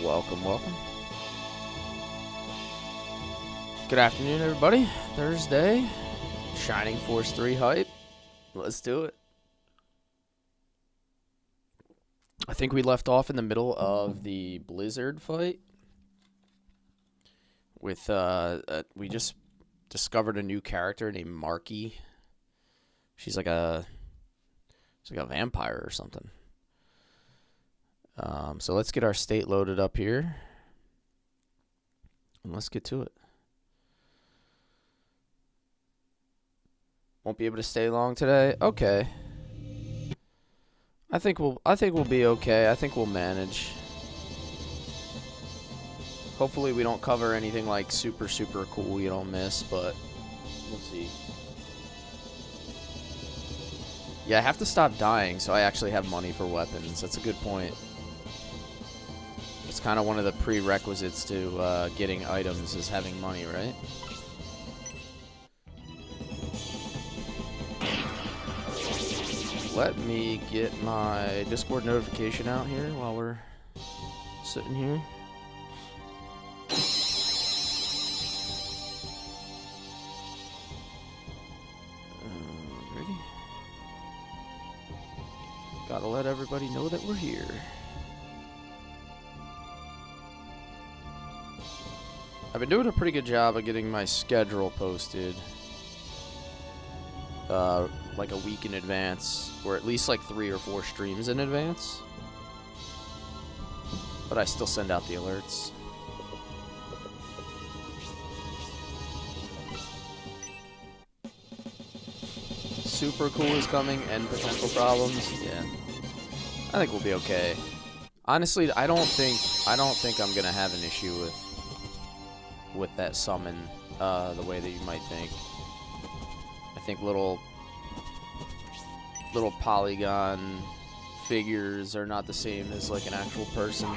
Welcome, welcome. Good afternoon, everybody. Thursday, Shining Force 3 hype. Let's do it. I think we left off in the middle of the Blizzard fight. With, we just discovered a new character named Marky. She's like a vampire or something. So let's get our state loaded up here. And let's get to it. Won't be able to stay long today. Okay. I think we'll be okay. I think we'll manage. Hopefully we don't cover anything like super cool you don't miss, but we'll see. Yeah, I have to stop dying so I actually have money for weapons. That's a good point. It's kind of one of the prerequisites to getting items is having money, right? Let me get my Discord notification out here while we're sitting here. Ready? Gotta let everybody know that we're here. I've been doing a pretty good job of getting my schedule posted, like a week in advance, or at least like 3 or 4 streams in advance. But I still send out the alerts. Super cool is coming and potential problems. Yeah, I think we'll be okay. Honestly, I don't think I'm gonna have an issue with that summon, the way that you might think. I think little polygon figures are not the same as like an actual person.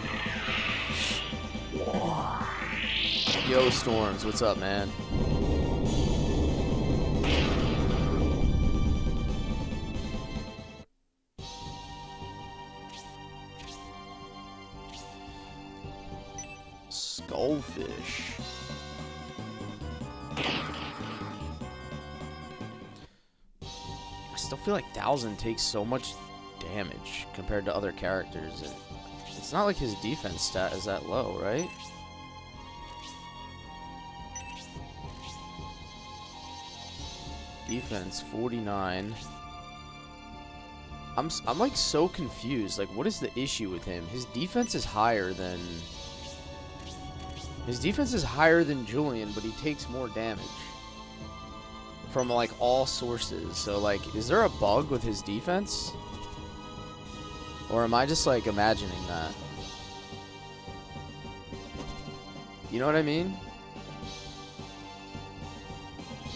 Yo, Storms, what's up, man? Skullfish. I still feel like 1000 takes so much damage compared to other characters. It's not like his defense stat is that low, right? Defense 49. I'm like so confused. Like, what is the issue with him? His defense is higher than Julian, but he takes more damage from like all sources. So like, is there a bug with his defense? Or am I just like imagining that? You know what I mean?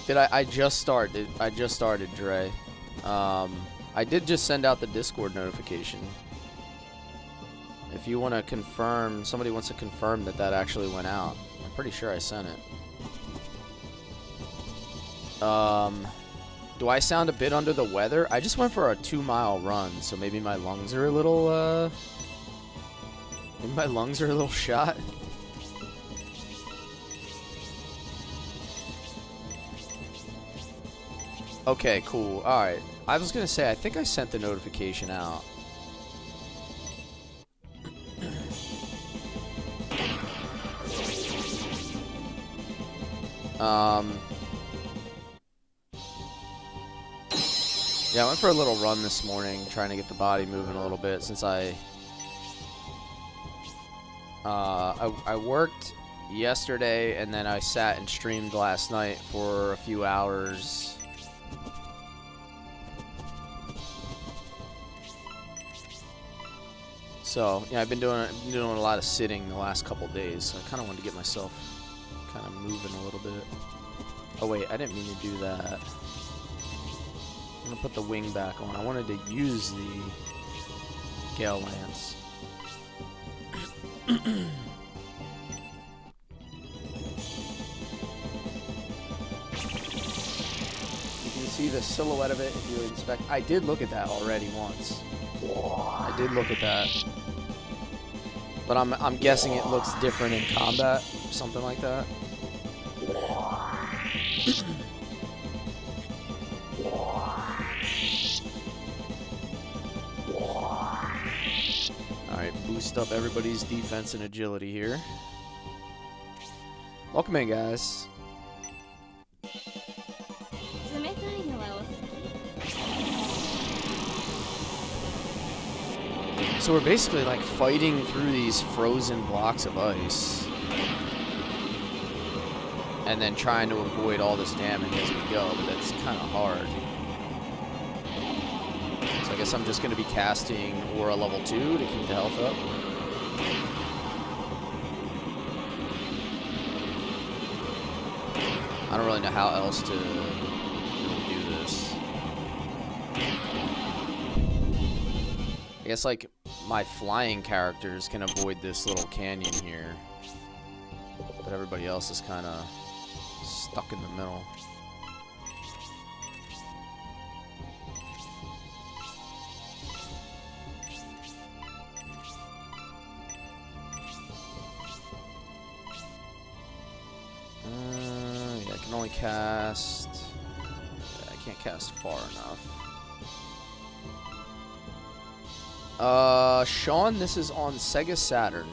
I just started, Dre. I did just send out the Discord notification. If you want to confirm, somebody wants to confirm that that actually went out. I'm pretty sure I sent it. Do I sound a bit under the weather? I just went for a 2-mile run, so maybe my lungs are a little, maybe my lungs are a little shot. Okay, cool. Alright. I was gonna say, I think I sent the notification out. Yeah, I went for a little run this morning, trying to get the body moving a little bit, since I worked yesterday, and then I sat and streamed last night for a few hours. So, yeah, I've been doing a lot of sitting the last couple days, so I kind of wanted to get myself kind of moving a little bit. Oh, wait, I didn't mean to do that. I'm gonna put the wing back on. I wanted to use the Gale Lance. You can see the silhouette of it if you inspect. I did look at that already once. I did look at that. But I'm guessing it looks different in combat, something like that. Alright, boost up everybody's defense and agility here. Welcome in, guys. So we're basically like fighting through these frozen blocks of ice. And then trying to avoid all this damage as we go, but that's kind of hard. So I guess I'm just going to be casting Aura level 2 to keep the health up. I don't really know how else to really do this. I guess like my flying characters can avoid this little canyon here, but everybody else is kind of stuck in the middle. Yeah, I can only cast. Yeah, I can't cast far enough. Sean, this is on Sega Saturn.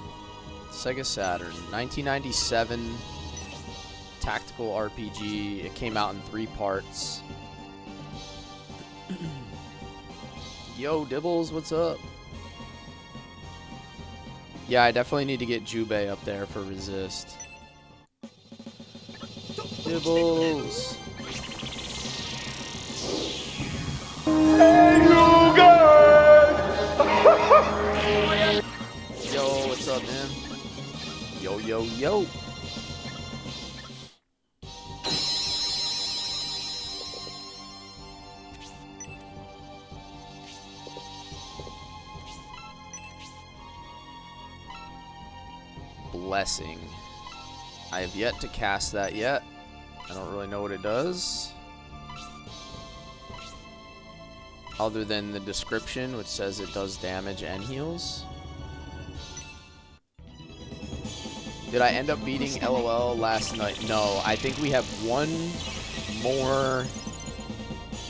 Sega Saturn, 1997 tactical RPG. It came out in 3 parts. Yo, Dibbles, what's up? Yeah, I definitely need to get Jubei up there for resist. Dibbles. Hey, you guys! Yo, what's up, man? Yo, yo, yo. Blessing. I have yet to cast that yet. I don't really know what it does. Other than the description, which says it does damage and heals. Did I end up beating LOL last night? No, I think we have one more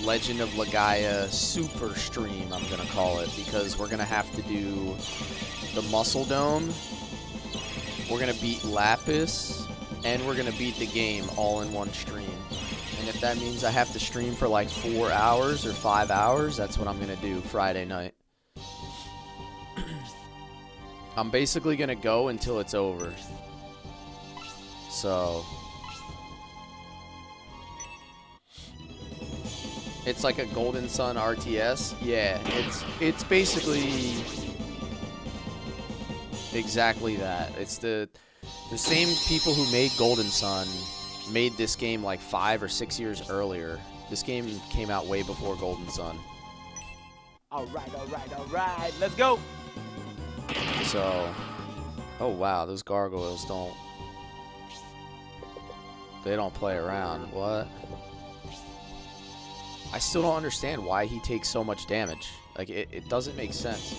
Legend of Legaia super stream, I'm gonna call it, because we're gonna have to do the Muscle Dome. We're gonna beat Lapis, and we're gonna beat the game all in one stream. And if that means I have to stream for like 4 hours or 5 hours, that's what I'm gonna do Friday night. I'm basically gonna go until it's over. So it's like a Golden Sun RTS. Yeah, it's basically exactly that. It's the same people who made Golden Sun made this game like 5 or 6 years earlier. This game came out way before Golden Sun. All right, let's go. So, oh wow, those gargoyles they don't play around. What? I still don't understand why he takes so much damage. Like, it doesn't make sense.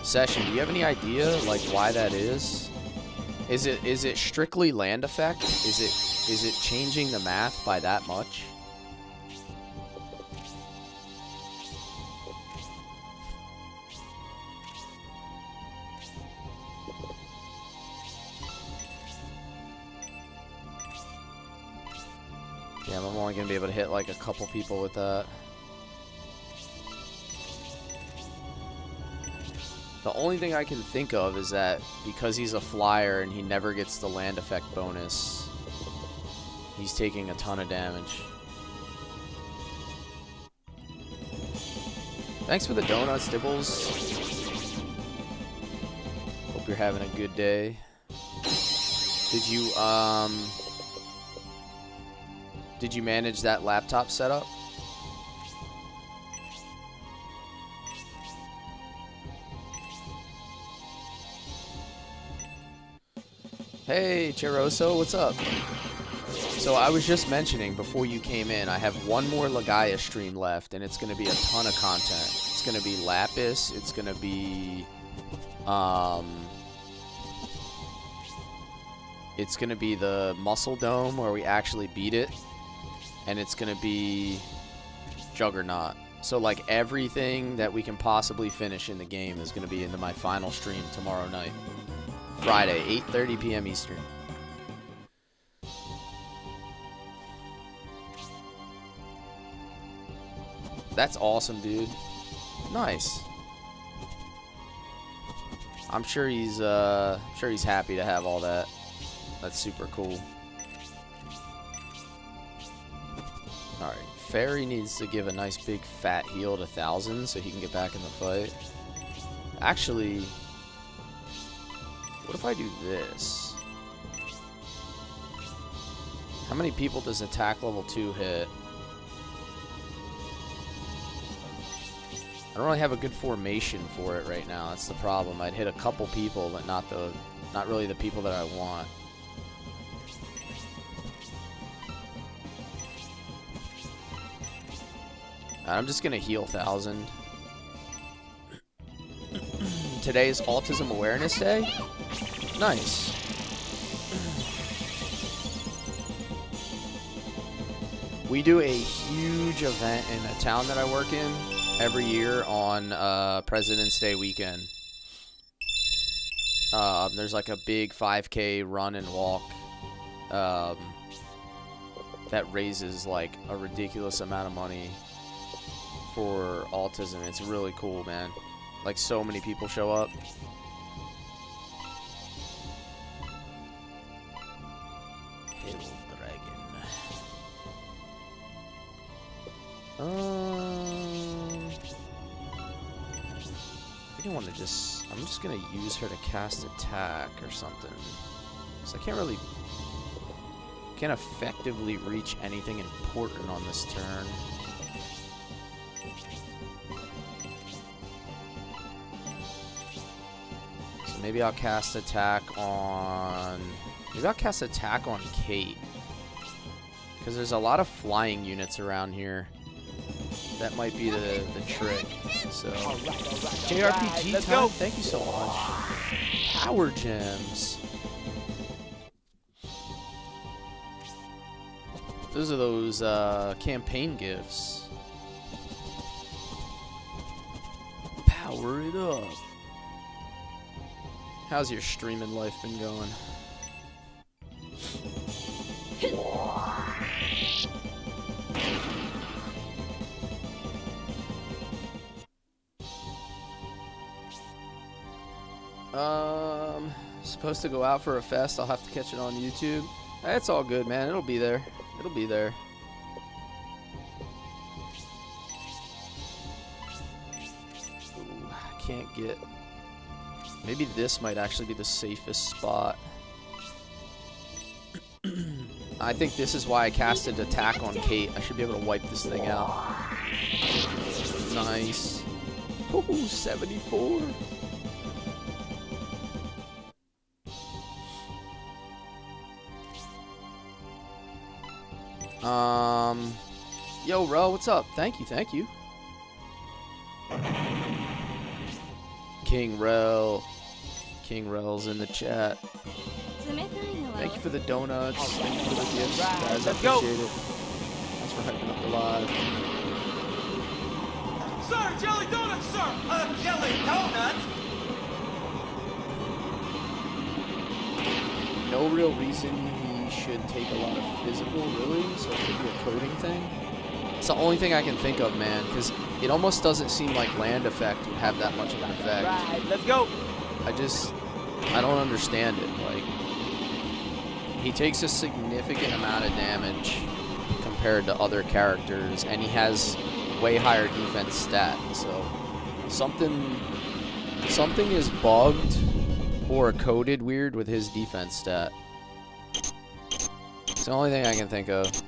Session, do you have any idea, like, why that is? Is it strictly land effect? Is it changing the math by that much? Yeah, I'm only gonna be able to hit like a couple people with that. The only thing I can think of is that because he's a flyer and he never gets the land effect bonus, he's taking a ton of damage. Thanks for the donuts, Dibbles. Hope you're having a good day. Did you manage that laptop setup? Hey, Cheroso, what's up? So I was just mentioning before you came in, I have one more Legaia stream left, and it's going to be a ton of content. It's going to be Lapis. It's going to be, it's going to be the Muscle Dome where we actually beat it, and it's going to be Juggernaut. So like everything that we can possibly finish in the game is going to be into my final stream tomorrow night. Friday, 8:30 p.m. Eastern. That's awesome, dude. Nice. I'm sure he's happy to have all that. That's super cool. All right, Fairy needs to give a nice big fat heal to 1,000 so he can get back in the fight. Actually, what if I do this? How many people does attack level 2 hit? I don't really have a good formation for it right now. That's the problem. I'd hit a couple people, but not really the people that I want. I'm just gonna heal 1,000. Today's Autism Awareness Day? Nice. We do a huge event in a town that I work in every year on President's Day weekend. There's like a big 5K run and walk that raises like a ridiculous amount of money for autism. It's really cool, man. Like, so many people show up. Hill Dragon. I think I want to just... I'm just going to use her to cast attack or something. So I can't effectively reach anything important on this turn. Maybe I'll cast attack on... Maybe I'll cast attack on Kate. Because there's a lot of flying units around here. That might be the trick. So, JRPG time, go. Thank you so much. Power gems. Those are those campaign gifts. Power it up. How's your streaming life been going? Supposed to go out for a fest. I'll have to catch it on YouTube. That's all good, man. It'll be there. It'll be there. Ooh, I can't get... Maybe this might actually be the safest spot. I think this is why I casted attack on Kate. I should be able to wipe this thing out. Nice. Ooh, 74. Yo, Rel, what's up? Thank you, thank you. King Rel. King Rel's in the chat. Thank you for the donuts. Thank you for the gifts. Guys, I appreciate it. Thanks for hyping up the live. Sir, jelly donuts, sir! Jelly donuts? No real reason he should take a lot of physical, really, so it could be a coding thing. It's the only thing I can think of, man, because it almost doesn't seem like land effect would have that much of an effect. Right, let's go! I don't understand it. Like, he takes a significant amount of damage compared to other characters, and he has way higher defense stat, so something is bugged or coded weird with his defense stat. It's the only thing I can think of. God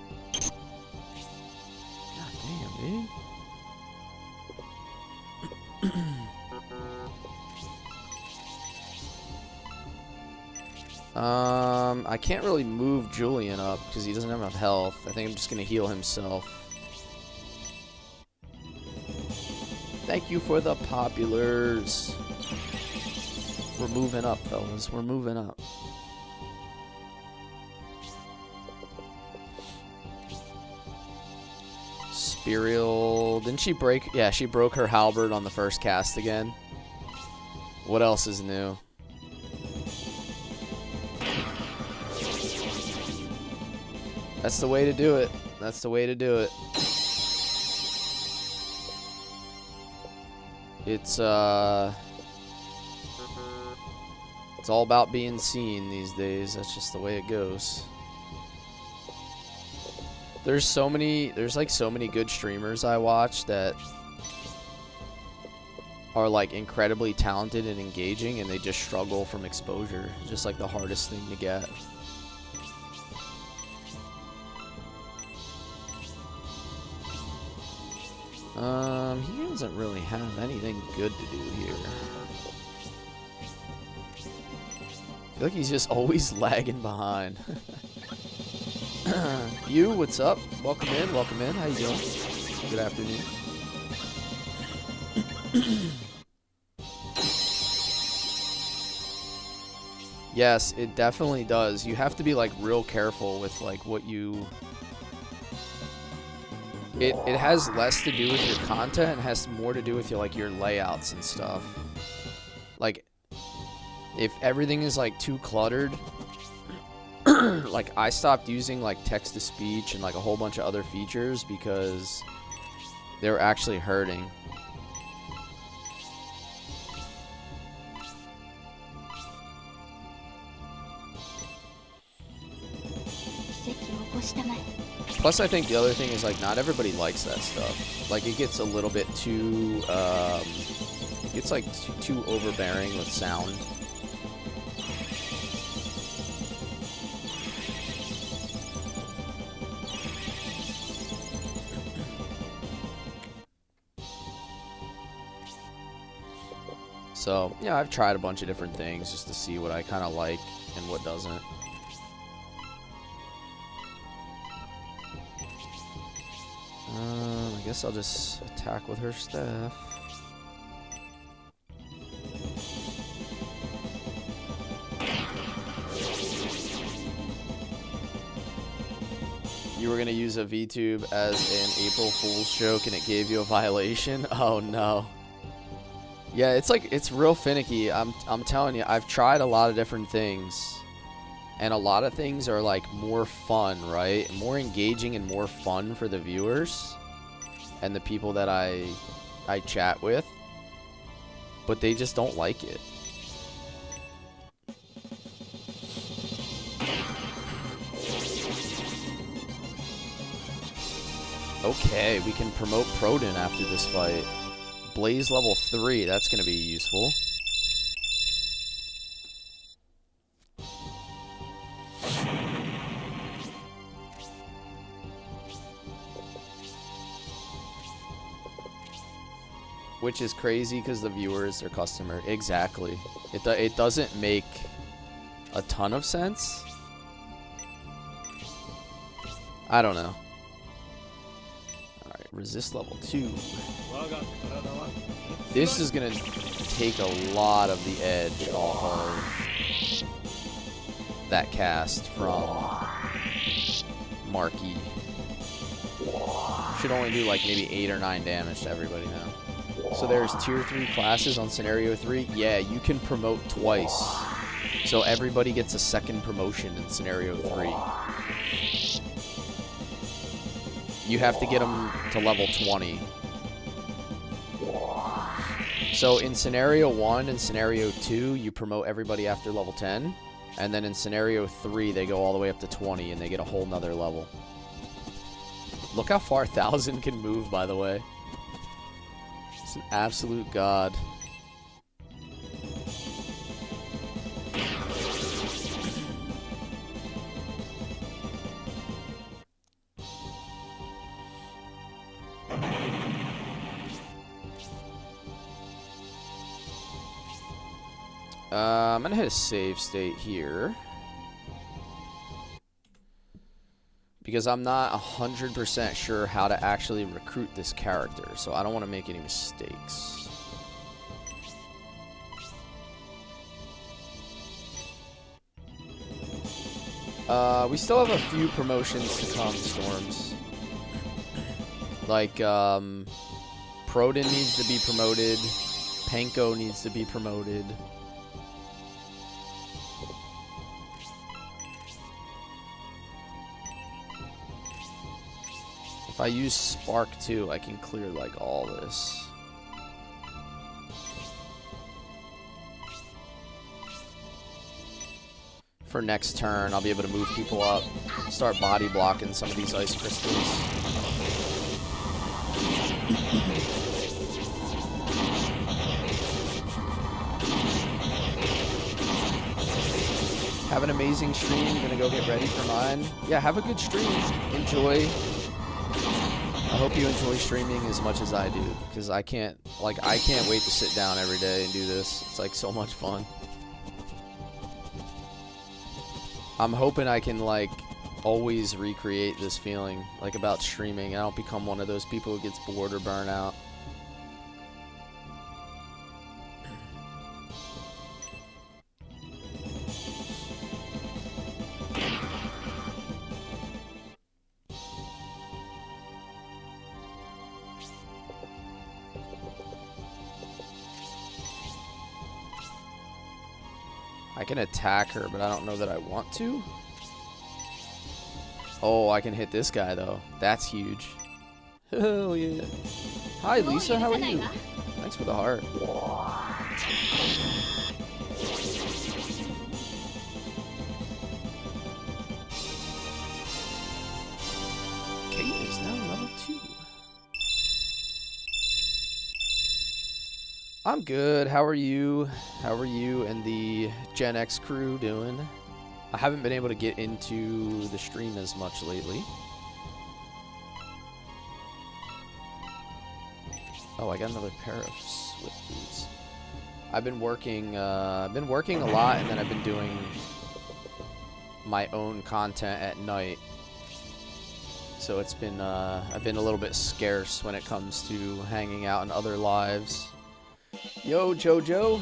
damn, dude. I can't really move Julian up because he doesn't have enough health. I think I'm just gonna heal himself. Thank you for the populars. We're moving up, fellas. We're moving up. Spirial. Didn't she break? Yeah, she broke her halberd on the first cast again. What else is new? That's the way to do it. That's the way to do it. It's all about being seen these days. That's just the way it goes. There's like so many good streamers I watch that are like incredibly talented and engaging, and they just struggle from exposure. It's just like the hardest thing to get. He doesn't really have anything good to do here. I feel like he's just always lagging behind. You, what's up? Welcome in, welcome in. How you doing? Good afternoon. Yes, it definitely does. You have to be like real careful with like what you... It has less to do with your content and has more to do with your, like, your layouts and stuff. Like, if everything is like too cluttered, like I stopped using like text-to-speech and like a whole bunch of other features because they were actually hurting. Plus, I think the other thing is, like, not everybody likes that stuff. Like, it gets a little bit too, it gets, like, too overbearing with sound. So, yeah, I've tried a bunch of different things just to see what I kind of like and what doesn't. I guess I'll just attack with her staff. You were gonna use a VTube as an April Fool's joke and it gave you a violation? Oh no. Yeah, it's like, it's real finicky. I'm telling you, I've tried a lot of different things. And a lot of things are like more fun, right? More engaging and more fun for the viewers and the people that I chat with. But they just don't like it. Okay, we can promote Proden after this fight. Blaze level 3, that's going to be useful. Which is crazy because the viewer is their customer. Exactly. It doesn't make a ton of sense. I don't know. Resist level 2. This is gonna take a lot of the edge off of that cast from Marky. Should only do like maybe 8 or 9 damage to everybody now. So there's tier 3 classes on scenario 3. Yeah, you can promote twice. So everybody gets a second promotion in scenario 3. You have to get them to level 20. So in scenario 1 and scenario 2, you promote everybody after level 10. And then in scenario 3, they go all the way up to 20 and they get a whole nother level. Look how far 1000 can move, by the way. It's an absolute god. I'm gonna hit a save state here because I'm not 100% sure how to actually recruit this character, so I don't want to make any mistakes. We still have a few promotions to come, Storms. Like, Prodin needs to be promoted. Panko needs to be promoted. If I use Spark 2, I can clear, like, all this. For next turn, I'll be able to move people up, start body blocking some of these ice crystals. Have an amazing stream. Gonna go get ready for mine. Yeah, have a good stream. Enjoy. I hope you enjoy streaming as much as I do, because I can't wait to sit down every day and do this. It's like so much fun. I'm hoping I can like always recreate this feeling like about streaming. I don't become one of those people who gets bored or burn out. I can attack her, but I don't know that I want to. Oh, I can hit this guy, though. That's huge. Hell yeah. Hi, Lisa. How are you? Thanks for the heart. Kate is now level 2. I'm good. How are you? How are you and the Gen X crew doing? I haven't been able to get into the stream as much lately. Oh, I got another pair of Swift boots. I've been working a lot, and then I've been doing my own content at night. So it's been I've been a little bit scarce when it comes to hanging out in other lives. Yo, Jojo.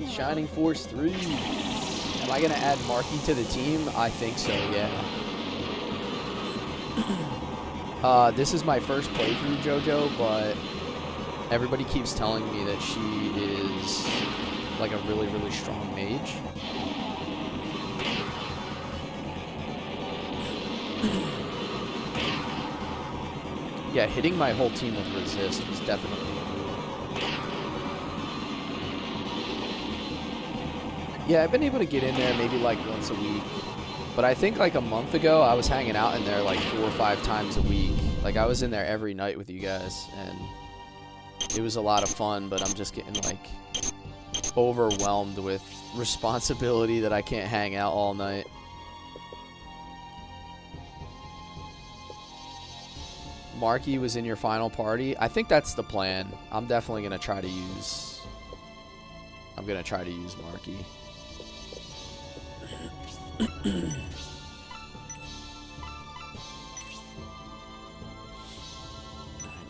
Shining Force 3. Am I going to add Marky to the team? I think so, yeah. This is my first playthrough, Jojo, but everybody keeps telling me that she is like a really, really strong mage. Yeah, hitting my whole team with resist was definitely a move. Yeah, I've been able to get in there maybe like once a week. But I think like a month ago, I was hanging out in there like 4 or 5 times a week. Like I was in there every night with you guys, and it was a lot of fun, but I'm just getting like overwhelmed with responsibility that I can't hang out all night. Marky was in your final party. I think that's the plan. I'm definitely going to try to use Marky.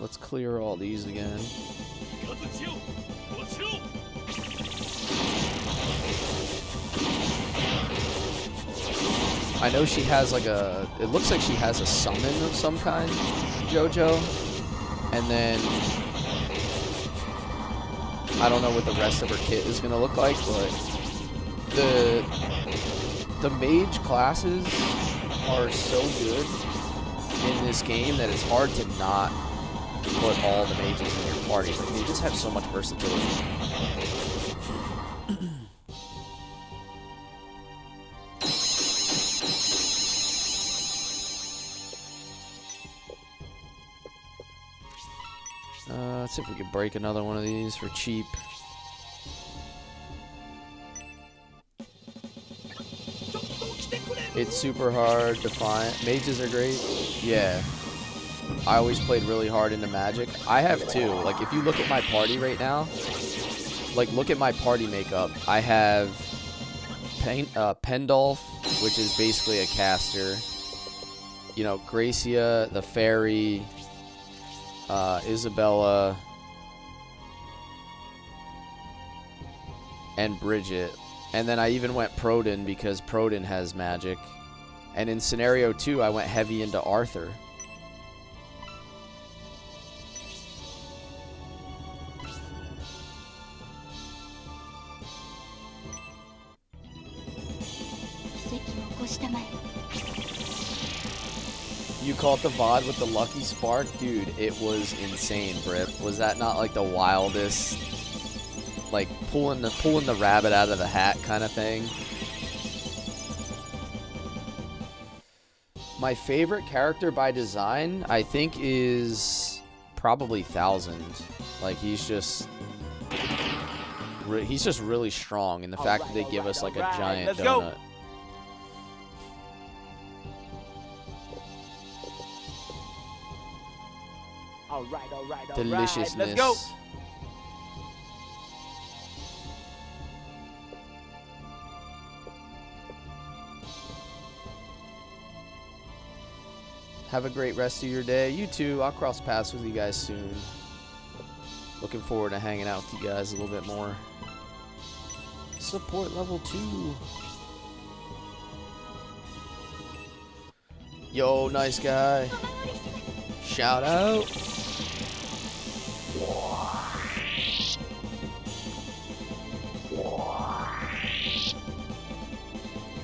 Let's clear all these again. I know she has like a... It looks like she has a summon of some kind, JoJo. And then... I don't know what the rest of her kit is going to look like, but... The mage classes are so good in this game that it's hard to not put all the mages in your party. Like, they just have so much versatility. Let's see if we can break another one of these for cheap. It's super hard to find. Mages are great. Yeah. I always played really hard into magic. I have too. Like, if you look at my party right now, like, look at my party makeup. I have Pendulph, which is basically a caster. You know, Gracia, the fairy, Isabella, and Bridget. And then I even went Proden because Proden has magic. And in scenario 2, I went heavy into Arthur. You caught the VOD with the Lucky Spark? Dude, it was insane, Brip. Was that not like the wildest, like pulling the rabbit out of the hat kind of thing? My favorite character by design, I think, is probably 1000. Like, he's just really strong, and the fact that they give us like a giant donut. All right. Deliciousness. Let's go. Have a great rest of your day. You too. I'll cross paths with you guys soon. Looking forward to hanging out with you guys a little bit more. Support level 2. Yo, nice guy. Shout out.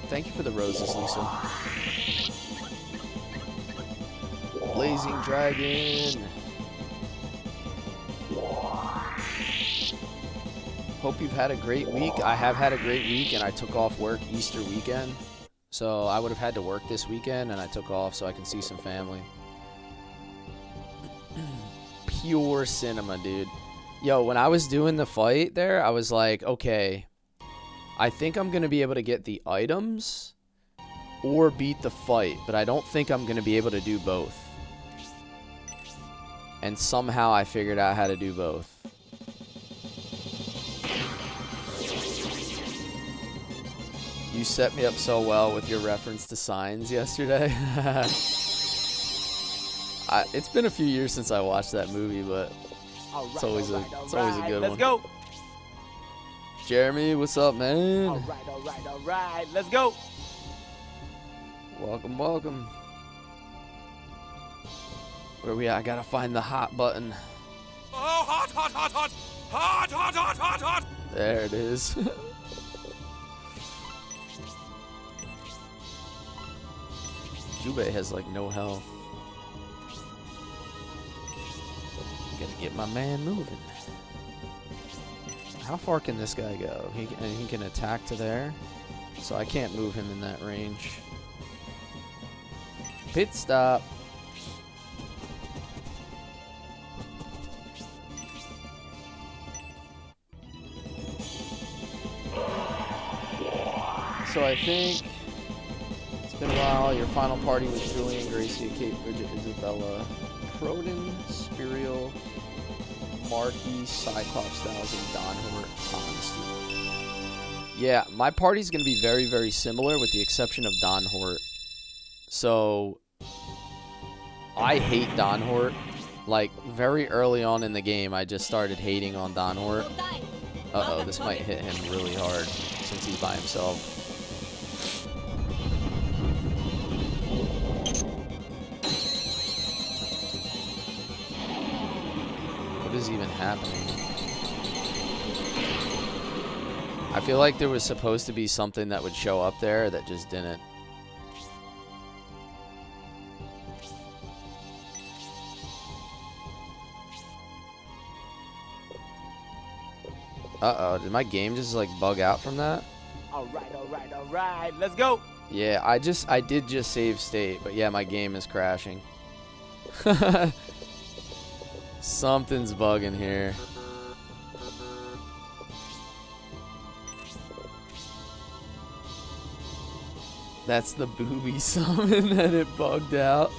Thank you for the roses, Lisa. Blazing Dragon. Hope you've had a great week. I have had a great week, and I took off work Easter weekend. So I would have had to work this weekend, and I took off so I can see some family. Pure cinema, dude. Yo, when I was doing the fight there, I was like, okay, I think I'm going to be able to get the items or beat the fight, but I don't think I'm going to be able to do both. And somehow I figured out how to do both. You set me up so well with your reference to signs yesterday. It's been a few years since I watched that movie, but it's always a good one. Let's go. Jeremy, what's up, man? All right. Let's go. Welcome. Where we at? I gotta find the hot button. Oh, hot. There it is. Jubei has like no health. Gotta get my man moving. How far can this guy go? He can attack to there, so I can't move him in that range. Pit stop. So I think it's been a while. Your final party was Julian, Gracie, Kate, Bridget, Isabella, Proden, Spirial, Marky, Cyclops, Thousand, Donhort, Honesty. Yeah, my party's going to be very, very similar with the exception of Donhort. So I hate Donhort. Like, very early on in the game, I just started hating on Donhort. Uh-oh, this might hit him really hard since he's by himself. What is even happening? I feel like there was supposed to be something that would show up there that just didn't. Uh-oh, did my game just like bug out from that? Alright, let's go! Yeah, I did just save state, but yeah, my game is crashing. Something's bugging here. That's the booby summon that it bugged out.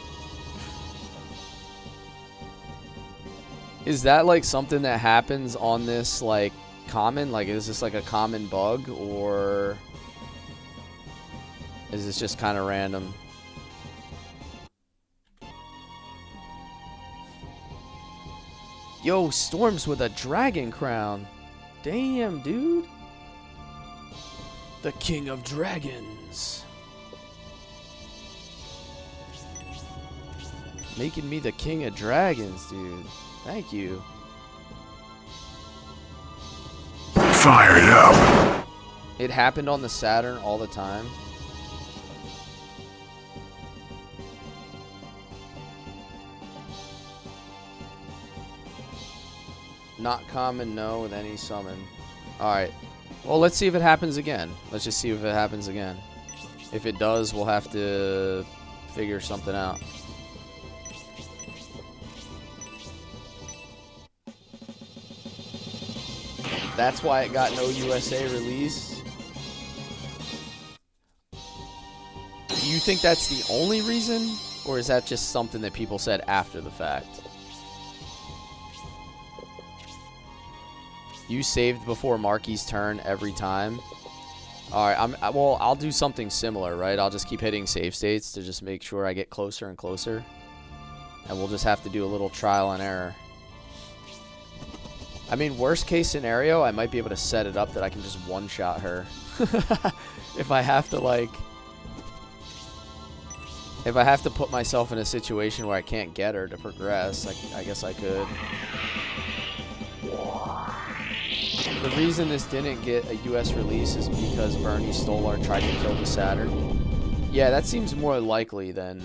Is that like something that happens on this like common? Like, is this like a common bug, or is this just kind of random? Yo, Storm's with a dragon crown. Damn, dude. The King of Dragons. Making me the King of Dragons, dude. Thank you. Fire it up. It happened on the Saturn all the time. Not common, no, with any summon. Alright. Well, let's see if it happens again. Let's just see if it happens again. If it does, we'll have to figure something out. That's why it got no USA release. Do you think that's the only reason? Or is that just something that people said after the fact? You saved before Marky's turn every time. Alright, well, I'll do something similar, right? I'll just keep hitting save states to just make sure I get closer and closer. And we'll just have to do a little trial and error. I mean, worst case scenario, I might be able to set it up that I can just one-shot her. If I have to, like... If I have to put myself in a situation where I can't get her to progress, I guess I could. The reason this didn't get a US release is because Bernie Stolar tried to kill the Saturn. Yeah, that seems more likely than...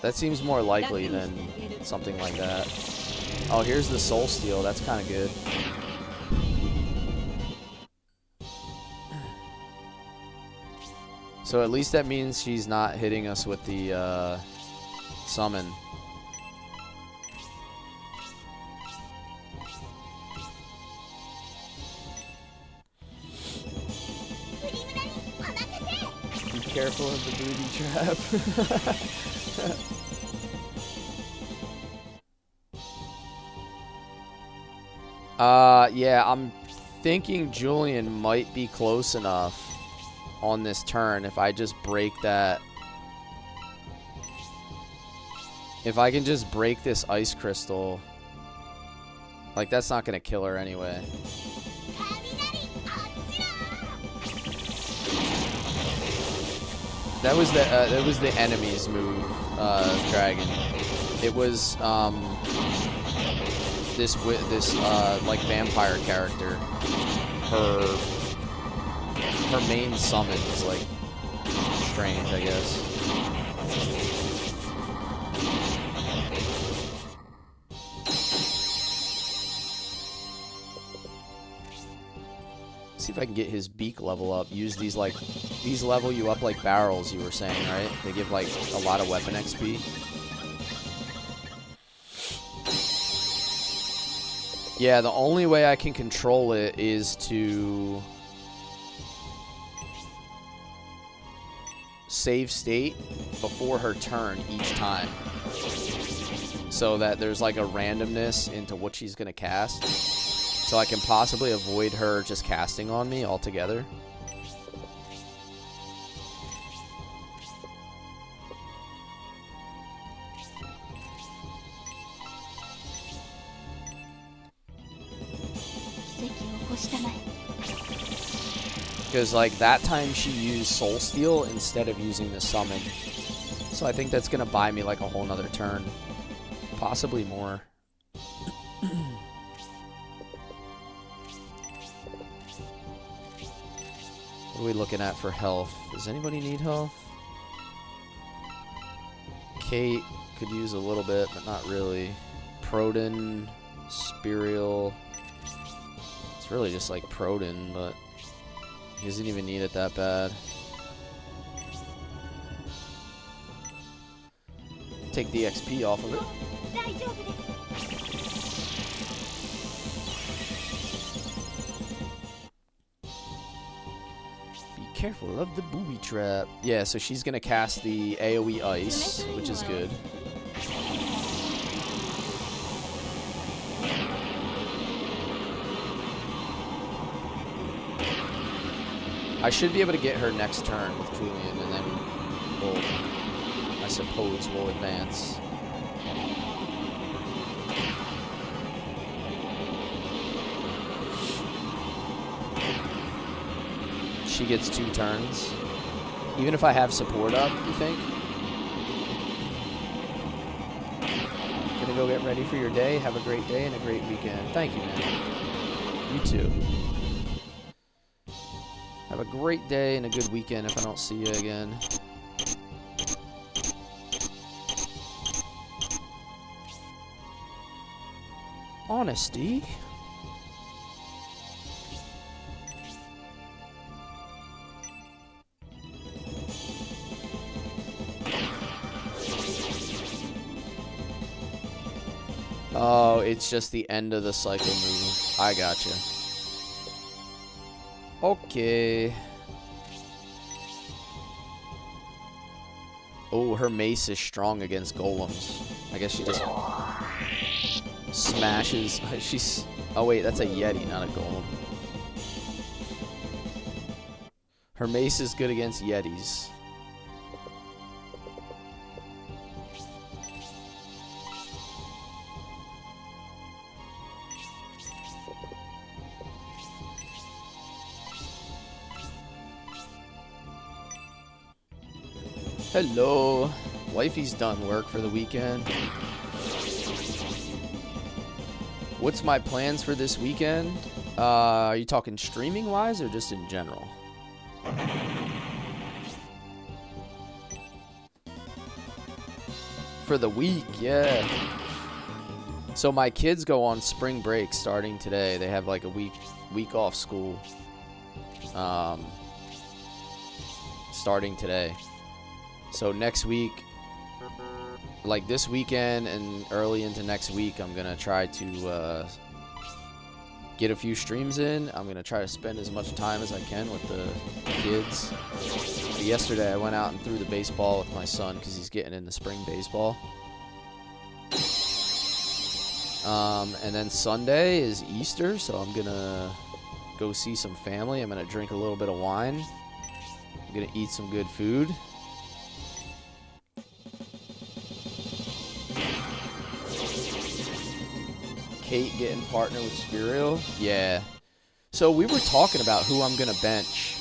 That seems more likely than something like that. Oh, here's the Soul Steal. That's kind of good. So at least that means she's not hitting us with the summon. Be careful of the booby trap. Yeah, I'm thinking Julian might be close enough on this turn if I just break that. If I can just break this ice crystal. Like, that's not gonna kill her anyway. That was the enemy's move, dragon. It was this like vampire character. Her main summon is like strange, I guess. See if I can get his beak level up. Use these these level you up like barrels, you were saying, right? They give like a lot of weapon XP. Yeah, the only way I can control it is to save state before her turn each time, so that there's like a randomness into what she's gonna cast, so I can possibly avoid her just casting on me altogether. Because, like, that time she used Soul Steal instead of using the summon. So I think that's going to buy me, like, a whole nother turn. Possibly more. What are we looking at for health? Does anybody need health? Kate could use a little bit, but not really. Proton, Spirial. It's really just like Proton, but he doesn't even need it that bad. Take the XP off of it. Be careful of the booby trap. Yeah, so she's gonna cast the AoE Ice, which is good. I should be able to get her next turn with Julian, and then we'll, I suppose, we'll advance. She gets 2 turns. Even if I have support up, you think? Gonna go get ready for your day. Have a great day and a great weekend. Thank you, man. You too. Have a great day and a good weekend if I don't see you again. Honesty. Oh, it's just the end of the cycle move. I gotcha. Okay. Oh, her mace is strong against golems. I guess she just smashes. She's. Oh wait, that's a Yeti, not a golem. Her mace is good against Yetis. Hello. Wifey's done work for the weekend. What's my plans for this weekend? Are you talking streaming wise or just in general? For the week, yeah. So my kids go on spring break starting today. They have like a week off school. Starting today. So next week, like this weekend and early into next week, I'm going to try to get a few streams in. I'm going to try to spend as much time as I can with the kids. But yesterday I went out and threw the baseball with my son because he's getting into spring baseball. And then Sunday is Easter, so I'm going to go see some family. I'm going to drink a little bit of wine. I'm going to eat some good food. Kate getting partnered with Spirial. Yeah. So we were talking about who I'm going to bench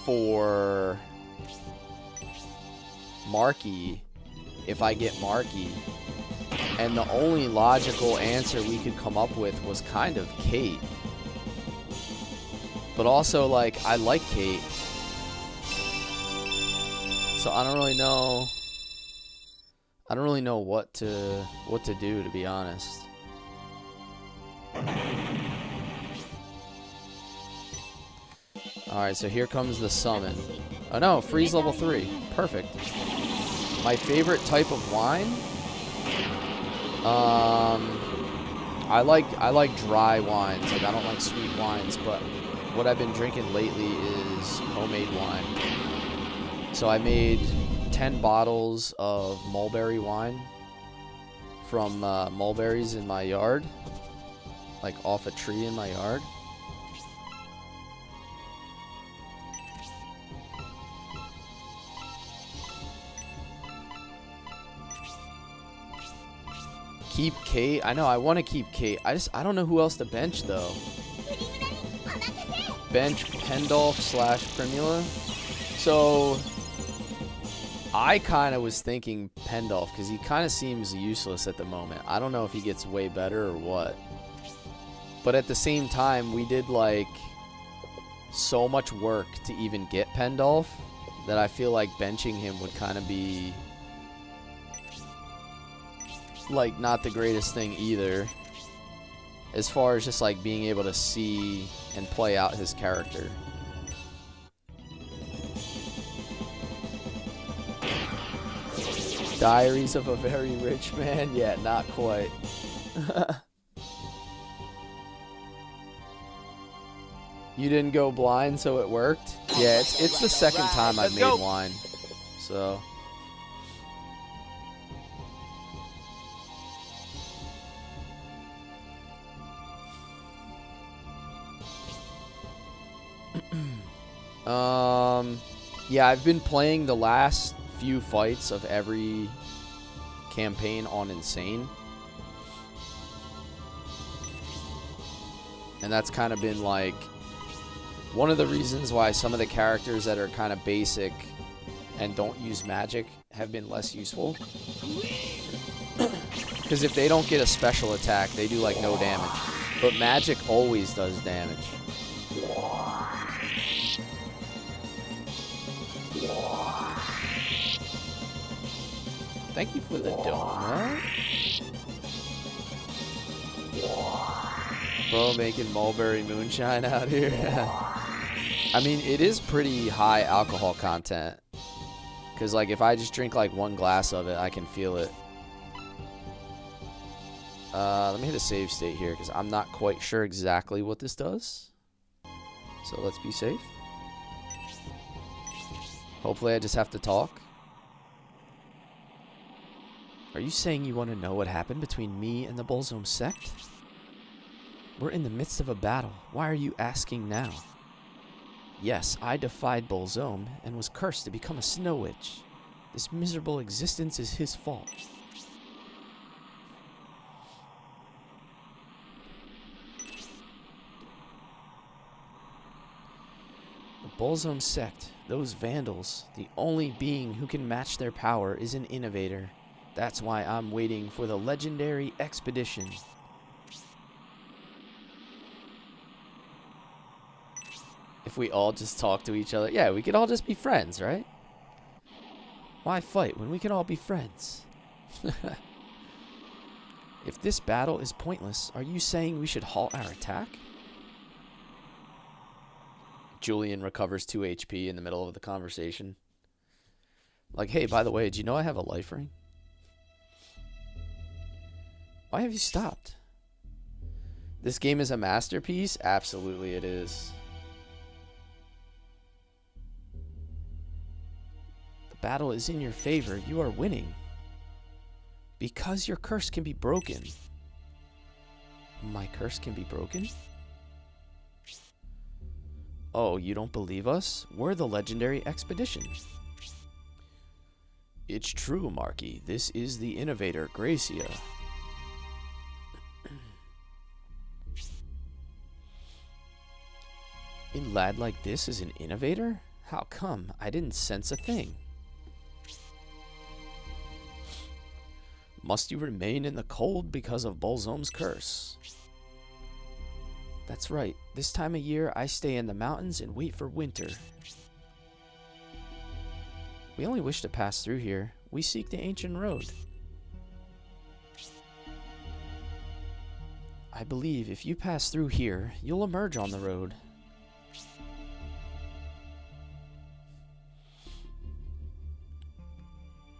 for Marky if I get Marky. And the only logical answer we could come up with was kind of Kate. But also, like, I like Kate. So I don't really know. I don't really know what to do, to be honest. Alright, so here comes the summon. Oh no, freeze level 3. Perfect. My favorite type of wine? I like dry wines. Like, I don't like sweet wines, but what I've been drinking lately is homemade wine. So I made 10 bottles of mulberry wine from mulberries in my yard. Like off a tree in my yard. Keep Kate. I know, I want to keep Kate. I don't know who else to bench though. bench Pendolph slash Primula. So I kind of was thinking Pendolph because he kind of seems useless at the moment. I don't know if he gets way better or what. But at the same time, we did like so much work to even get Pendolph that I feel like benching him would kind of be like not the greatest thing either, as far as just like being able to see and play out his character. Diaries of a Very Rich Man? Yeah, not quite. You didn't go blind, so it worked? Yeah, it's the second time I've made wine. So yeah, I've been playing the last few fights of every campaign on Insane. And that's kind of been like one of the reasons why some of the characters that are kind of basic and don't use magic have been less useful. Because if they don't get a special attack, they do like no damage. But magic always does damage. Thank you for the donut. Bro, making mulberry moonshine out here. I mean, it is pretty high alcohol content. Because, like, if I just drink, like, one glass of it, I can feel it. Let me hit a save state here, because I'm not quite sure exactly what this does. So let's be safe. Hopefully I just have to talk. Are you saying you want to know what happened between me and the Bolzome sect? We're in the midst of a battle. Why are you asking now? Yes, I defied Bolzome and was cursed to become a Snow Witch. This miserable existence is his fault. The Bolzome sect, those vandals, the only being who can match their power is an innovator. That's why I'm waiting for the legendary expedition. If we all just talk to each other, yeah, we could all just be friends, right? Why fight when we can all be friends? If this battle is pointless, are you saying we should halt our attack? Julian recovers 2 HP in the middle of the conversation. Like, hey, by the way, do you know I have a life ring? Why have you stopped? This game is a masterpiece? Absolutely it is. The battle is in your favor. You are winning. Because your curse can be broken. My curse can be broken? Oh, you don't believe us? We're the legendary expedition. It's true, Marky. This is the innovator, Gracia. A lad like this is an innovator? How come? I didn't sense a thing. Must you remain in the cold because of Bolzome's curse? That's right. This time of year, I stay in the mountains and wait for winter. We only wish to pass through here. We seek the ancient road. I believe if you pass through here, you'll emerge on the road.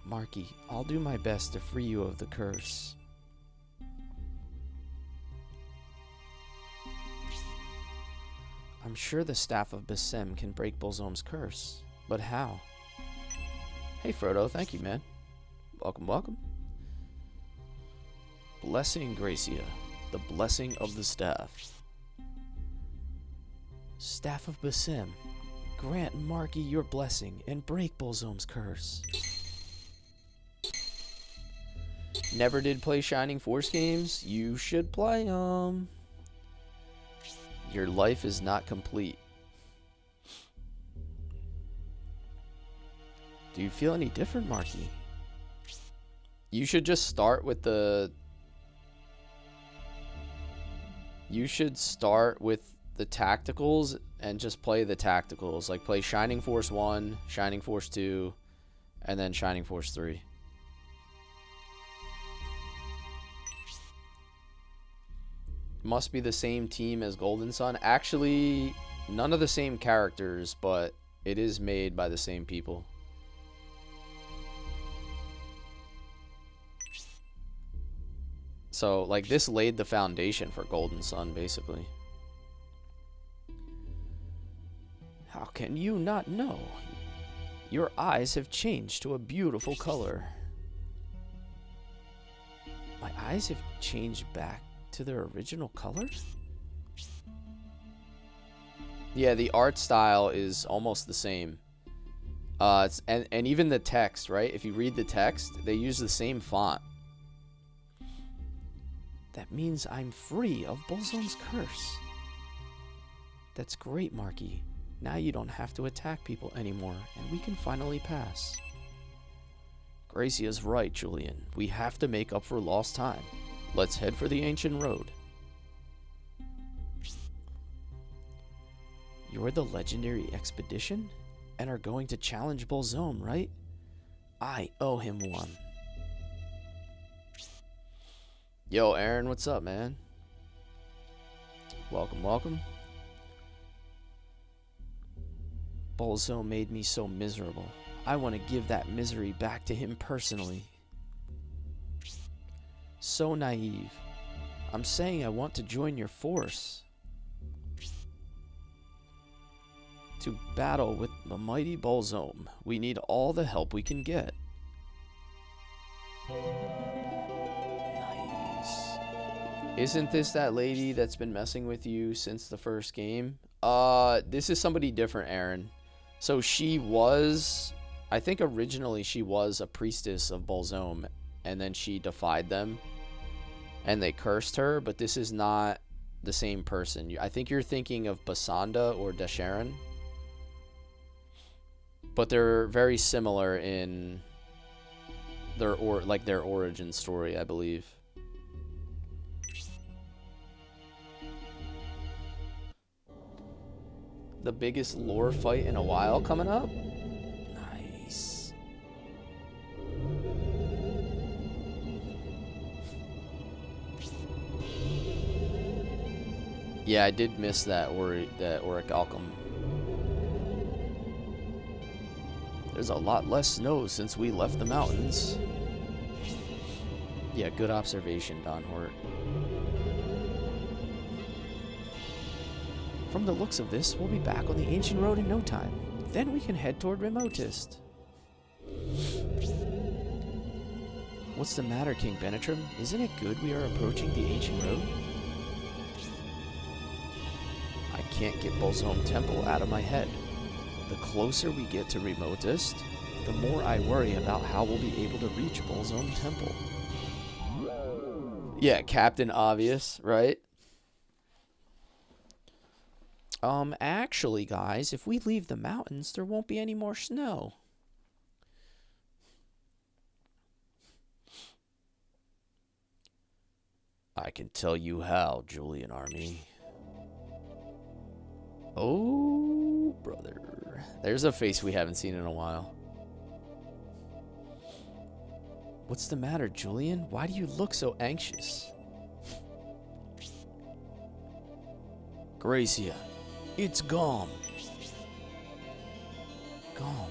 Marky, I'll do my best to free you of the curse. I'm sure the staff of Bassem can break Bolzome's curse, but how? Hey Frodo, thank you, man. Welcome, welcome. Blessing Gracia, the blessing of the staff. Staff of Bassem, grant Marky your blessing and break Bolzome's curse. Never did play Shining Force games? You should play them. Your life is not complete. Do you feel any different, Marky? You should just start with the... You should start with the tacticals and just play the tacticals. Like, play Shining Force 1, Shining Force 2, and then Shining Force 3. Must be the same team as Golden Sun. Actually, none of the same characters, but it is made by the same people. So, like, this laid the foundation for Golden Sun, basically. How can you not know? Your eyes have changed to a beautiful color. My eyes have changed back to their original color? Yeah, the art style is almost the same. And even the text, right? If you read the text, they use the same font. That means I'm free of Bolzone's curse. That's great, Marky. Now you don't have to attack people anymore, and we can finally pass. Gracia's right, Julian. We have to make up for lost time. Let's head for the ancient road. You're the legendary expedition? And are going to challenge Bolzone, right? I owe him one. Yo, Aaron, what's up, man? Welcome, welcome. Bolzone made me so miserable. I want to give that misery back to him personally. So naive. I'm saying I want to join your force. To battle with the mighty Bolzone, we need all the help we can get. Nice. Isn't this that lady that's been messing with you since the first game? This is somebody different, Aaron. So she was, I think originally she was a priestess of Bolzone, and then she defied them, and they cursed her, but this is not the same person. I think you're thinking of Basanda or Dasharan, but they're very similar in their origin story, I believe. The biggest lore fight in a while coming up? Nice. Yeah, I did miss that Auric Alchem. There's a lot less snow since we left the mountains. Yeah, good observation, Don Hort. From the looks of this, we'll be back on the ancient road in no time. Then we can head toward Remotist. What's the matter, King Benetrim? Isn't it good we are approaching the ancient road? I can't get Bolzone Temple out of my head. The closer we get to Remotist, the more I worry about how we'll be able to reach Bolzone Temple. Yeah, Captain Obvious, right? Actually, guys, if we leave the mountains, there won't be any more snow. I can tell you how, Julian Army. Oh, brother. There's a face we haven't seen in a while. What's the matter, Julian? Why do you look so anxious? Gracia, it's Gom. Gom,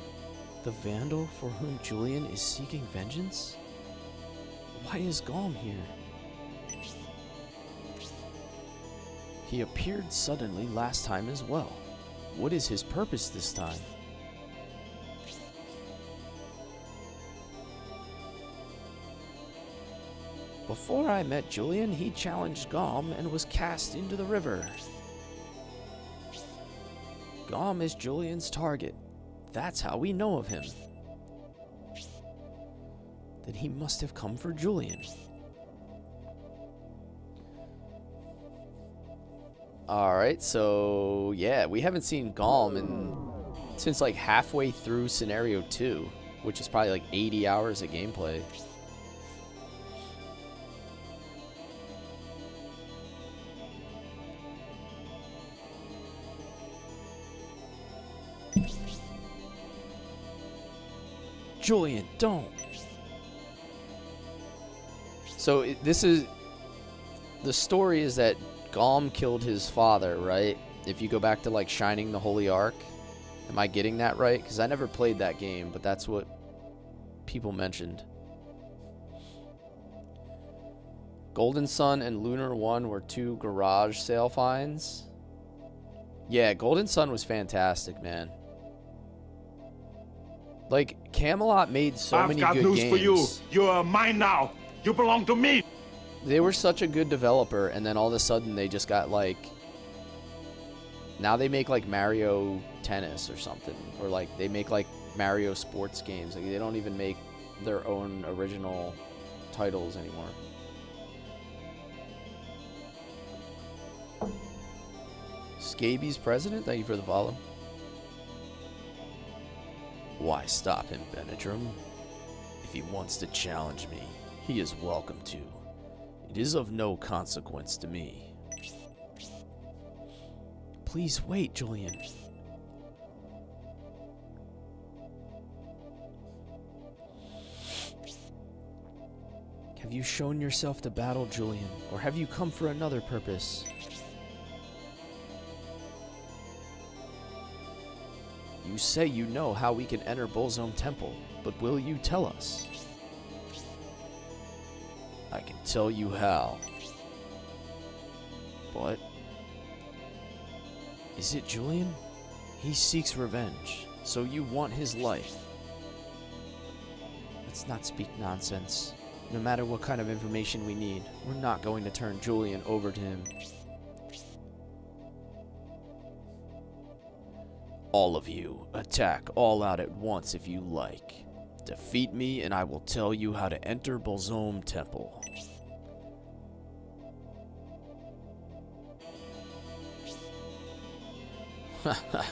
the vandal for whom Julian is seeking vengeance? Why is Gom here? He appeared suddenly last time as well. What is his purpose this time? Before I met Julian, he challenged Gom and was cast into the river. Gom is Julian's target. That's how we know of him. Then he must have come for Julian. Alright, so yeah, we haven't seen Gom since like halfway through scenario 2. which is probably like 80 hours of gameplay. Julian, don't. So this is the story is that Gom killed his father, right? If you go back to like Shining the Holy Ark. Am I getting that right? Because I never played that game, but that's what people mentioned. Golden Sun and Lunar 1 were 2 garage sale finds. Yeah, Golden Sun was fantastic, man. Like, Camelot made so many good games. I've got news for you. You're mine now. You belong to me. They were such a good developer, and then all of a sudden they just got, like... Now they make, like, Mario Tennis or something. Or, like, they make, like, Mario sports games. Like, they don't even make their own original titles anymore. Scabies president? Thank you for the follow. Why stop him, Benadryl? If he wants to challenge me, he is welcome to. It is of no consequence to me. Please wait, Julian. Have you shown yourself to battle, Julian, or have you come for another purpose? You say you know how we can enter Bullzone Temple, but will you tell us? I can tell you how. But... is it Julian? He seeks revenge, so you want his life. Let's not speak nonsense. No matter what kind of information we need, we're not going to turn Julian over to him. All of you, attack all out at once if you like. Defeat me and I will tell you how to enter Bullzone Temple.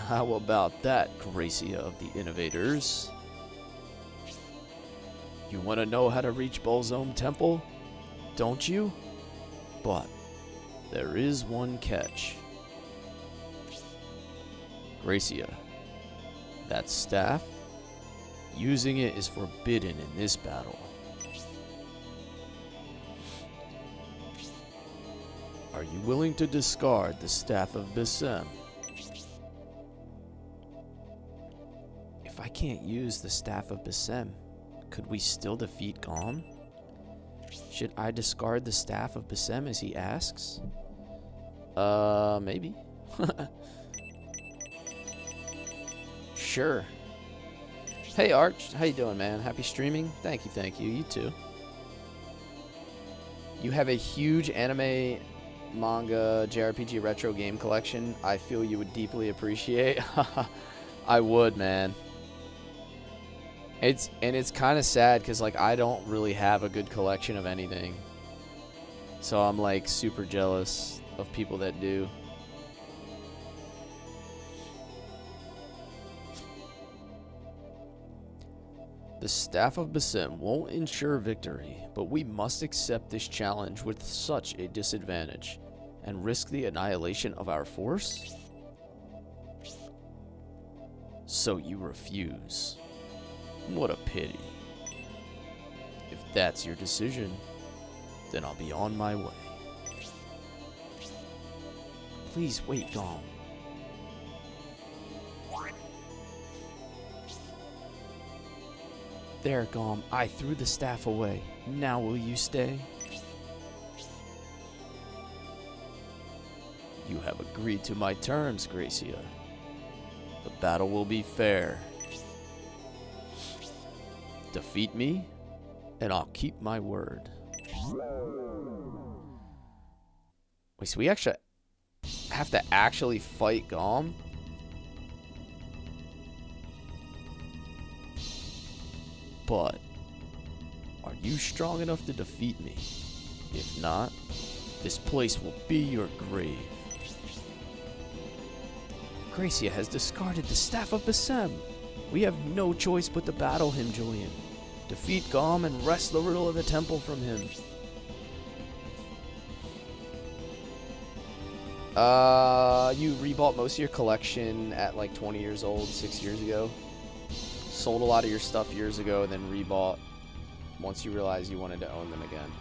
How about that, Gracia of the Innovators? You want to know how to reach Bullzone Temple? Don't you? But there is one catch. Gracia, that staff, using it is forbidden in this battle. Are you willing to discard the Staff of Besem? If I can't use the Staff of Besem, could we still defeat Gom? Should I discard the Staff of Besem as he asks? Maybe. Sure. Hey Arch, how you doing, man? Happy streaming? Thank you, you too. You have a huge anime, manga, JRPG retro game collection I feel you would deeply appreciate. I would, man. It's kind of sad because like I don't really have a good collection of anything. So I'm like super jealous of people that do. The Staff of Besem won't ensure victory, but we must accept this challenge with such a disadvantage and risk the annihilation of our force? So you refuse. What a pity. If that's your decision, then I'll be on my way. Please wait, Gom. There, Gom, I threw the staff away. Now will you stay? You have agreed to my terms, Gracia. The battle will be fair. Defeat me, and I'll keep my word. Wait, so we actually have to actually fight Gom? But are you strong enough to defeat me? If not, this place will be your grave. Gracia has discarded the Staff of Besem. We have no choice but to battle him, Julian. Defeat Gom and wrest the riddle of the temple from him. You rebought most of your collection at like 20 years old, 6 years ago. Sold a lot of your stuff years ago, and then rebought once you realized you wanted to own them again.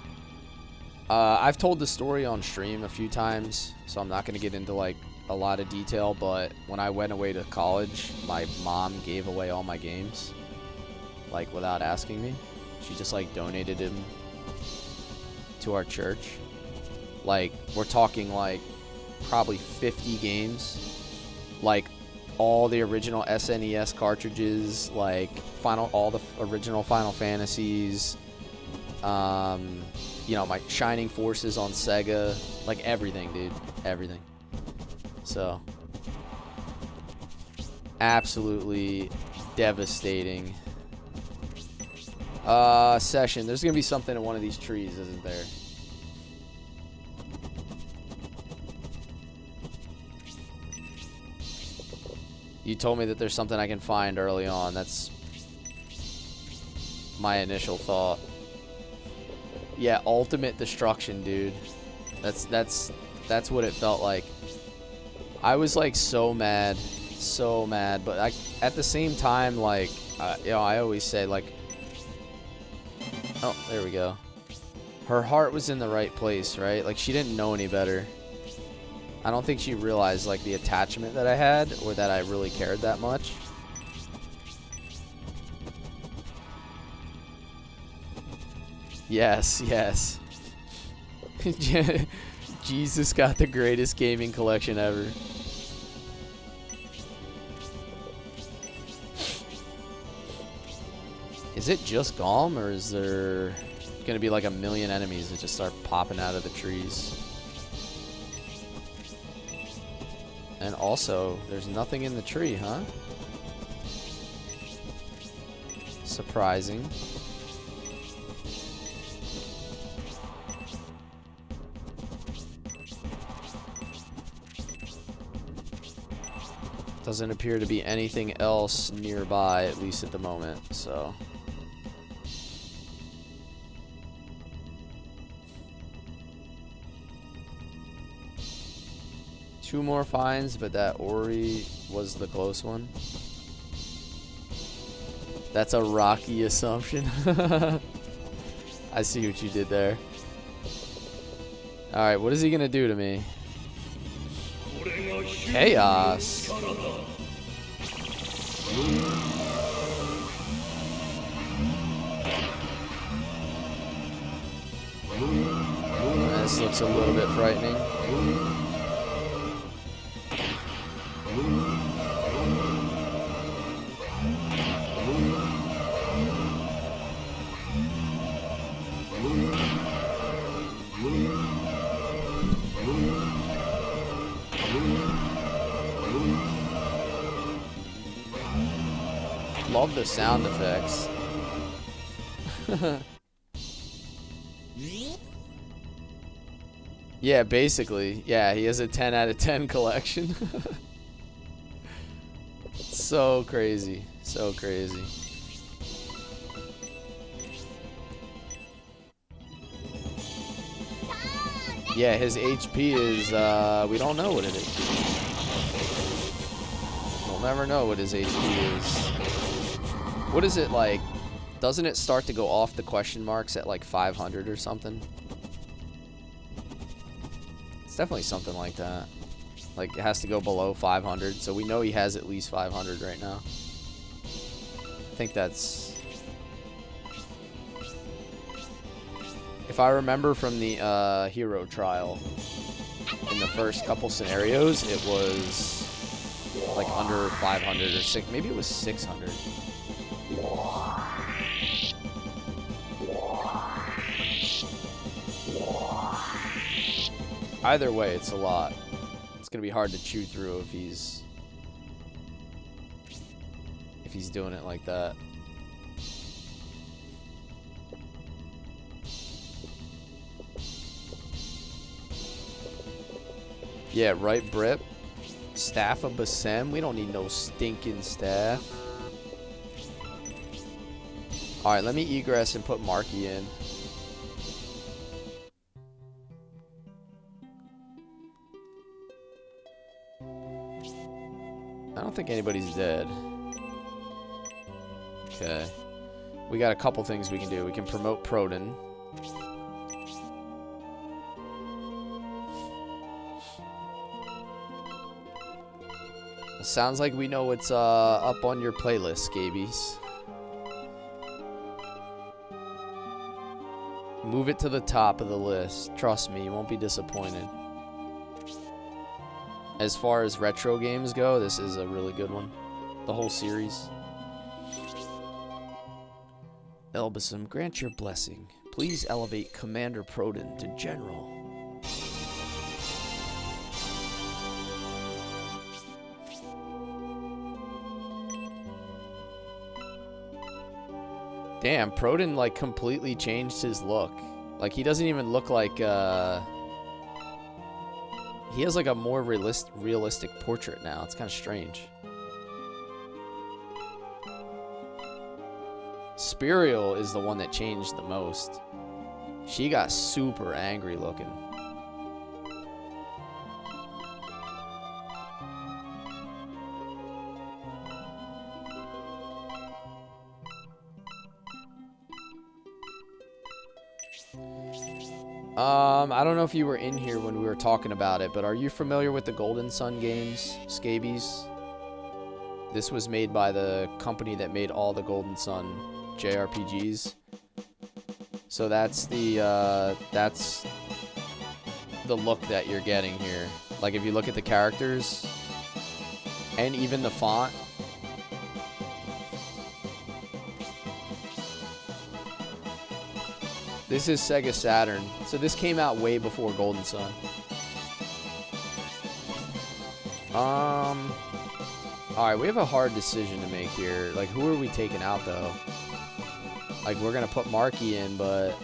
I've told the story on stream a few times, so I'm not going to get into like a lot of detail, but when I went away to college, my mom gave away all my games, like without asking me. She just like donated them to our church. Like, we're talking like probably 50 games, like all the original SNES cartridges, like all the original Final Fantasies, you know, my Shining Forces on Sega, like everything, dude, everything. So, absolutely devastating. Session, there's gonna be something in one of these trees, isn't there? You told me that there's something I can find early on. That's my initial thought. Yeah, ultimate destruction, dude. That's what it felt like. I was like so mad, but at the same time, like, you know, I always say like, oh, there we go. Her heart was in the right place, right? Like, she didn't know any better. I don't think she realized like the attachment that I had, or that I really cared that much. Yes, yes. Jesus got the greatest gaming collection ever. Is it just Golem, or is there gonna be like a million enemies that just start popping out of the trees? And also, there's nothing in the tree, huh? Surprising. Doesn't appear to be anything else nearby, at least at the moment, so. Two more finds, but that Ori was the close one. That's a rocky assumption. I see what you did there. Alright, what is he gonna do to me? Chaos. This looks a little bit frightening. Love the sound effects. Yeah, basically. Yeah, he has a 10 out of 10 collection. So crazy. So crazy. Yeah, his HP is, we don't know what it is. We'll never know what his HP is. What is it like? Doesn't it start to go off the question marks at like 500 or something? It's definitely something like that. Like, it has to go below 500, so we know he has at least 500 right now. I think that's... If I remember from the hero trial, in the first couple scenarios, it was like under 500 or 6, maybe it was 600. Either way, it's a lot. It's gonna be hard to chew through if he's doing it like that. Yeah, right, Brip. Staff of Basem. We don't need no stinking staff. Alright, let me egress and put Marky in. I don't think anybody's dead. Okay. We got a couple things we can do. We can promote Proton. Sounds like we know what's up on your playlist, scabies. Move it to the top of the list. Trust me, you won't be disappointed. As far as retro games go, this is a really good one. The whole series. Elbasum, grant your blessing. Please elevate Commander Proton to General. Damn, Proton, like, completely changed his look. Like, he doesn't even look like, he has, like, a more realistic portrait now. It's kind of strange. Spirial is the one that changed the most. She got super angry looking. I don't know if you were in here when we were talking about it, but are you familiar with the Golden Sun games, Scabies? This was made by the company that made all the Golden Sun JRPGs. So that's the look that you're getting here. Like if you look at the characters and even the font. This is Sega Saturn. So this came out way before Golden Sun. Alright, we have a hard decision to make here. Like, who are we taking out, though? Like, we're gonna put Marky in, but...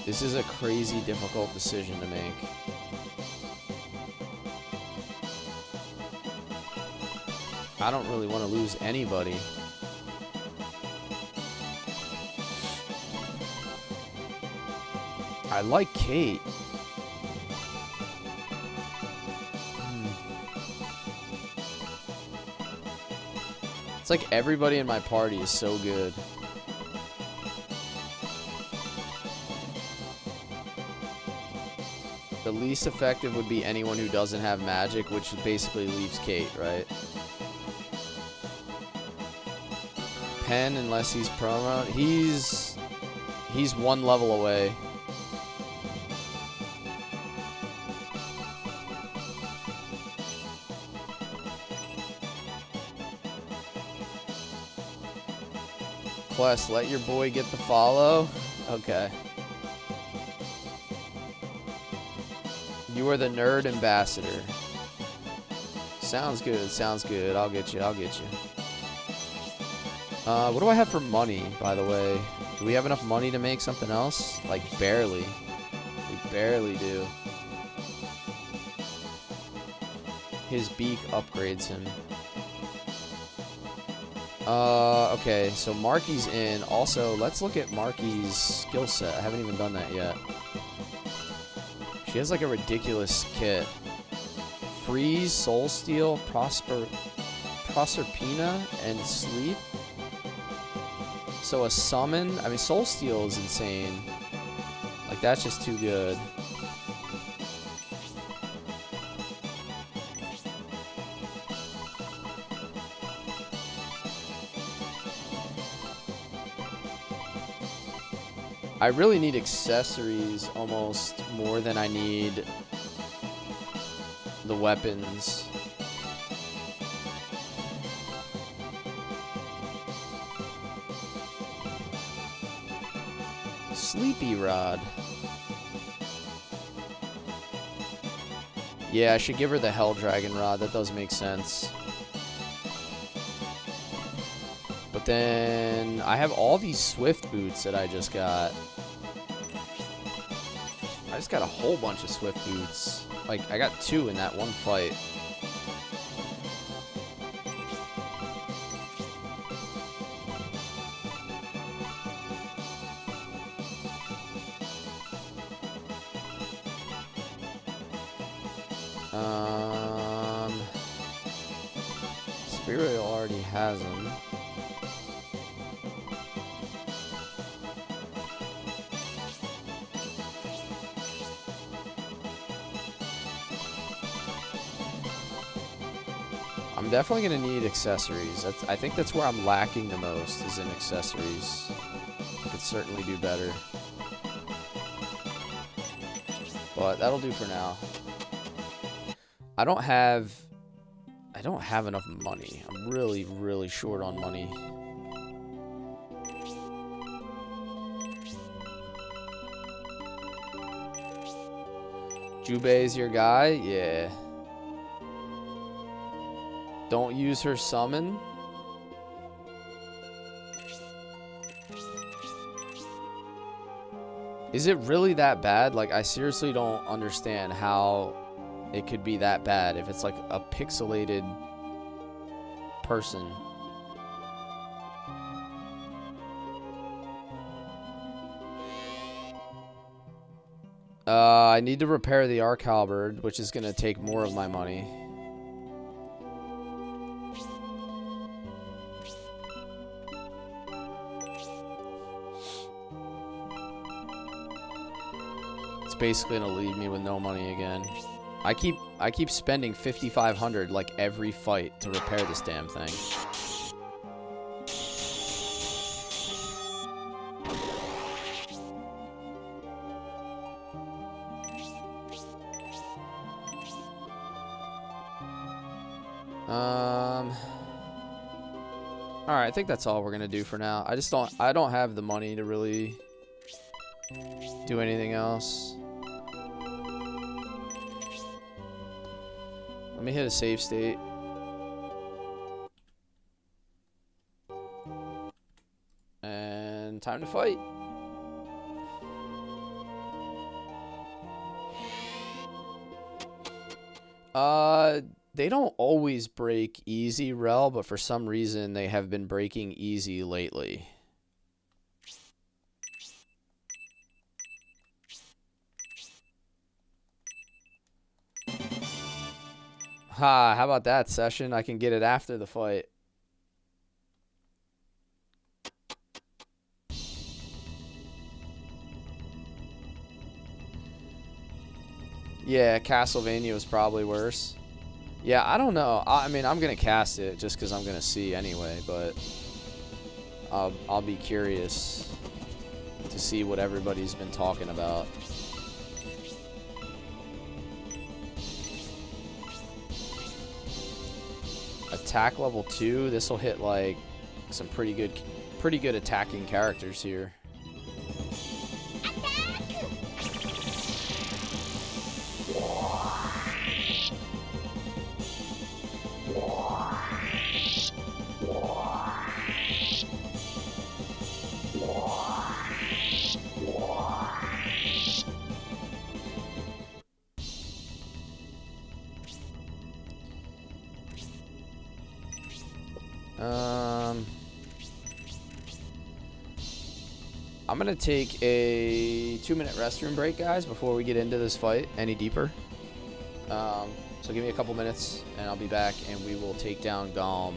this is a crazy difficult decision to make. I don't really want to lose anybody. I like Kate. It's like everybody in my party is so good. The least effective would be anyone who doesn't have magic, which basically leaves Kate, right? Pen, unless he's promo. He's one level away. Cless, let your boy get the follow. Okay. You are the nerd ambassador. Sounds good, sounds good. I'll get you, I'll get you. What do I have for money, by the way? Do we have enough money to make something else? Like, barely. We barely do. His beak upgrades him. Okay, so Marky's in. Also, let's look at Marky's skill set. I haven't even done that yet. She has, like, a ridiculous kit. Freeze, Soul Steal, Proserpina, and Sleep. So a summon, I mean, Soul Steal is insane. Like, that's just too good. I really need accessories almost more than I need the weapons. Sleepy Rod. Yeah, I should give her the Hell Dragon Rod. That does make sense. But then I have all these Swift boots that I just got. I just got a whole bunch of Swift boots. Like, I got 2 in that one fight. Spirit already has them. I'm definitely gonna need accessories. I think that's where I'm lacking the most, is in accessories. I could certainly do better. But that'll do for now. I don't have enough money. I'm really, really short on money. Jubei's your guy? Yeah. Don't use her summon. Is it really that bad? Like, I seriously don't understand how it could be that bad if it's like a pixelated person. I need to repair the Arc Halberd, which is going to take more of my money. It's basically going to leave me with no money again. I keep spending 5,500 like every fight to repair this damn thing. All right, I think that's all we're gonna do for now. I don't have the money to really do anything else. Let me hit a save state. And time to fight. They don't always break easy, Rel, but for some reason they have been breaking easy lately. Ha, how about that, Session? I can get it after the fight. Yeah, Castlevania was probably worse. Yeah, I don't know. I mean, I'm going to cast it just because I'm going to see anyway, but I'll be curious to see what everybody's been talking about. Attack level 2. This will hit like some pretty good attacking characters here. I'm gonna take a 2-minute restroom break, guys, before we get into this fight any deeper. So give me a couple minutes, and I'll be back, and we will take down Galm.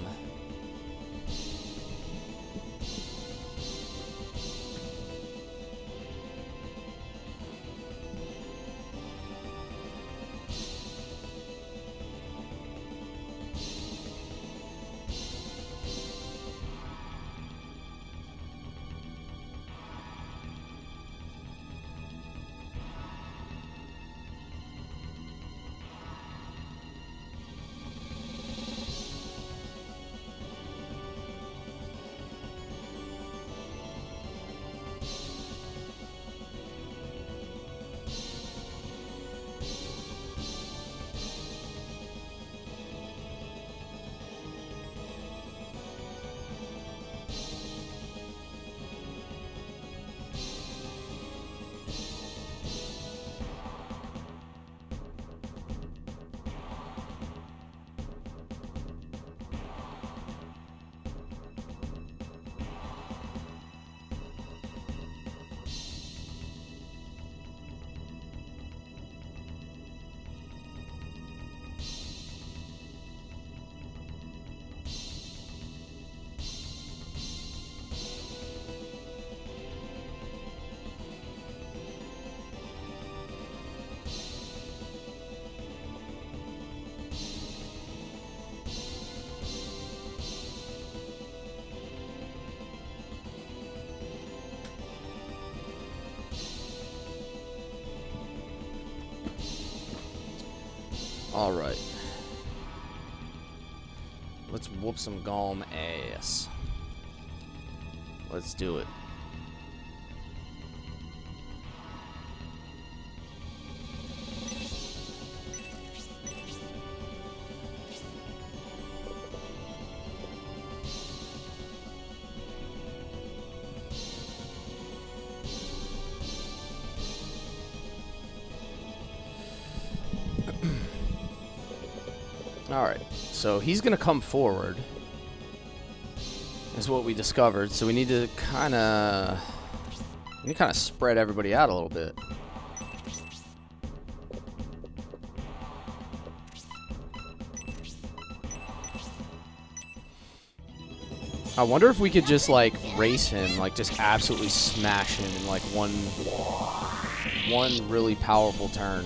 Alright. Let's whoop some Golem ass. Let's do it. Alright, so he's gonna come forward, is what we discovered. So we need to kind of spread everybody out a little bit. I wonder if we could just like race him, like just absolutely smash him in like one really powerful turn.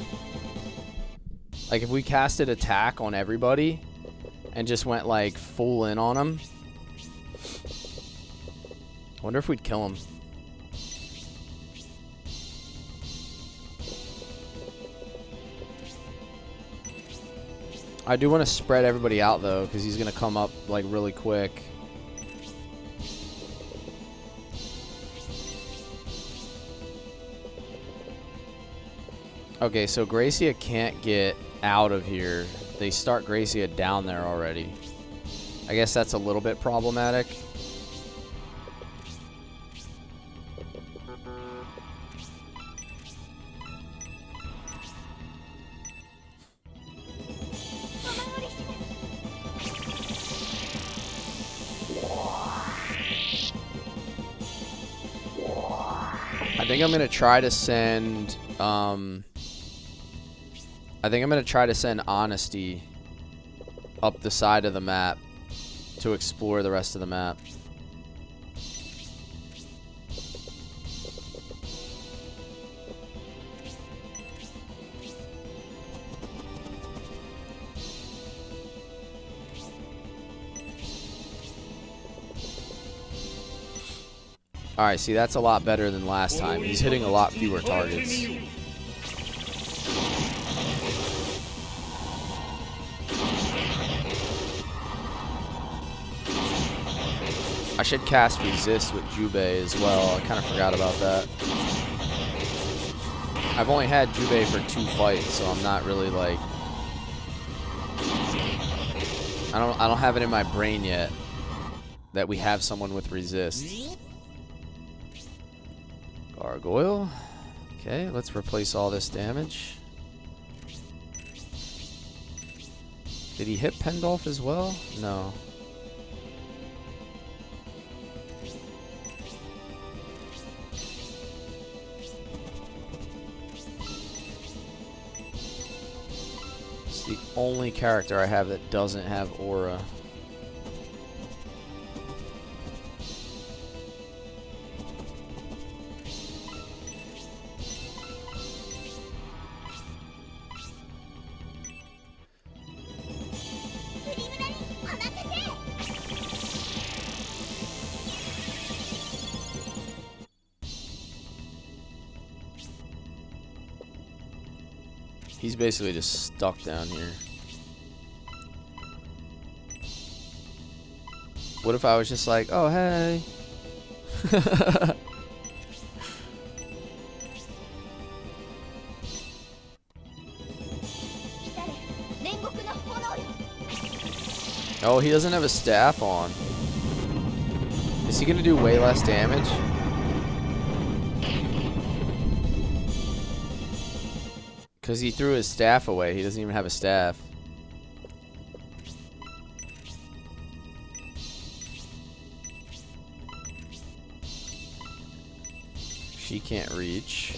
Like if we casted attack on everybody and just went like full in on him. I wonder if we'd kill him. I do want to spread everybody out though, because he's going to come up like really quick. Okay, so Gracia can't get out of here. They start Gracia down there already. I guess that's a little bit problematic. I think I'm gonna try to send Honesty up the side of the map to explore the rest of the map. Alright, see, that's a lot better than last time. He's hitting a lot fewer targets. I should cast Resist with Jubei as well. I kind of forgot about that. I've only had Jubei for 2 fights, so I'm not really like... I don't have it in my brain yet that we have someone with Resist. Gargoyle. Okay, let's replace all this damage. Did he hit Pendolph as well? No. It's the only character I have that doesn't have aura. He's basically just stuck down here. What if I was just like, oh, hey. Oh, he doesn't have a staff on. Is he going to do way less damage? Because he threw his staff away. He doesn't even have a staff. She can't reach.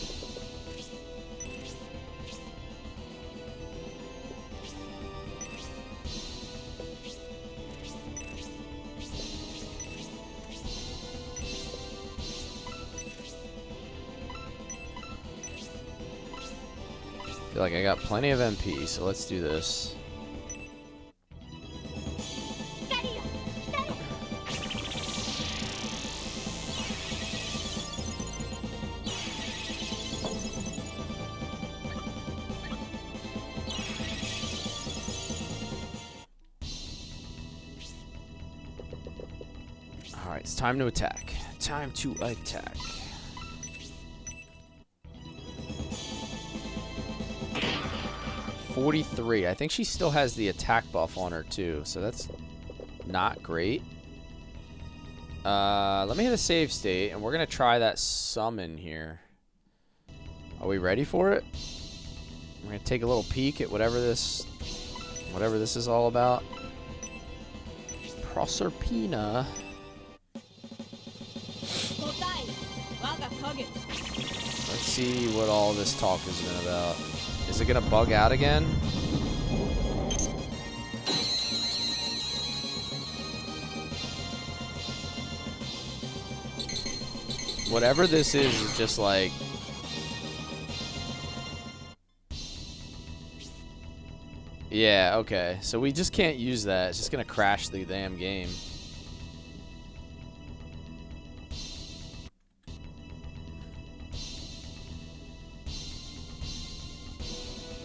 I feel like I got plenty of MP, so let's do this. Alright, it's time to attack. Time to attack. .43. I think she still has the attack buff on her too, so that's not great. Let me hit a save state, and we're gonna try that summon here. Are we ready for it? We're gonna take a little peek at whatever this is all about. Proserpina. Let's see what all this talk has been about. Is it gonna bug out again? Whatever this is just like... Yeah, okay. So we just can't use that. It's just gonna crash the damn game.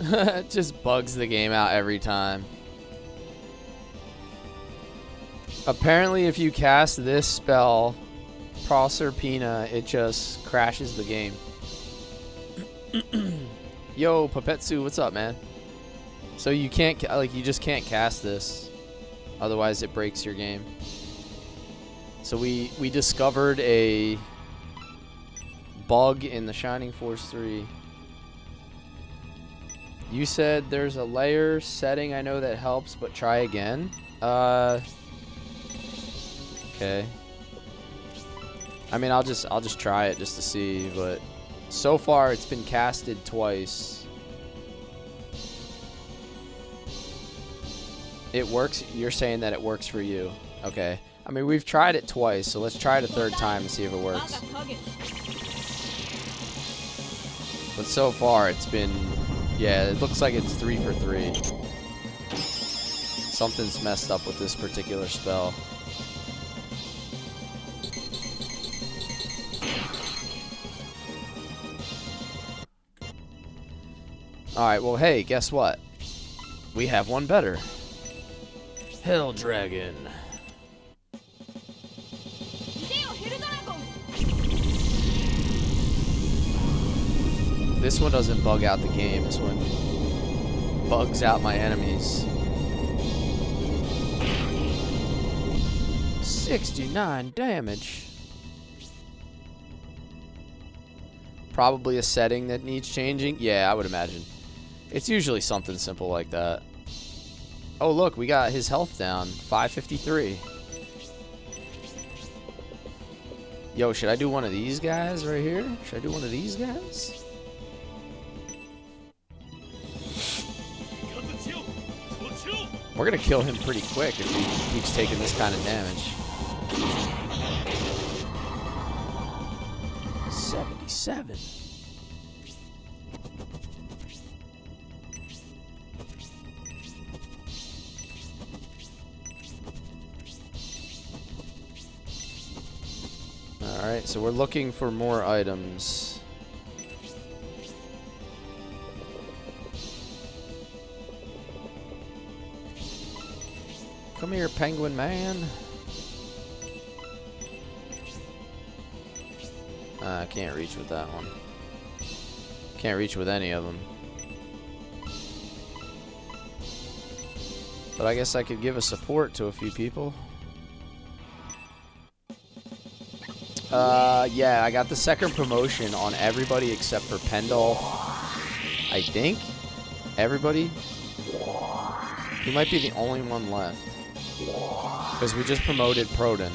It just bugs the game out every time. Apparently, if you cast this spell, Proserpina, it just crashes the game. Yo, Papetsu, what's up, man? So you can't, like, you just can't cast this. Otherwise, it breaks your game. So we discovered a bug in the Shining Force 3. You said there's a layer setting I know that helps, but try again. Okay. I mean, I'll just try it just to see, but so far it's been casted twice. It works. You're saying that it works for you. Okay. I mean, we've tried it twice, so let's try it a third time and see if it works. But so far it's been... Yeah, it looks like it's 3 for 3. Something's messed up with this particular spell. Alright, well, hey, guess what? We have one better. Hell Dragon. This one doesn't bug out the game. This one bugs out my enemies. 69 damage. Probably a setting that needs changing. Yeah, I would imagine. It's usually something simple like that. Oh, look, we got his health down. 553. Yo, should I do one of these guys right here? Should I do one of these guys? We're gonna kill him pretty quick if he keeps taking this kind of damage. 77. Alright, so we're looking for more items. Come here, penguin man. I can't reach with that one. Can't reach with any of them. But I guess I could give a support to a few people. Yeah, I got the second promotion on everybody except for Pendle. I think. Everybody. He might be the only one left. Because we just promoted Proden.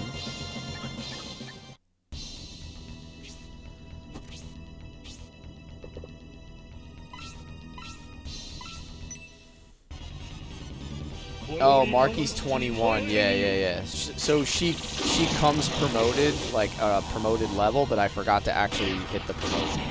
Oh, Marky's 21. Yeah. So she comes promoted, like a promoted level, but I forgot to actually hit the promotion.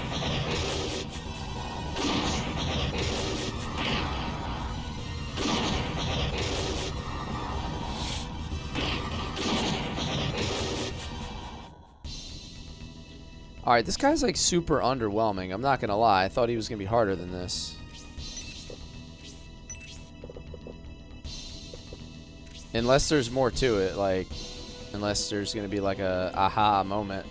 Alright, this guy's like super underwhelming. I'm not gonna lie. I thought he was gonna be harder than this. Unless there's more to it, like... Unless there's gonna be like a aha moment.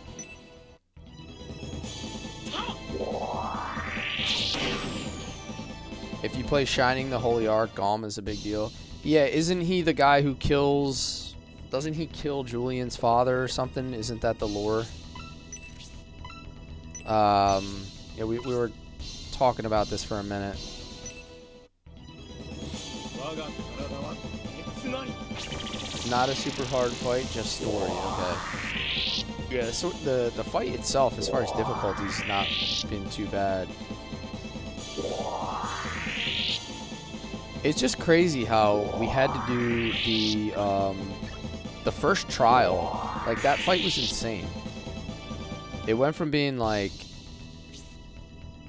If you play Shining the Holy Ark, Golem is a big deal. Yeah, isn't he the guy who kills... Doesn't he kill Julian's father or something? Isn't that the lore? Yeah, we were talking about this for a minute. Not a super hard fight, just story, okay. Yeah, so the fight itself, as far as difficulty, has not been too bad. It's just crazy how we had to do the first trial. Like, that fight was insane. It went from being like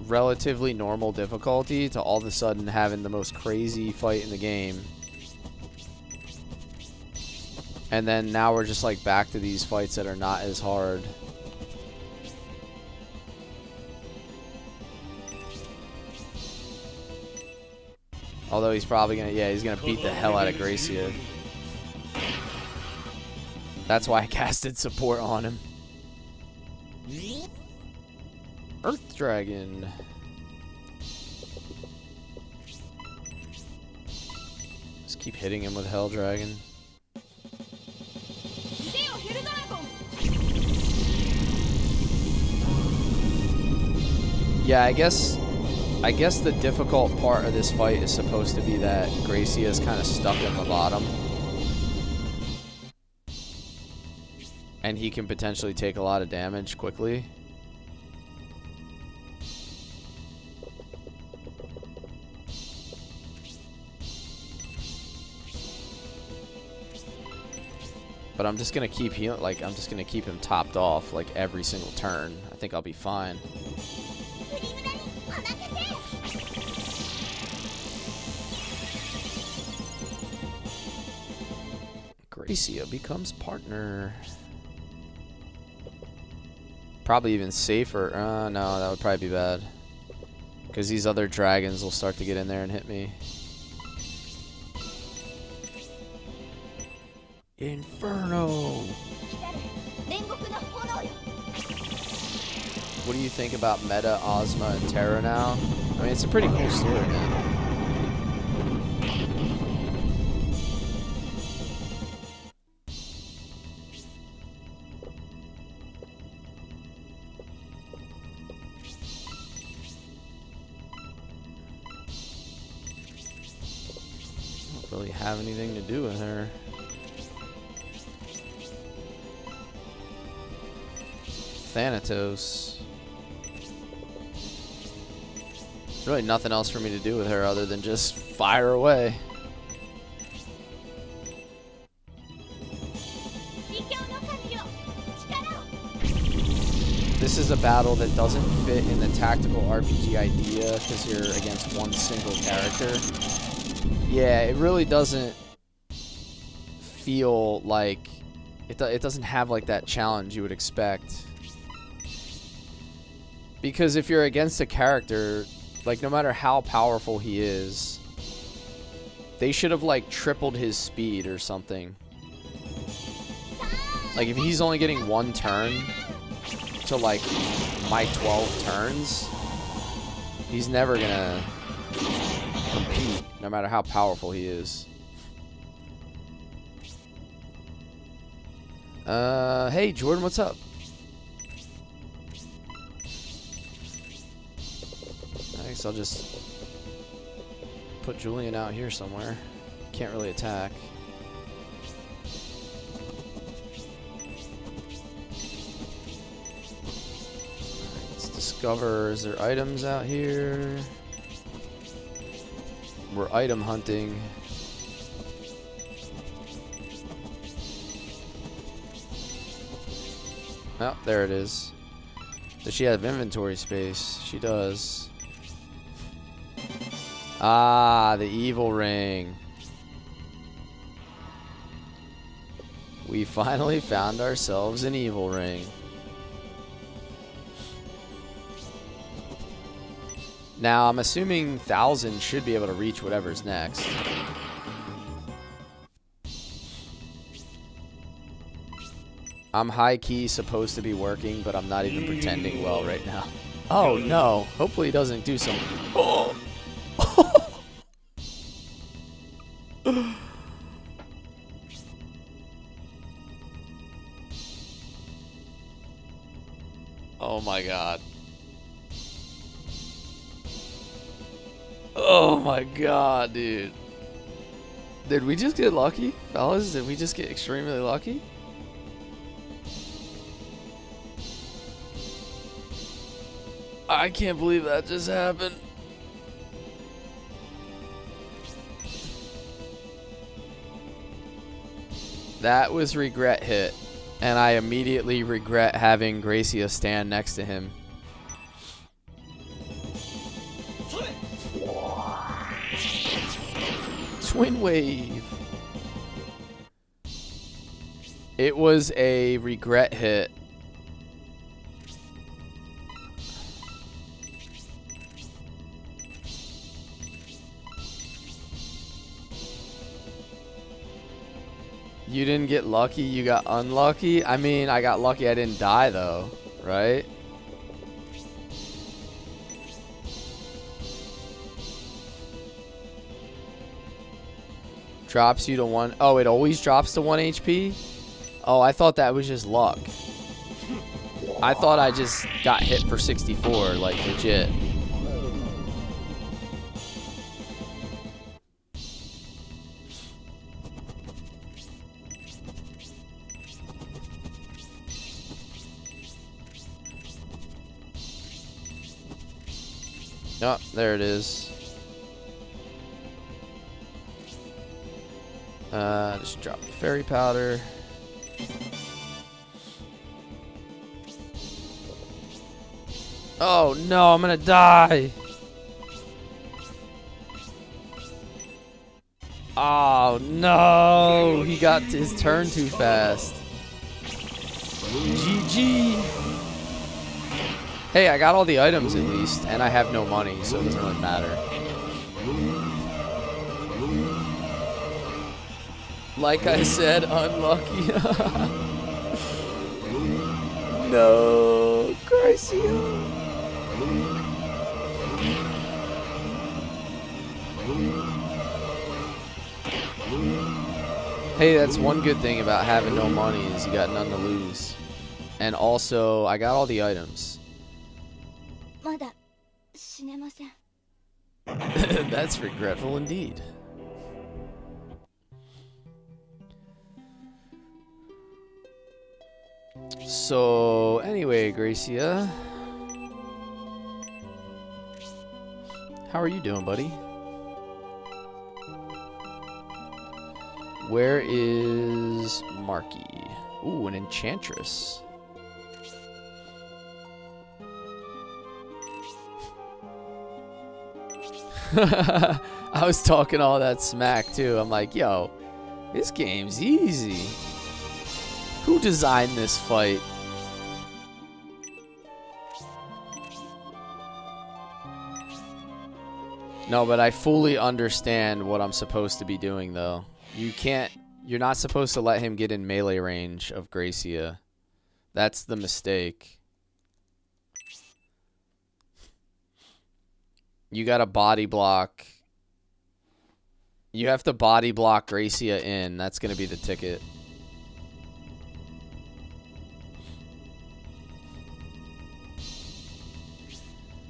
relatively normal difficulty to all of a sudden having the most crazy fight in the game. And then now we're just like back to these fights that are not as hard. Although he's probably gonna, yeah, he's gonna beat the hell out of Gracia. That's why I casted support on him. Earth Dragon. Just keep hitting him with Hell Dragon. Yeah, I guess the difficult part of this fight is supposed to be that Gracia is kind of stuck in the bottom. And he can potentially take a lot of damage quickly. But I'm just gonna keep healing, like I'm just gonna keep him topped off like every single turn. I think I'll be fine. Gracia becomes partner. Probably even safer. No, that would probably be bad. Because these other dragons will start to get in there and hit me. Inferno! What do you think about Meta, Ozma, and Terra now? I mean, it's a pretty cool story, man. Don't really have anything to do with her. Thanatos. There's really nothing else for me to do with her other than just fire away. This is a battle that doesn't fit in the tactical RPG idea because you're against one single character. Yeah, it really doesn't feel like... It doesn't have like that challenge you would expect. Because if you're against a character, like no matter how powerful he is, they should have like tripled his speed or something. Like if he's only getting one turn to like my 12 turns, he's never gonna compete no matter how powerful he is. Hey Jordan, what's up? I guess I'll just put Julian out here somewhere. Can't really attack. Let's discover, is there items out here? We're item hunting. Oh, there it is. Does she have inventory space? She does. Ah, the evil ring. We finally found ourselves an evil ring. Now, I'm assuming 1000 should be able to reach whatever's next. I'm high-key supposed to be working, but I'm not even pretending well right now. Oh, no. Hopefully he doesn't do some... Oh! Oh, my God. Oh, my God, dude. Did we just get lucky, fellas? Did we just get extremely lucky? I can't believe that just happened. That was regret hit. And I immediately regret having Gracia stand next to him. Twin wave. It was a regret hit. You didn't get lucky, you got unlucky? I mean, I got lucky I didn't die though, right? Drops you to 1. Oh, it always drops to 1 HP? Oh, I thought that was just luck. I thought I just got hit for 64, like legit. Oh, there it is. Just drop the fairy powder. Oh no, I'm gonna die. Oh no, he got his turn too fast. GG. Hey, I got all the items at least, and I have no money, so it doesn't really matter. Like I said, unlucky. No, Gracia. Hey, that's one good thing about having no money is you got none to lose. And also, I got all the items. That's regretful indeed. So, anyway, Gracia. How are you doing, buddy? Where is Marky? Ooh, an enchantress. I was talking all that smack too. I'm like, yo, this game's easy. Who designed this fight? No, but I fully understand what I'm supposed to be doing though. You're not supposed to let him get in melee range of Gracia. That's the mistake. You gotta body block. You have to body block Gracia in. That's gonna be the ticket.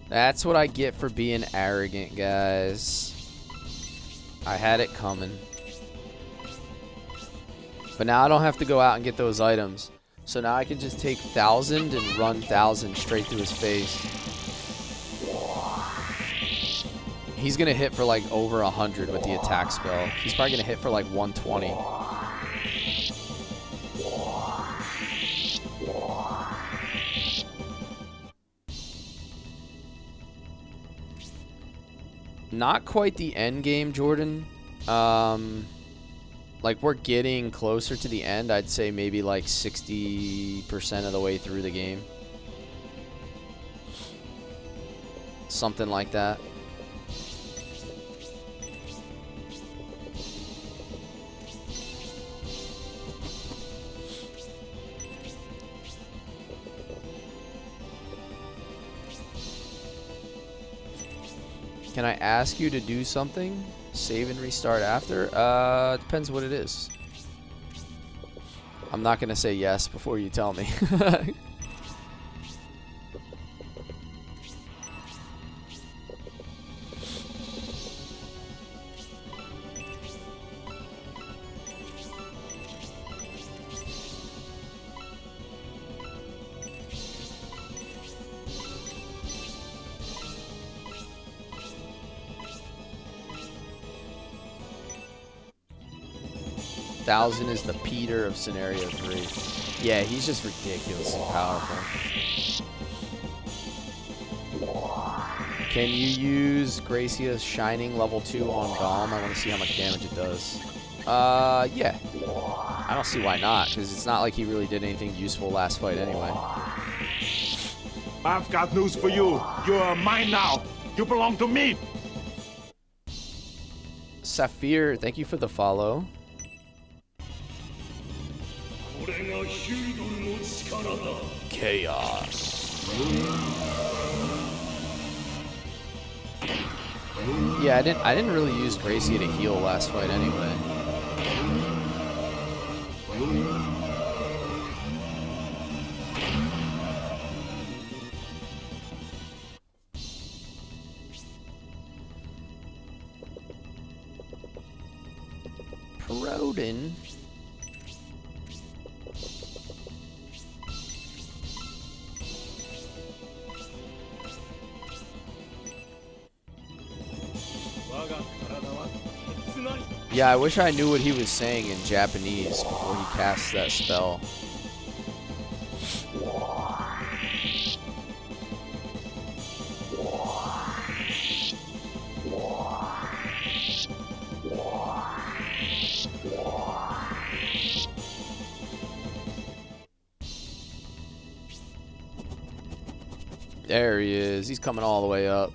That's what I get for being arrogant, guys. I had it coming. But now I don't have to go out and get those items. So now I can just take 1,000 and run 1,000 straight through his face. He's going to hit for like over 100 with the attack spell. He's probably going to hit for like 120. Not quite the end game, Jordan. Like we're getting closer to the end. I'd say maybe like 60% of the way through the game. Something like that. Can I ask you to do something? Save and restart after? Depends what it is. I'm not gonna say yes before you tell me. 1000 is the Peter of Scenario 3. Yeah, he's just ridiculously powerful. Can you use Gracia's Shining level 2 on Golem? I want to see how much damage it does. Yeah. I don't see why not, because it's not like he really did anything useful last fight anyway. I've got news for you. You're mine now. You belong to me. Saphir, thank you for the follow. Chaos. Yeah, I didn't really use Gracie to heal last fight anyway. Rodin. Yeah, I wish I knew what he was saying in Japanese before he casts that spell. There he is. He's coming all the way up.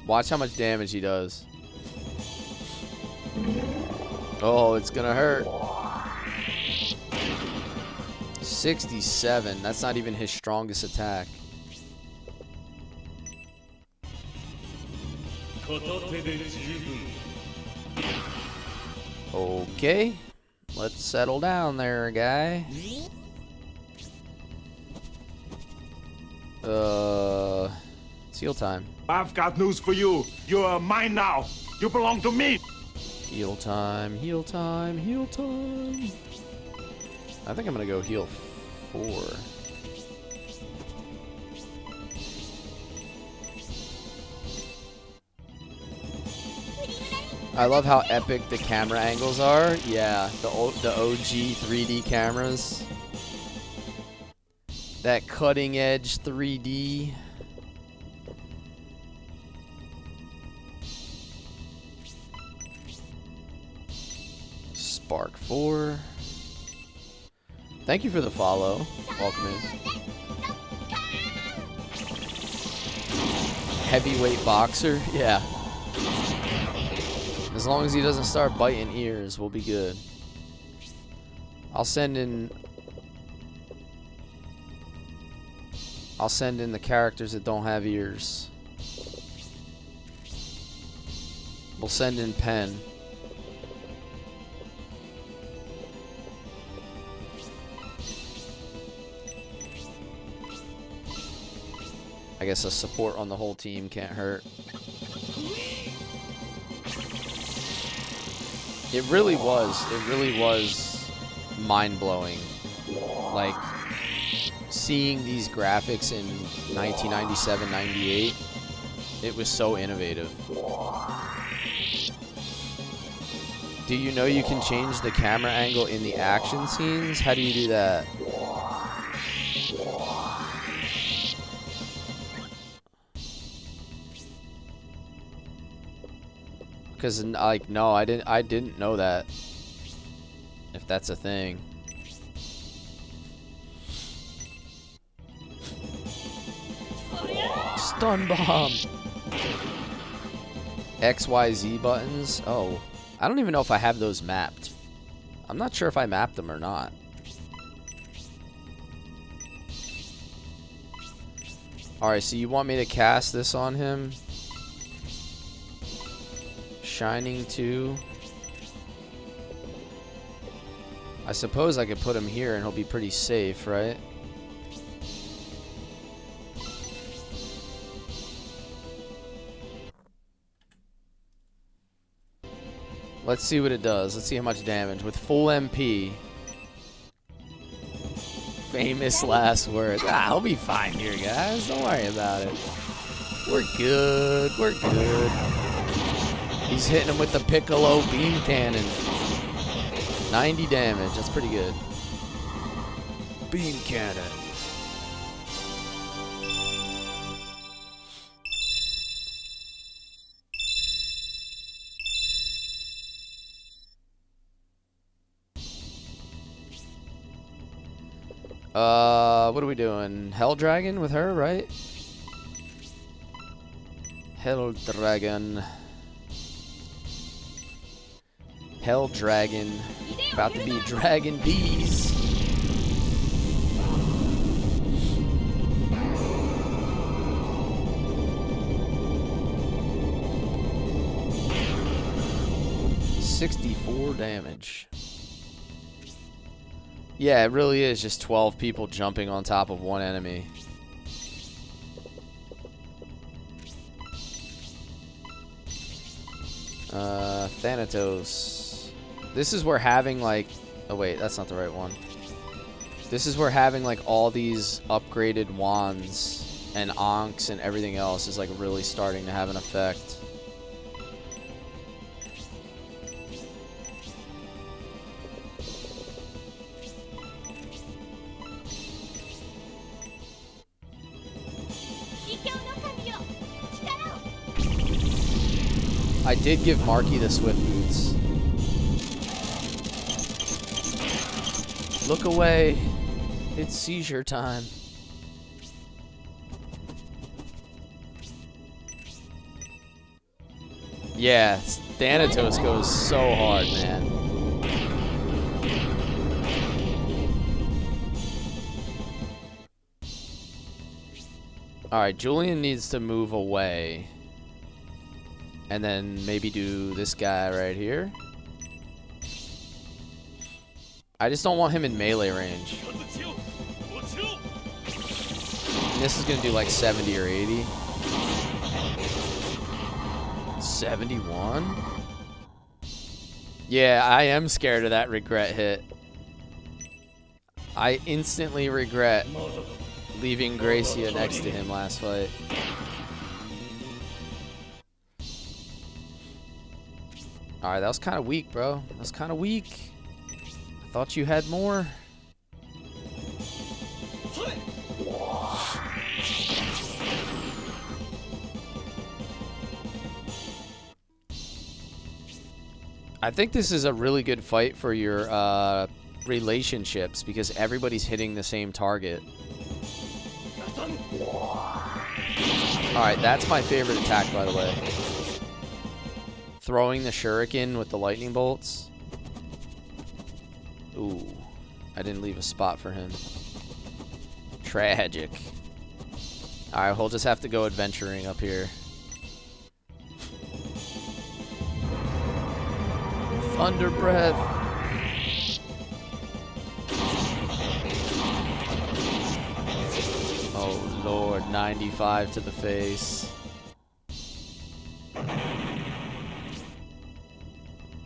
Watch how much damage he does. Oh, it's gonna hurt. 67. That's not even his strongest attack. Okay. Let's settle down there, guy. It's heal time. I've got news for you. You're mine now. You belong to me. Heal time, heal time, heal time. I think I'm gonna go heal 4. I love how epic the camera angles are. Yeah, the OG 3D cameras. That cutting edge 3D. Spark 4. Thank you for the follow. Welcome in. Heavyweight boxer. Yeah. As long as he doesn't start biting ears, we'll be good. I'll send in the characters that don't have ears. We'll send in Pen. I guess a support on the whole team can't hurt. It really was mind-blowing. Like, seeing these graphics in 1997, 98, it was so innovative. Do you know you can change the camera angle in the action scenes? How do you do that? Because, like, no, I didn't know that. If that's a thing. Stun bomb. XYZ buttons. Oh, I don't even know if I have those mapped. I'm not sure if I mapped them or not. All right, so you want me to cast this on him? Shining 2. I suppose I could put him here and he'll be pretty safe, right? Let's see what it does. Let's see how much damage. With full MP. Famous last words. I'll be fine here, guys. Don't worry about it. We're good. We're good. He's hitting him with the Piccolo beam cannon. 90 damage. That's pretty good. Beam cannon. What are we doing? Hell Dragon with her, right? Hell Dragon. Hell Dragon. About to be Dragon Bees. $64 damage. Yeah, it really is just 12 people jumping on top of one enemy. Thanatos. This is where having like... Oh wait, that's not the right one. This is where having like all these upgraded wands and Ankhs and everything else is like really starting to have an effect. I did give Marky the Swift Boots. Look away. It's seizure time. Yeah, Thanatos goes so hard, man. Alright, Julian needs to move away. And then maybe do this guy right here. I just don't want him in melee range. And this is going to do like 70 or 80. 71? Yeah, I am scared of that regret hit. I instantly regret leaving Gracia next to him last fight. Alright, that was kind of weak, bro. That was kind of weak. I thought you had more. I think this is a really good fight for your relationships because everybody's hitting the same target. Alright, that's my favorite attack, by the way. Throwing the shuriken with the lightning bolts. Ooh, I didn't leave a spot for him. Tragic. Alright, we'll just have to go adventuring up here. Thunder breath. Oh Lord, 95 to the face.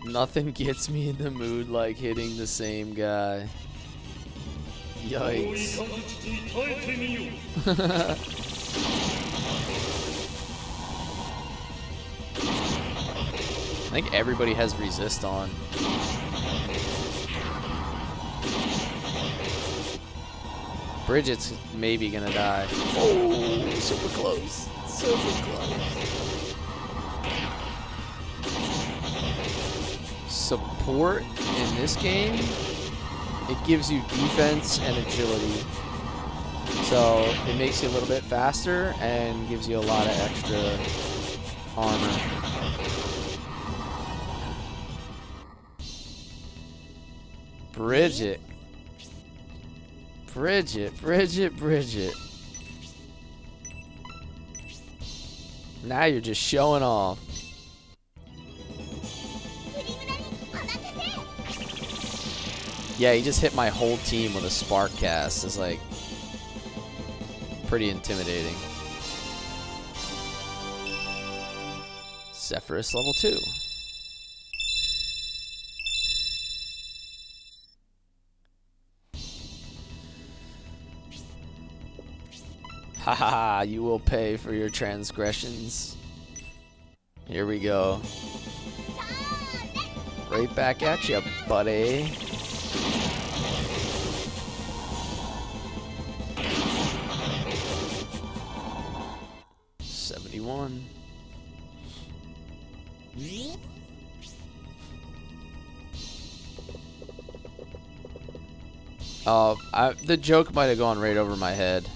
Nothing gets me in the mood like hitting the same guy. Yikes. I think everybody has resist on. Bridget's maybe gonna die. Oh, super close. Super close. Support in this game, it gives you defense and agility. So it makes you a little bit faster and gives you a lot of extra armor. Bridget. Bridget, Bridget, Bridget. Now you're just showing off. Yeah, he just hit my whole team with a spark cast. It's like pretty intimidating. Zephyrus level 2. Haha, you will pay for your transgressions. Here we go. Right back at you, buddy. $71. The joke might have gone right over my head.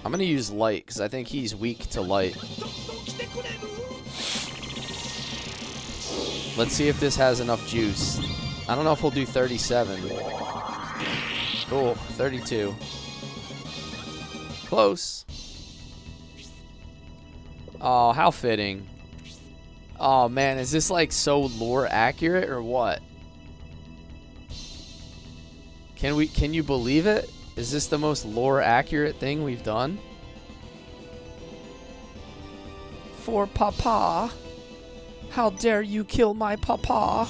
I'm gonna use light because I think he's weak to light. Let's see if this has enough juice. I don't know if he'll do 37. Oh, 32. Close. Oh, how fitting. Oh man, is this like so lore accurate or what? Can you believe it? Is this the most lore accurate thing we've done? For Papa. How dare you kill my Papa?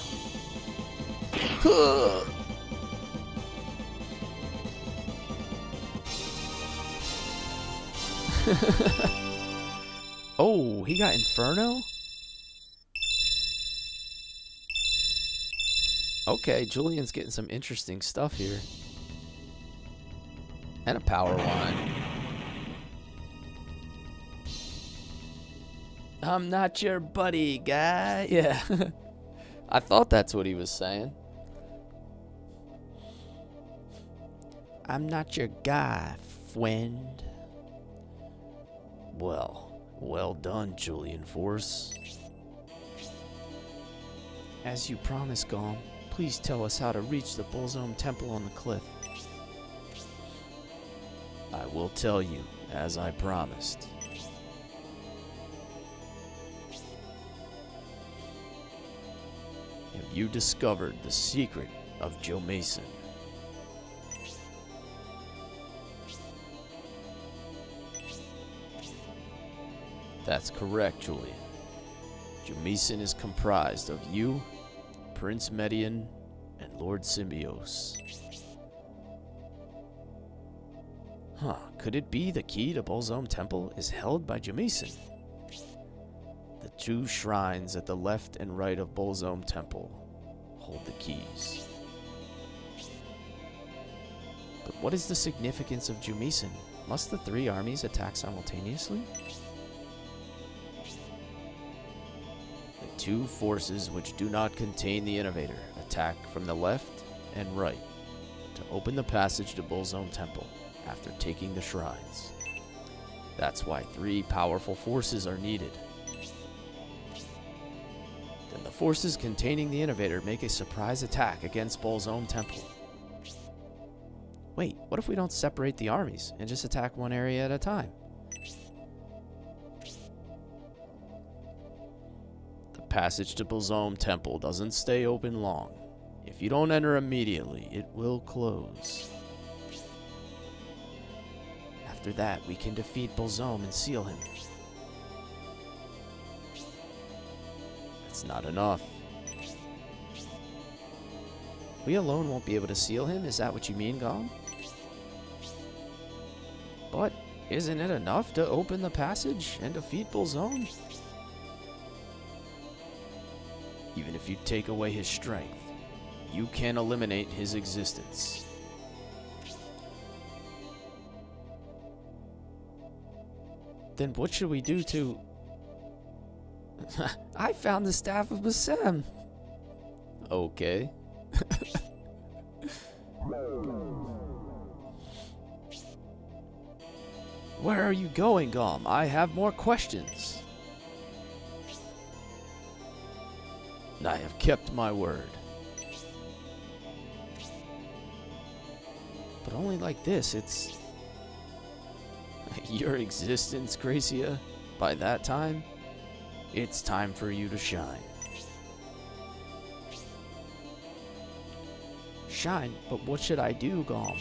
Oh, he got Inferno? Okay, Julian's getting some interesting stuff here. And a power wine. I'm not your buddy, guy. Yeah. I thought that's what he was saying. I'm not your guy, friend. Well done, Julian Force. As you promised, Gom, please tell us how to reach the Bullzome Temple on the cliff. I will tell you, as I promised. Have you discovered the secret of Joe Mason? That's correct, Julian. Joe Mason is comprised of you, Prince Median, and Lord Symbios. Huh, could it be the key to Bullzome Temple is held by Jamieson? The two shrines at the left and right of Bullzome Temple hold the keys. But what is the significance of Jamieson? Must the three armies attack simultaneously? The two forces which do not contain the Innovator attack from the left and right to open the passage to Bullzome Temple after taking the shrines. That's why three powerful forces are needed. Then the forces containing the Innovator make a surprise attack against Bullzome Temple. Wait, what if we don't separate the armies and just attack one area at a time? The passage to Bullzome Temple doesn't stay open long. If you don't enter immediately, it will close. After that, we can defeat Bullzome and seal him. That's not enough. We alone won't be able to seal him? Is that what you mean, Gom? But isn't it enough to open the passage and defeat Bullzome? Even if you take away his strength, you can eliminate his existence. Then what should we do to... I found the Staff of Basem. Okay. Where are you going, Gom? I have more questions. I have kept my word. But only like this, it's... Your existence, Gracia, by that time, it's time for you to shine. shine, but what should I do, Gom?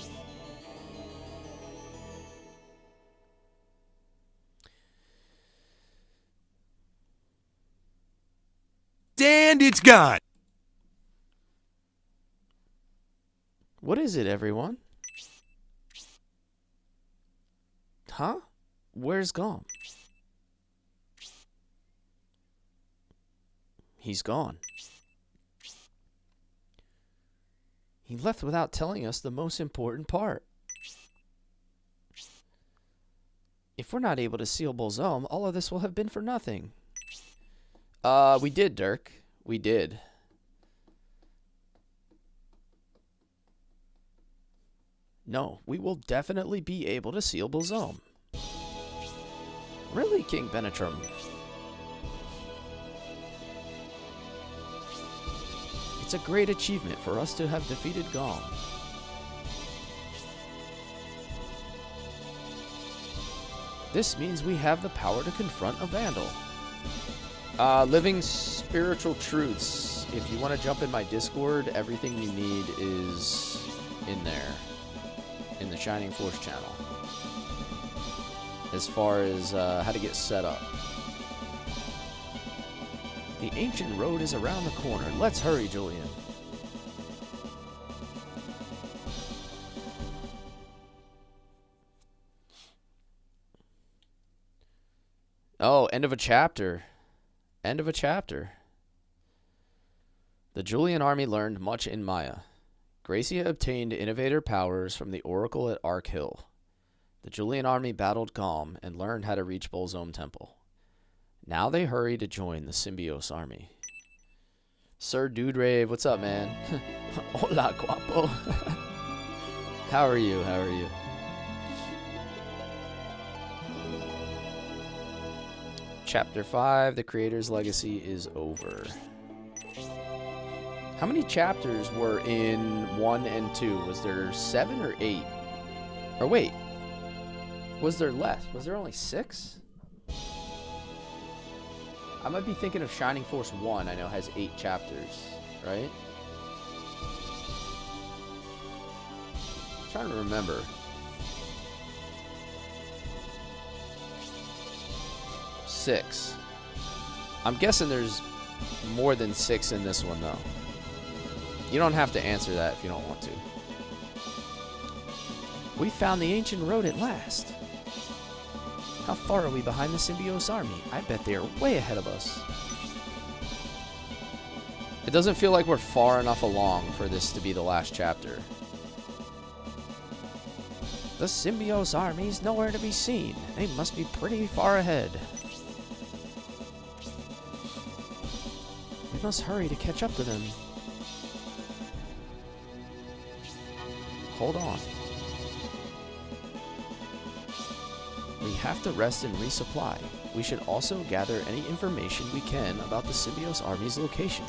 And it's gone. What is it, everyone? Huh? Where's Gom? He's gone. He left without telling us the most important part. If we're not able to seal Bolzome, all of this will have been for nothing. We did, Dirk. We did. No, we will definitely be able to seal Bolzome. Really, King Benetrum? It's a great achievement for us to have defeated Gom. This means we have the power to confront a Vandal. Living spiritual truths. If you want to jump in my Discord, everything you need is in there. In the Shining Force channel. As far as how to get set up. The ancient road is around the corner. Let's hurry, Julian. Oh, end of a chapter. End of a chapter. The Julian army learned much in Maya. Gracia obtained innovator powers from the Oracle at Ark Hill. The Julian army battled Gom and learned how to reach Bolzome Temple. Now they hurry to join the Symbios army. Sir Dude Rave, what's up, man? Hola, guapo. How are you? How are you? Chapter 5, The Creator's Legacy is over. How many chapters were in 1 and 2? Was there 7 or 8? Or wait, was there less? Was there only 6? I might be thinking of Shining Force 1. I know has 8 chapters, right? I'm trying to remember. 6. I'm guessing there's more than 6 in this one, though. You don't have to answer that if you don't want to. We found the ancient road at last. How far are we behind the Symbios army? I bet they are way ahead of us. It doesn't feel like we're far enough along for this to be the last chapter. The Symbios army's nowhere to be seen. They must be pretty far ahead. We must hurry to catch up to them. Hold on. We have to rest and resupply. We should also gather any information we can about the Symbios army's location.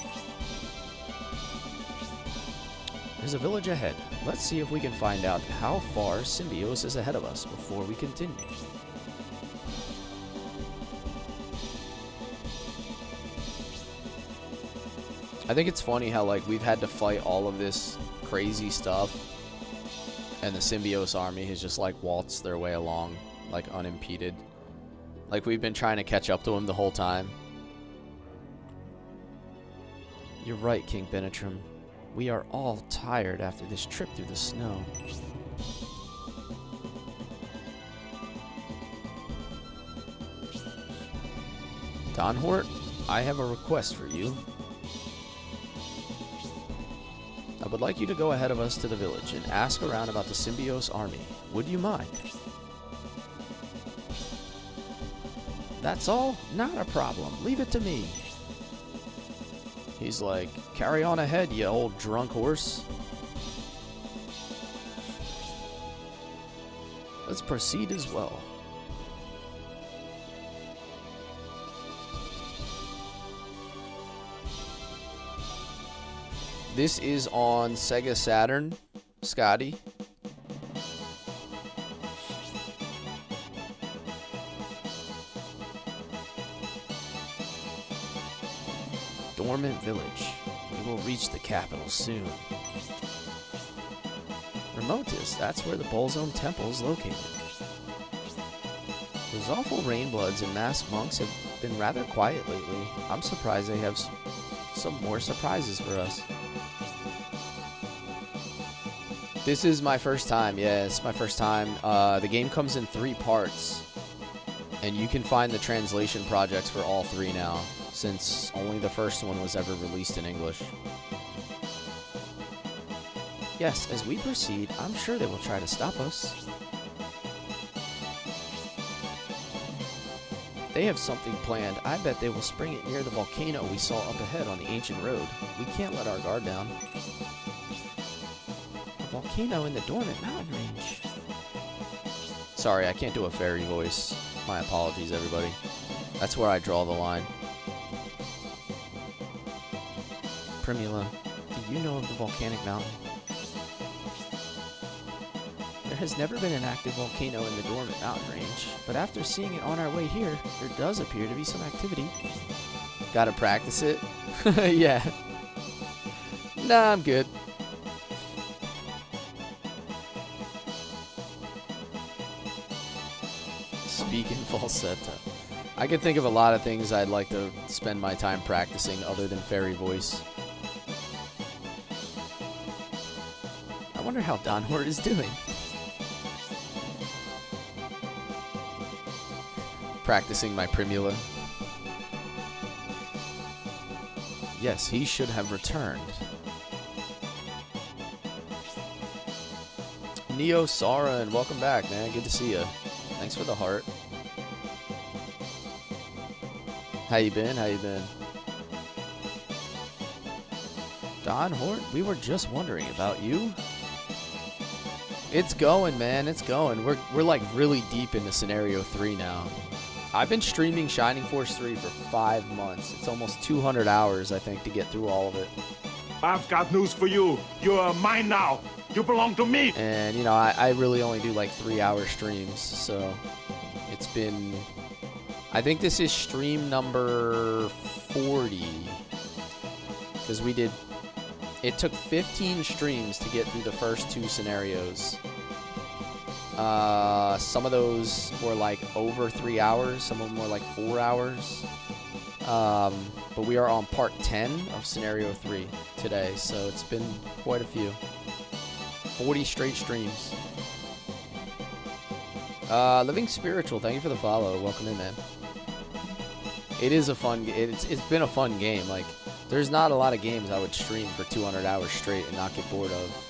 There's a village ahead. Let's see if we can find out how far Symbios is ahead of us before we continue. I think it's funny how, like, we've had to fight all of this crazy stuff, and the Symbios army has just, like, waltzed their way along, like, unimpeded. Like, we've been trying to catch up to them the whole time. You're right, King Benetrum. We are all tired after this trip through the snow. Donhort, I have a request for you. I would like you to go ahead of us to the village and ask around about the Symbios army. Would you mind? That's all? Not a problem. Leave it to me. He's like, carry on ahead, you old drunk horse. Let's proceed as well. This is on Sega Saturn, Scotty. Dormant Village. We will reach the capital soon. Remotus, that's where the Bullzone Temple is located. Those awful Rainbloods and masked monks have been rather quiet lately. I'm surprised they have some more surprises for us. This is my first time. Yeah, it's my first time. The game comes in 3 parts. And you can find the translation projects for all 3 now, since only the first one was ever released in English. Yes, as we proceed, I'm sure they will try to stop us. If they have something planned, I bet they will spring it near the volcano we saw up ahead on the ancient road. We can't let our guard down. A volcano in the dormant mountain range. Sorry, I can't do a fairy voice. My apologies, everybody. That's where I draw the line. Primula, do you know of the volcanic mountain? There has never been an active volcano in the dormant mountain range, but after seeing it on our way here, there does appear to be some activity. Gotta practice it? Yeah. Nah, I'm good. Speak in falsetto. I could think of a lot of things I'd like to spend my time practicing other than fairy voice. I wonder how Don Hort is doing. Practicing my Primula. Yes, he should have returned. Neo Sara, and welcome back, man. Good to see you. Thanks for the heart. How you been? How you been? Don Hort, we were just wondering about you. It's going, man. It's going. We're like really deep into Scenario 3 now. I've been streaming Shining Force 3 for 5 months. It's almost 200 hours, I think, to get through all of it. I've got news for you. You're mine now. You belong to me. And, you know, I really only do like 3-hour streams, so it's been... I think this is stream number 40. Because we did... It took 15 streams to get through the first 2 scenarios. Some of those were like over 3 hours. Some of them were like 4 hours. But we are on part 10 of Scenario 3 today, so it's been quite a few. 40 straight streams. Living Spiritual, thank you for the follow. Welcome in, man. It is a fun game. It's been a fun game. Like, there's not a lot of games I would stream for 200 hours straight and not get bored of.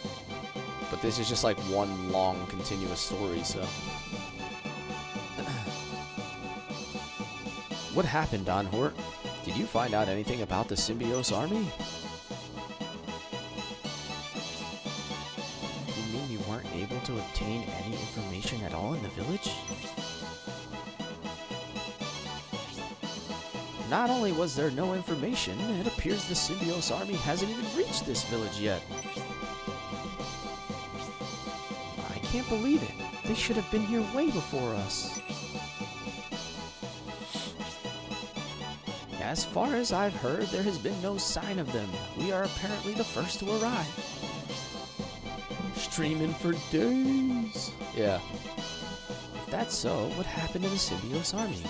But this is just like one long, continuous story, so. What happened, Don Hort? Did you find out anything about the Symbiose army? You mean you weren't able to obtain any information at all in the village? Not only was there no information, it appears the Symbiose army hasn't even reached this village yet. I can't believe it. They should have been here way before us. As far as I've heard, there has been no sign of them. We are apparently the first to arrive. Streaming for days. Yeah. If that's so, what happened to the Symbiose army?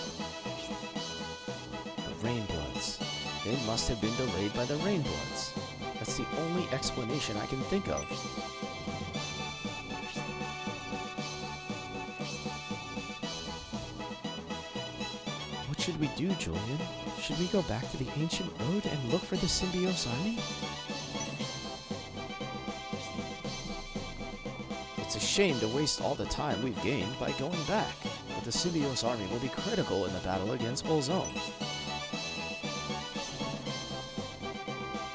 The Rainbloods. They must have been delayed by the Rainbloods. That's the only explanation I can think of. What should we do, Julian? Should we go back to the ancient road and look for the Symbiose army? It's a shame to waste all the time we've gained by going back, but the Symbiose army will be critical in the battle against Bullzone.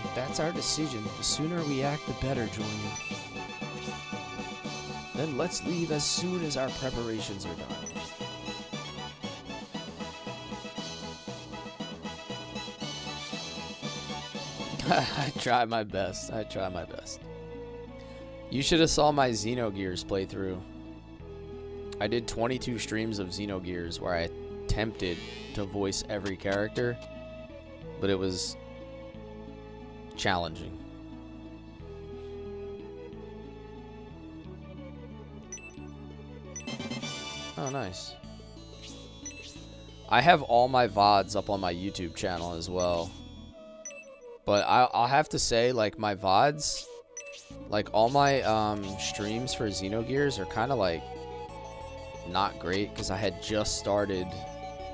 If that's our decision, the sooner we act, the better, Julian. Then let's leave as soon as our preparations are done. I try my best. I try my best. You should have saw my Xenogears playthrough. I did 22 streams of Xenogears where I attempted to voice every character, but it was challenging. Oh, nice. I have all my VODs up on my YouTube channel as well. But I'll have to say, like, my VODs, like, all my streams for Xenogears are kind of, like, not great. Because I had just started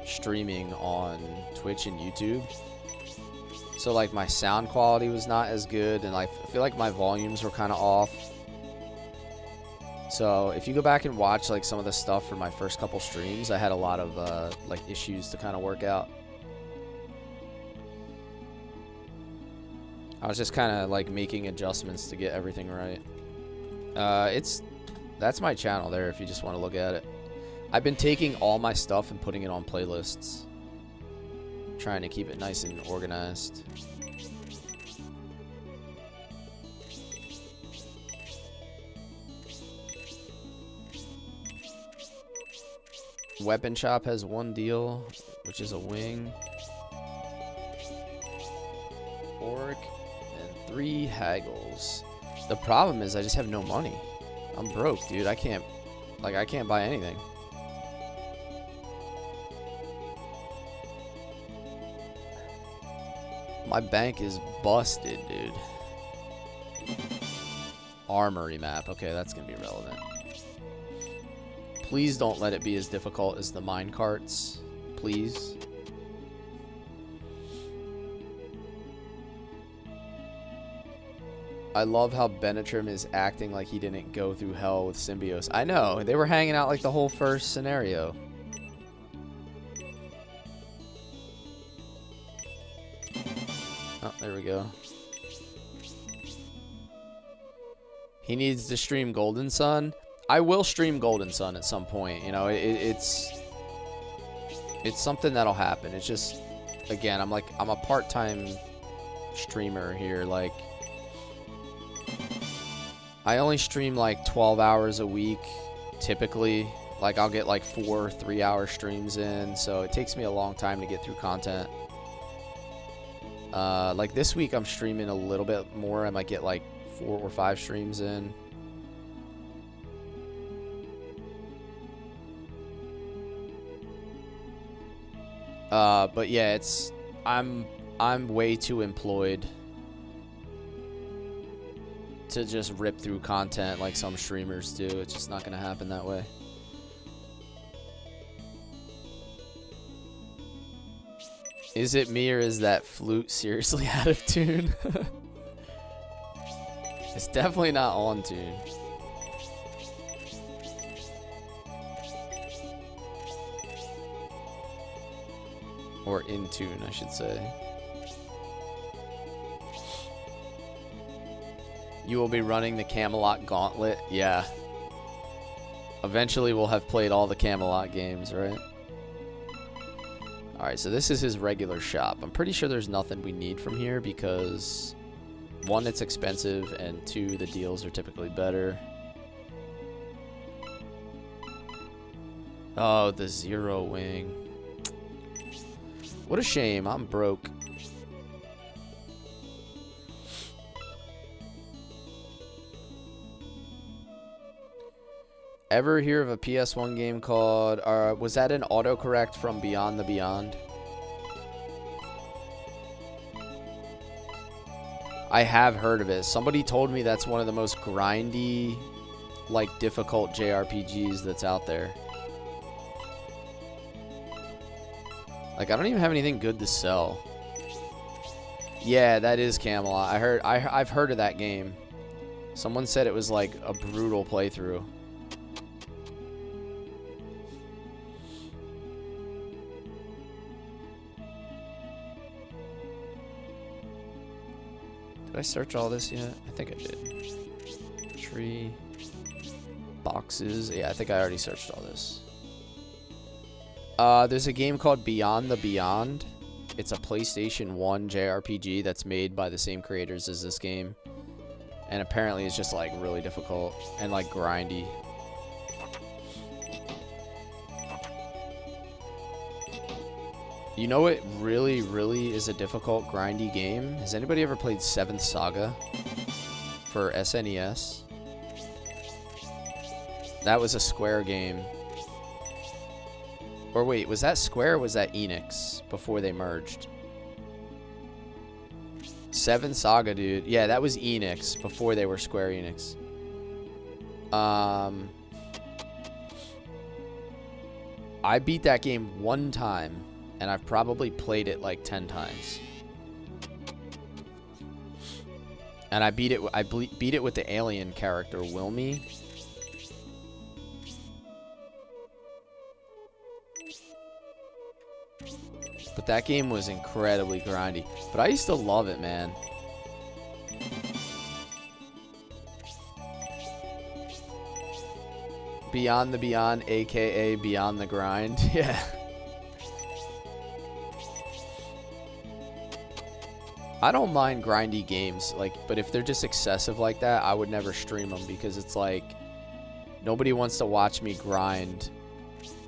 streaming on Twitch and YouTube. So, like, my sound quality was not as good. And, like, I feel like my volumes were kind of off. So if you go back and watch like some of the stuff for my first couple streams, I had a lot of like issues to kind of work out. I was just kind of like making adjustments to get everything right. That's my channel there if you just want to look at it. I've been taking all my stuff and putting it on playlists, trying to keep it nice and organized. Weapon Shop has one deal, which is a wing, orc, and 3 haggles. The problem is I just have no money. I'm broke, dude. I can't buy anything. My bank is busted, dude. Armory map. Okay, that's gonna be relevant. Please don't let it be as difficult as the mine carts. Please. I love how Benetrim is acting like he didn't go through hell with Symbios. I know. They were hanging out like the whole first scenario. Oh, there we go. He needs to stream Golden Sun. I will stream Golden Sun at some point. You know, it's something that'll happen. It's just, again, I'm a part-time streamer here. Like, I only stream like 12 hours a week, typically. Like, I'll get like 4 3-hour streams in, so it takes me a long time to get through content. Like this week, I'm streaming a little bit more. I might get like 4 or 5 streams in. But yeah, I'm way too employed to just rip through content like some streamers do. It's just not gonna happen that way. Is it me or is that flute seriously out of tune? It's definitely not on tune. Or in tune, I should say. You will be running the Camelot Gauntlet? Yeah. Eventually we'll have played all the Camelot games, right? Alright, so this is his regular shop. I'm pretty sure there's nothing we need from here because 1, it's expensive, and 2, the deals are typically better. Oh, the Zero Wing. What a shame. I'm broke. Ever hear of a PS1 game called... was that an autocorrect from Beyond the Beyond? I have heard of it. Somebody told me that's one of the most grindy, like, difficult JRPGs that's out there. Like, I don't even have anything good to sell. Yeah, that is Camelot. I've heard of that game. Someone said it was like a brutal playthrough. Did I search all this yet? I think I did. Tree. Boxes. Yeah, I think I already searched all this. There's a game called Beyond the Beyond. It's a PlayStation 1 JRPG that's made by the same creators as this game. And apparently it's just like really difficult and like grindy. You know what really, really is a difficult grindy game? Has anybody ever played 7th Saga for SNES? That was a Square game. Or wait, was that Square or was that Enix before they merged? 7 Saga, dude. Yeah, that was Enix before they were Square Enix. I beat that game 1 time, and I've probably played it like 10 times. And I beat it with the alien character, Wilmy. But that game was incredibly grindy. But I used to love it, man. Beyond the Beyond, aka Beyond the Grind. Yeah. I don't mind grindy games, like, but if they're just excessive like that, I would never stream them because it's like nobody wants to watch me grind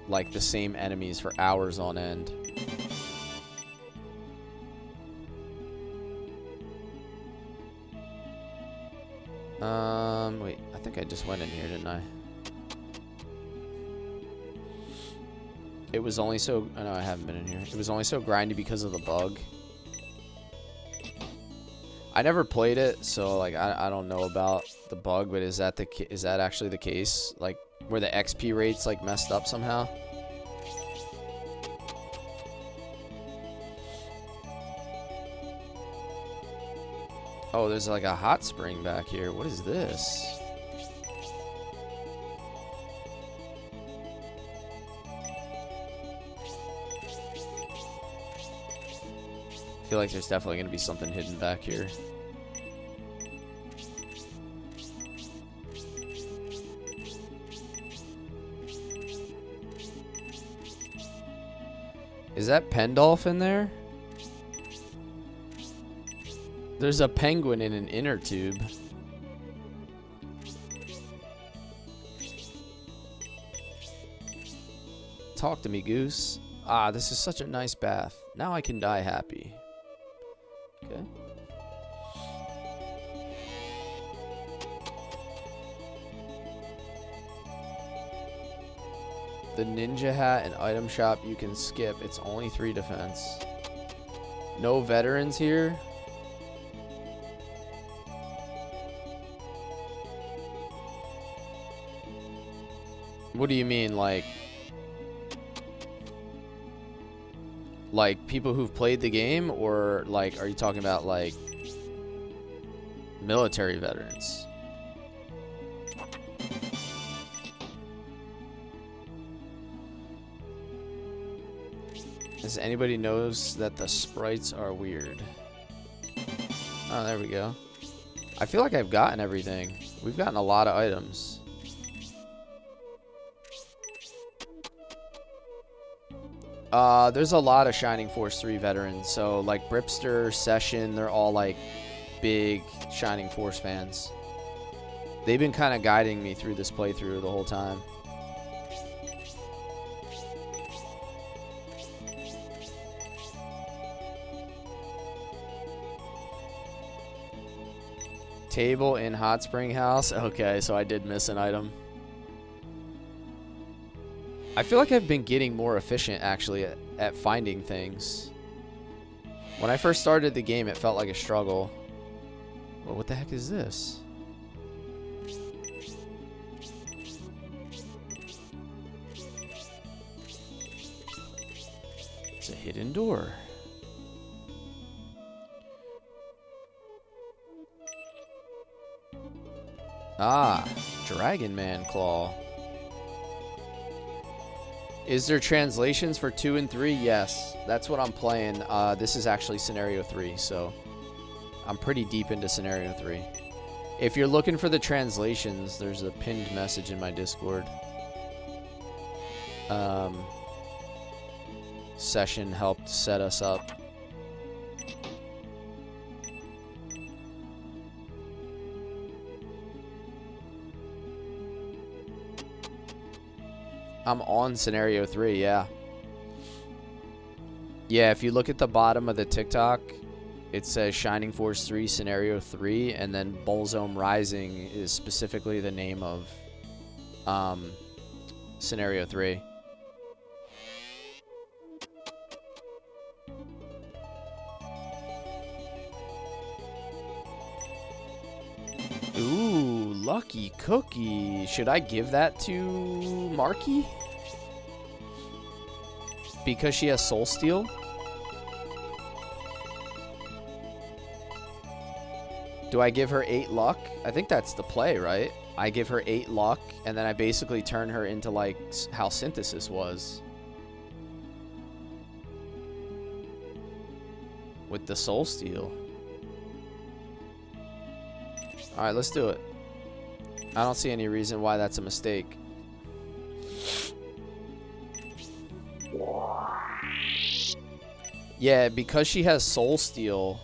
like the same enemies for hours on end. Wait, I think I just went in here, didn't I? It was only so... Oh, no, I haven't been in here. It was only so grindy because of the bug. I never played it, so, like, I don't know about the bug, but is that actually the case? Like, where the XP rates, like, messed up somehow? Oh, there's, like, a hot spring back here. What is this? I feel like there's definitely going to be something hidden back here. Is that Pendolph in there? There's a penguin in an inner tube. Talk to me, Goose. Ah, this is such a nice bath. Now I can die happy. Okay. The ninja hat and item shop you can skip. It's only 3 defense. No veterans here. What do you mean, like people who've played the game, or like are you talking about like military veterans? Does anybody knows that the sprites are weird? Oh, there we go. I feel like I've gotten everything. We've gotten a lot of items. There's a lot of Shining Force 3 veterans. So, like, Bripster, Session, they're all, like, big Shining Force fans. They've been kind of guiding me through this playthrough the whole time. Table in Hot Spring House. Okay, so I did miss an item. I feel like I've been getting more efficient, actually, at finding things. When I first started the game, it felt like a struggle. Well, what the heck is this? It's a hidden door. Ah, Dragon Man Claw. Is there translations for 2 and 3? Yes, that's what I'm playing. This is actually Scenario 3, so I'm pretty deep into Scenario 3. If you're looking for the translations, there's a pinned message in my Discord. Session helped set us up. I'm on Scenario 3, yeah. Yeah, if you look at the bottom of the TikTok, it says Shining Force 3 Scenario 3, and then Bullzone Rising is specifically the name of Scenario 3. lucky cookie. Should I give that to Marky? Because she has Soul Steal? Do I give her 8 luck? I think that's the play, right? I give her 8 luck, and then I basically turn her into, like, how Synthesis was. With the Soul Steal. Alright, let's do it. I don't see any reason why that's a mistake. Yeah, because she has Soul Steal.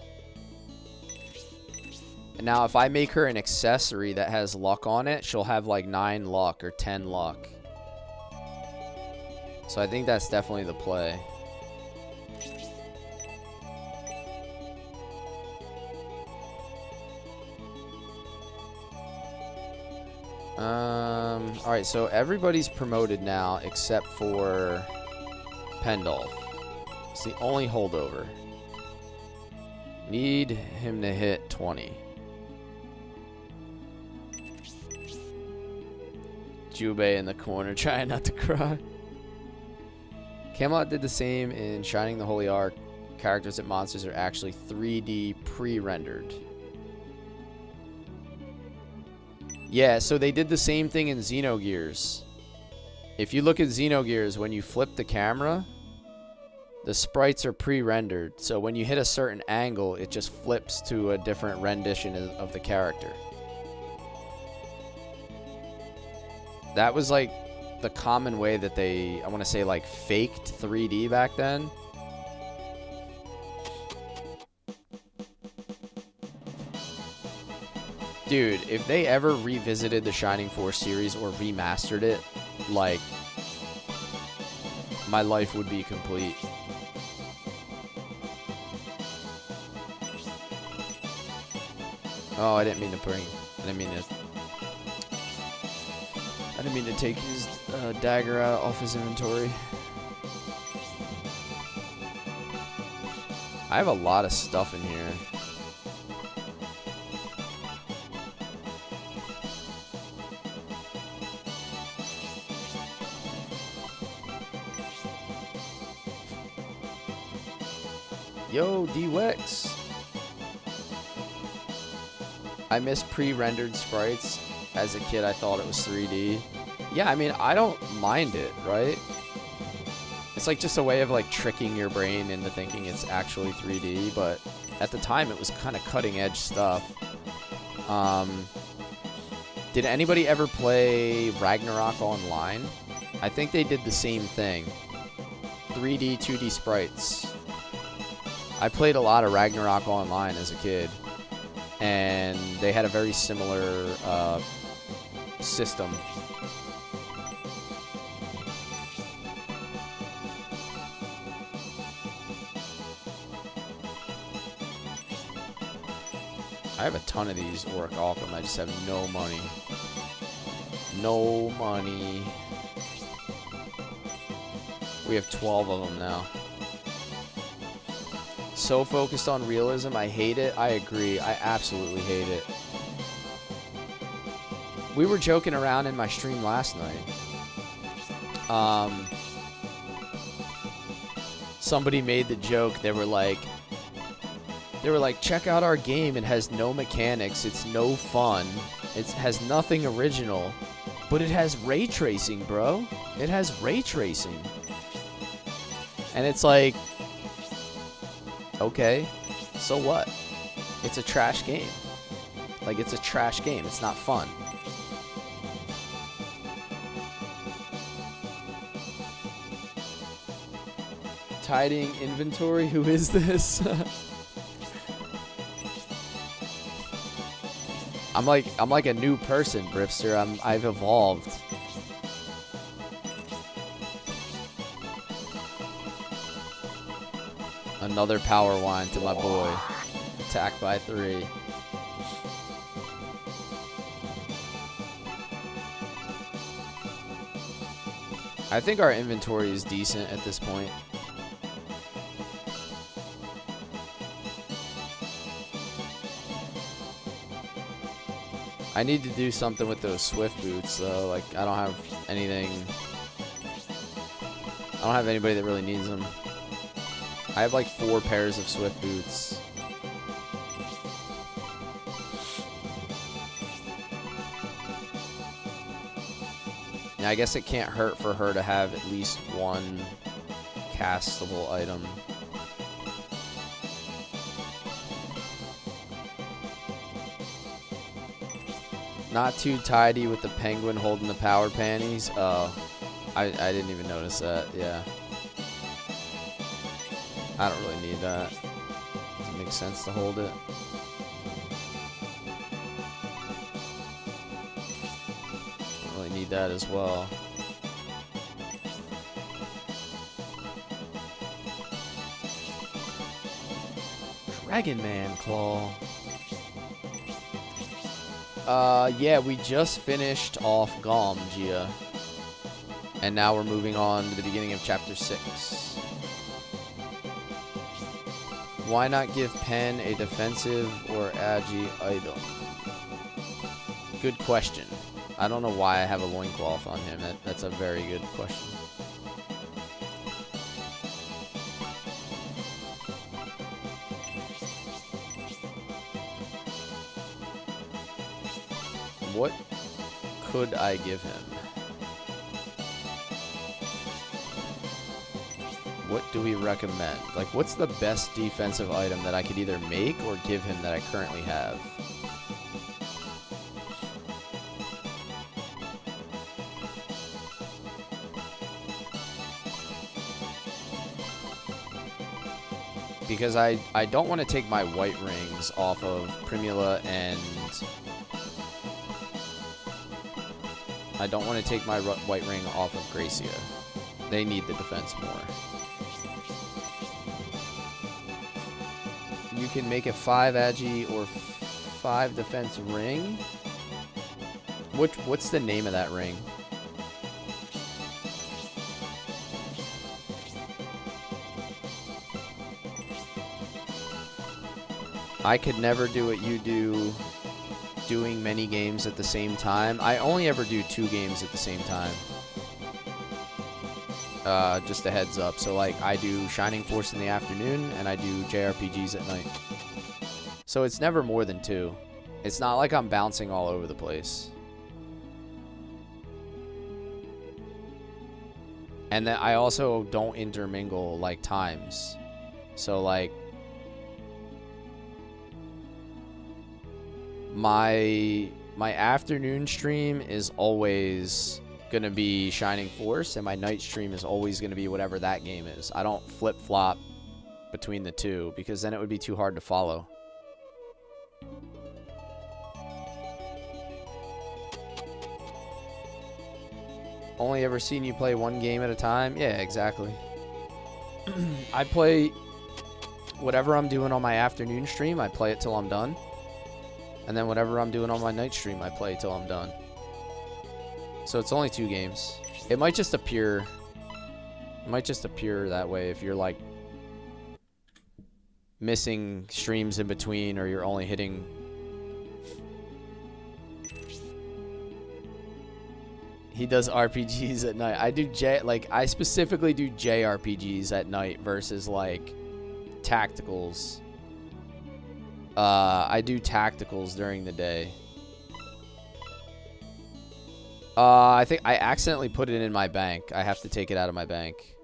Now, if I make her an accessory that has luck on it, she'll have like 9 luck or 10 luck. So I think that's definitely the play. Alright, so everybody's promoted now except for Pendolph. It's the only holdover. Need him to hit 20. Jubei in the corner trying not to cry. Camelot did the same in Shining the Holy Ark. Characters and monsters are actually 3D pre-rendered. Yeah, so they did the same thing in Xenogears. If you look at Xenogears, when you flip the camera, the sprites are pre-rendered. So when you hit a certain angle, it just flips to a different rendition of the character. That was like the common way that they, I want to say, like faked 3D back then. Dude, if they ever revisited the Shining Force series or remastered it, like, my life would be complete. Oh, I didn't mean to bring. I didn't mean to take his dagger out off his inventory. I have a lot of stuff in here. Yo, D-Wex. I miss pre-rendered sprites. As a kid, I thought it was 3D. Yeah, I mean, I don't mind it, right? It's like just a way of like tricking your brain into thinking it's actually 3D, but at the time it was kind of cutting edge stuff. Did anybody ever play Ragnarok Online? I think they did the same thing. 3D, 2D sprites. I played a lot of Ragnarok Online as a kid, and they had a very similar system. I have a ton of these Auric Alchem. I just have no money. No money. We have 12 of them now. So focused on realism, I hate it. I agree. I absolutely hate it. We were joking around in my stream last night. Somebody made the joke. They were like, check out our game. It has no mechanics. It's no fun. It has nothing original. But it has ray tracing, bro. It has ray tracing. And it's like, okay, so what? It's a trash game. Like, it's a trash game. It's not fun. Tidying inventory? Who is this? I'm like a new person, Bripster. I've evolved. Another power wine to my boy. Attacked by 3. I think our inventory is decent at this point. I need to do something with those Swift boots, though. Like, I don't have anything. I don't have anybody that really needs them. I have like 4 pairs of Swift boots. Yeah, I guess it can't hurt for her to have at least one castable item. Not too tidy with the penguin holding the power panties. Oh, I didn't even notice that. Yeah. I don't really need that. Doesn't make sense to hold it. Don't really need that as well. Dragon Man Claw. Yeah, we just finished off Gom, Gia. And now we're moving on to the beginning of Chapter 6. Why not give Pen a defensive or agi item? Good question. I don't know why I have a loincloth on him. That's a very good question. What could I give him? What do we recommend? Like, what's the best defensive item that I could either make or give him that I currently have? Because I don't want to take my white rings off of Primula, and I don't want to take my white ring off of Gracia. They need the defense more. You can make a 5 agi or 5 defense ring. What's the name of that ring? I could never do what you do, doing many games at the same time. I only ever do 2 games at the same time. Just a heads up. So, like, I do Shining Force in the afternoon, and I do JRPGs at night. So it's never more than 2. It's not like I'm bouncing all over the place. And then I also don't intermingle, like, times. So, like, my afternoon stream is always gonna be Shining Force, and my night stream is always gonna be whatever that game is. I don't flip-flop between the 2, because then it would be too hard to follow. Only ever seen you play 1 game at a time? Yeah, exactly. I play whatever I'm doing on my afternoon stream, I play it till I'm done. And then whatever I'm doing on my night stream, I play till I'm done. So it's only 2 games. It might just appear that way if you're like missing streams in between, or you're only hitting. He does RPGs at night. I do I specifically do JRPGs at night versus like tacticals. I do tacticals during the day. I think I accidentally put it in my bank. I have to take it out of my bank.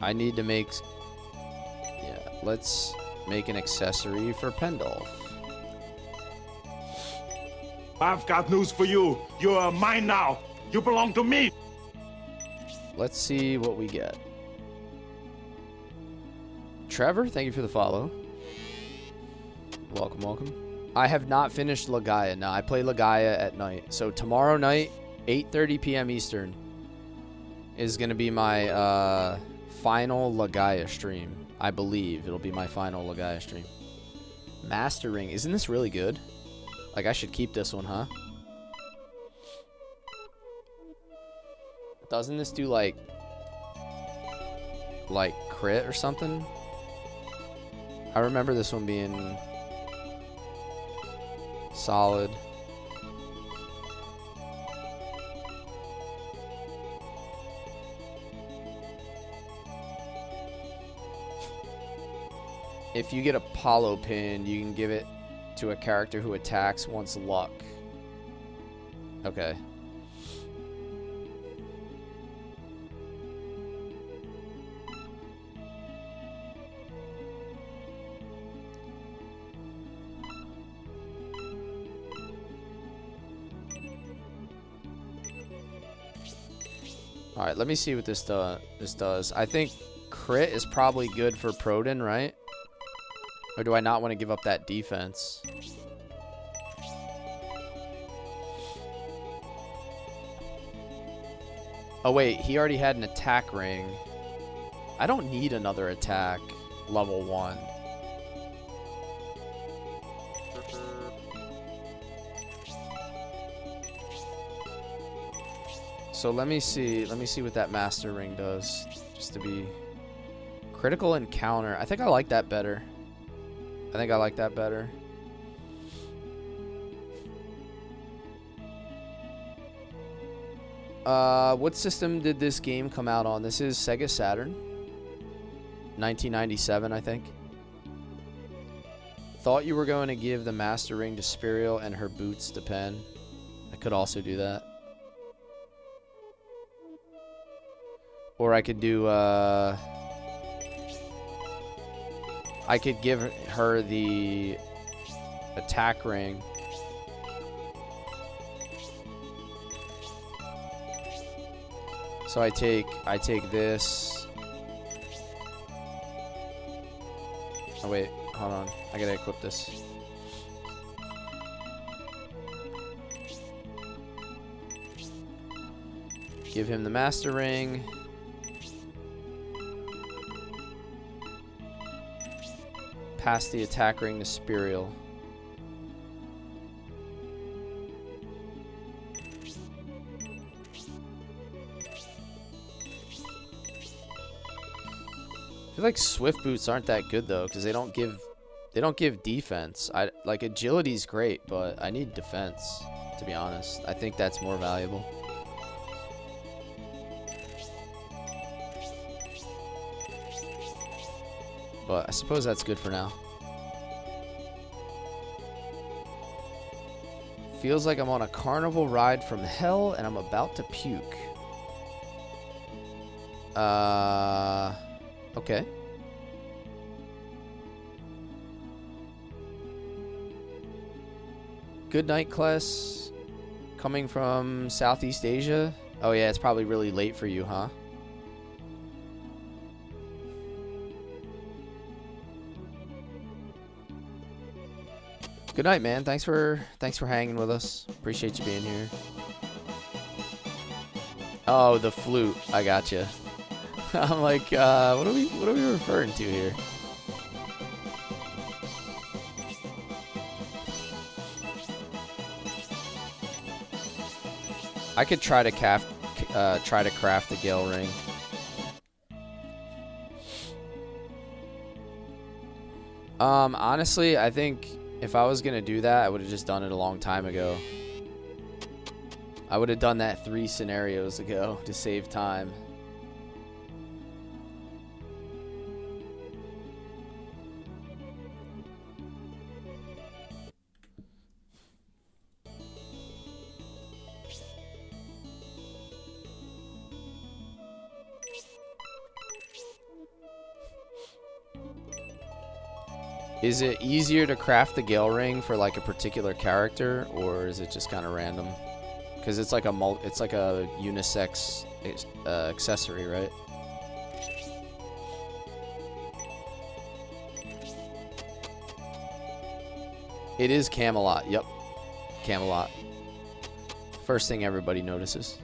I need to make... Yeah, let's make an accessory for Pendolph. I've got news for you. You're mine now. You belong to me. Let's see what we get. Trevor, thank you for the follow. Welcome, welcome. I have not finished Legaia. No, I play Legaia at night. So tomorrow night, 8:30 p.m. Eastern, is going to be my final Legaia stream. I believe it'll be my final Legaia stream. Master Ring. Isn't this really good? Like, I should keep this one, huh? Doesn't this do like crit or something? I remember this one being solid. If you get Apollo pin, you can give it to a character who attacks once luck. Okay. All right, let me see what this does. I think crit is probably good for Proden, right? Or do I not want to give up that defense? Oh wait, he already had an attack ring. I don't need another attack level 1. So let me see what that master ring does, just to be critical encounter. I think I like that better. What system did this game come out on? This is Sega Saturn. 1997, I think. Thought you were going to give the master ring to Spiriel and her boots to Pen. I could also do that. Or I could do, I could give her the attack ring. So I take this. Oh wait, hold on. I gotta equip this. Give him the master ring. Pass the attack ring to Spiriel. I feel like Swift boots aren't that good though, because they don't give defense. Like agility's great, but I need defense, to be honest. I think that's more valuable. But I suppose that's good for now. Feels like I'm on a carnival ride from hell and I'm about to puke. Okay. Good night, Cless. Coming from Southeast Asia. Oh yeah, it's probably really late for you, huh? Good night, man. Thanks for hanging with us. Appreciate you being here. Oh, the flute. I gotcha. I'm like, what are we referring to here? I could try to craft a Gale ring. Honestly, I think if I was gonna do that, I would have just done it a long time ago. I would have done that 3 scenarios ago to save time. Is it easier to craft the Gale ring for like a particular character, or is it just kind of random? Because it's like a unisex accessory, right? It is Camelot. Yep, Camelot. First thing everybody notices.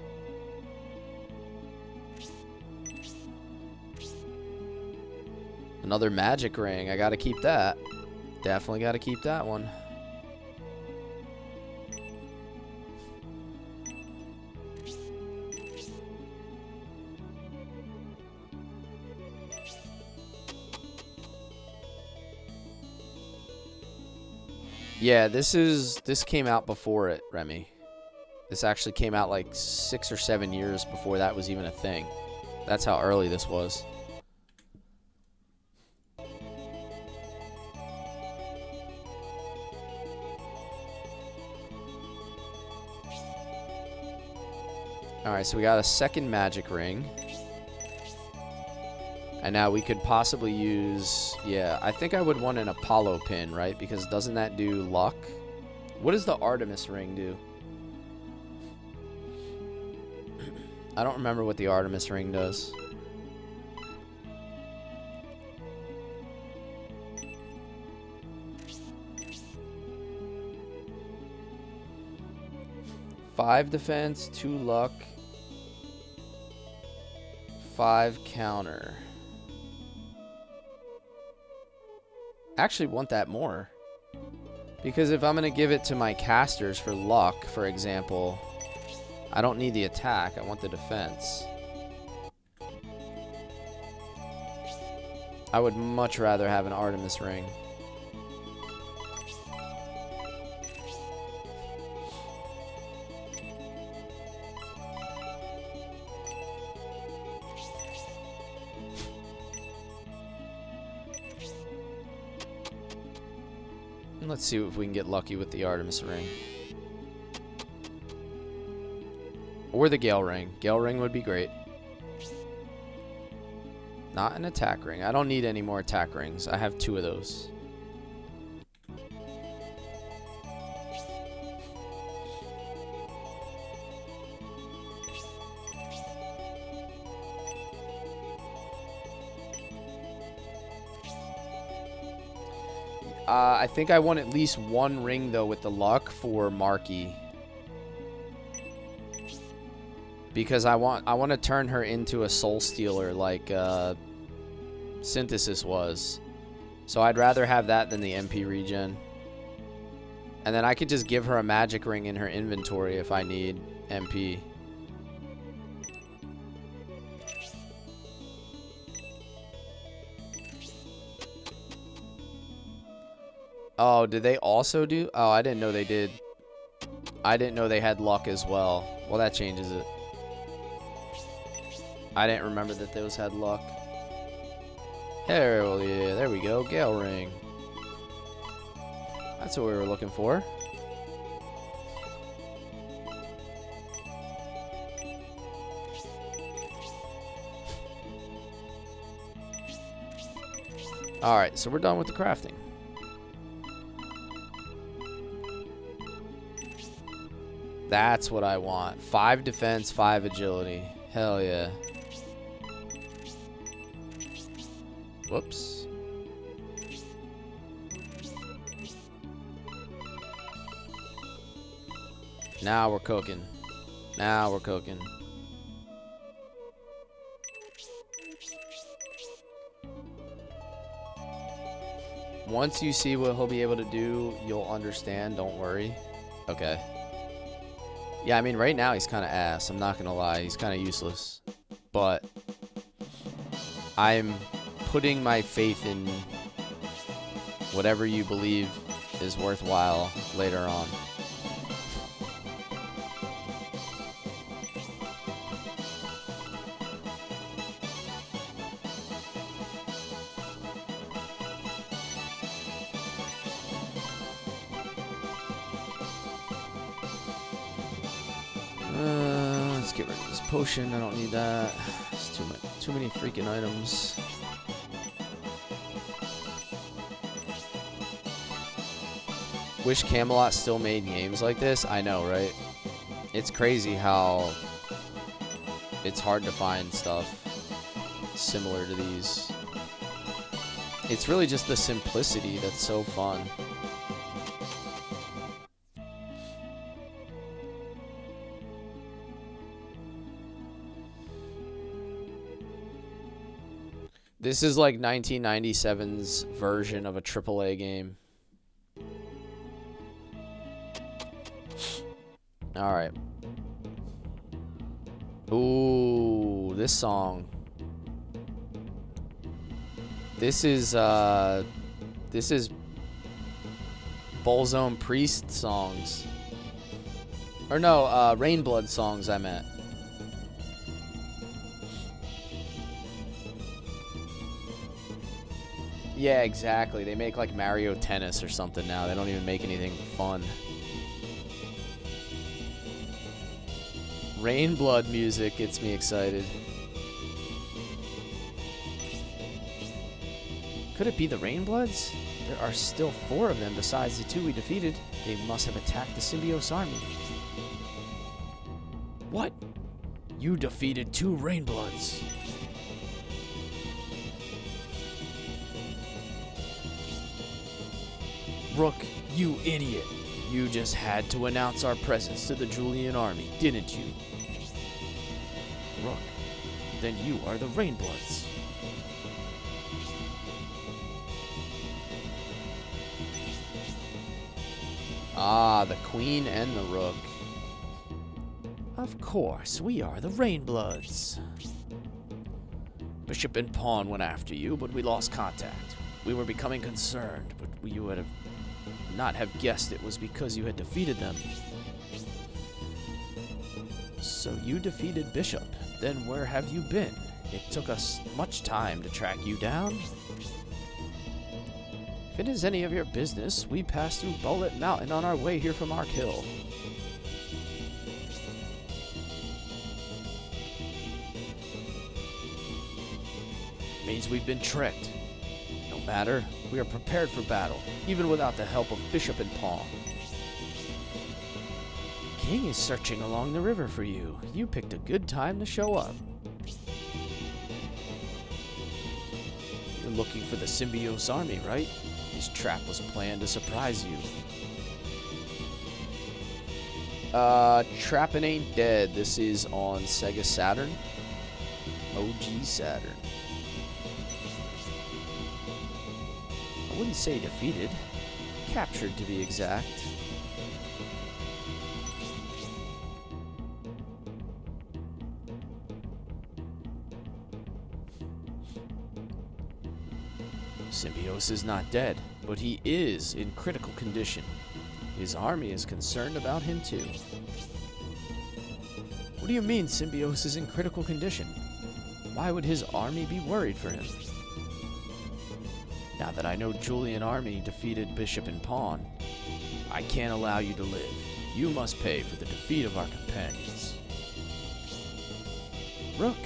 Another magic ring. I gotta keep that. Definitely gotta keep that one. Yeah, this came out before it, Remy. This actually came out like 6 or 7 years before that was even a thing. That's how early this was. Alright, so we got a second magic ring. And now we could possibly use... Yeah, I think I would want an Apollo pin, right? Because doesn't that do luck? What does the Artemis ring do? I don't remember what the Artemis ring does. Five defense, 2 luck, 5 counter. Actually want that more. Because if I'm going to give it to my casters for luck, for example, I don't need the attack. I want the defense. I would much rather have an Artemis ring. Let's see if we can get lucky with the Artemis ring. Or the Gale ring. Gale ring would be great. Not an attack ring. I don't need any more attack rings. I have 2 of those. I think I want at least 1 ring, though, with the luck for Marky. Because I want to turn her into a soul stealer like Synthesis was. So I'd rather have that than the MP regen. And then I could just give her a magic ring in her inventory if I need MP. Oh, did they also do? Oh, I didn't know they did. I didn't know they had luck as well. Well, that changes it. I didn't remember that those had luck. Hell yeah, there we go. Gale ring. That's what we were looking for. Alright, so we're done with the crafting. That's what I want. 5 defense, 5 agility. Hell yeah. Whoops. Now we're cooking. Now we're cooking. Once you see what he'll be able to do, you'll understand. Don't worry. Okay. Yeah, I mean, right now he's kind of ass. I'm not going to lie. He's kind of useless. But I'm putting my faith in whatever you believe is worthwhile later on. Let's get rid of this potion. I don't need that. It's too many freaking items. Wish Camelot still made games like this. I know, right? It's crazy how it's hard to find stuff similar to these. It's really just the simplicity that's so fun. This is like 1997's version of a AAA game. Alright. Ooh, this song. This is Bullzone Priest songs. Or no, Rainblood songs, I meant. Yeah, exactly. They make like Mario Tennis or something now. They don't even make anything fun. Rainblood music gets me excited. Could it be the Rainbloods? There are still 4 of them besides the 2 we defeated. They must have attacked the Symbiosis army. What? You defeated 2 Rainbloods. Rook, you idiot. You just had to announce our presence to the Julian army, didn't you? Rook, then you are the Rainbloods. Ah, the Queen and the Rook. Of course, we are the Rainbloods. Bishop and Pawn went after you, but we lost contact. We were becoming concerned, but you would have not have guessed it was because you had defeated them. So you defeated Bishop. Then where have you been? It took us much time to track you down. If it is any of your business, we passed through Bullet Mountain on our way here from Ark Hill. Means we've been tricked. No matter, we are prepared for battle, even without the help of Bishop and Pawn. King is searching along the river for you. You picked a good time to show up. You're looking for the Symbiosis army, right? His trap was planned to surprise you. Trappin' Ain't Dead. This is on Sega Saturn. OG Saturn. I wouldn't say defeated. Captured, to be exact. Symbiosis is not dead, but he is in critical condition. His army is concerned about him too. What do you mean Symbiosis is in critical condition? Why would his army be worried for him? Now that I know Julian army defeated Bishop and Pawn, I can't allow you to live. You must pay for the defeat of our companions. Rook,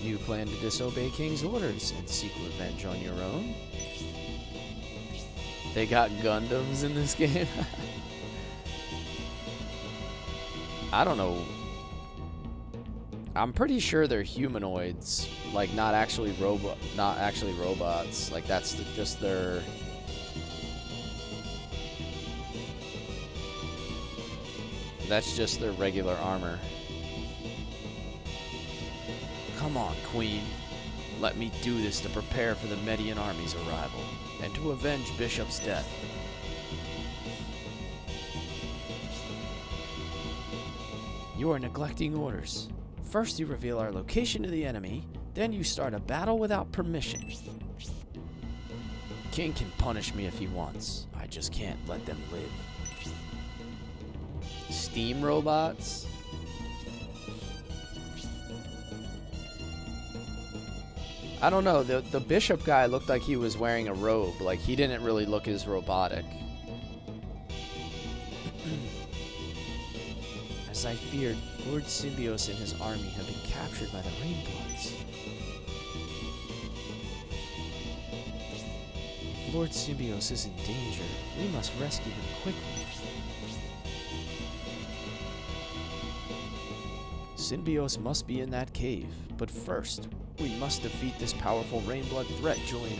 you plan to disobey King's orders and seek revenge on your own? They got Gundams in this game? I don't know. I'm pretty sure they're humanoids, like not actually robots. Like that's just their. That's just their regular armor. Come on, Queen. Let me do this to prepare for the Median army's arrival and to avenge Bishop's death. You are neglecting orders. First you reveal our location to the enemy, then you start a battle without permission. King can punish me if he wants. I just can't let them live. Steam robots? I don't know, the Bishop guy looked like he was wearing a robe, like he didn't really look as robotic. As I feared, Lord Symbiosis and his army have been captured by the Rainbloods. If Lord Symbiosis is in danger, we must rescue him quickly. Symbiosis must be in that cave, but first, we must defeat this powerful Rainblood threat, Julian.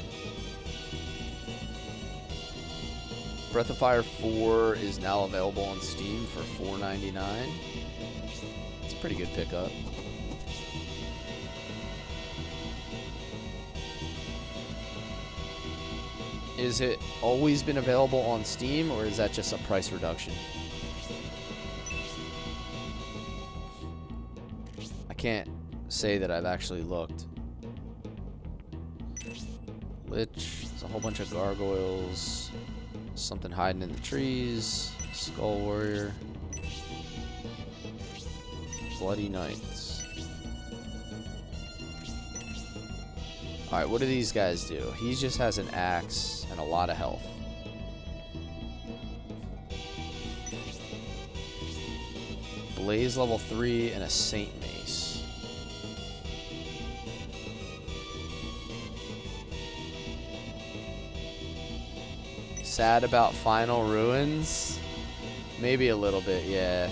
Breath of Fire 4 is now available on Steam for $4.99. It's a pretty good pickup. Is it always been available on Steam, or is that just a price reduction? I can't say that I've actually looked. Lich, there's a whole bunch of gargoyles. Something hiding in the trees. Skull Warrior. Bloody Knights. Alright, what do these guys do? He just has an axe and a lot of health. Blaze level 3 and a Saint Mace. Sad about Final Ruins? Maybe a little bit, yeah.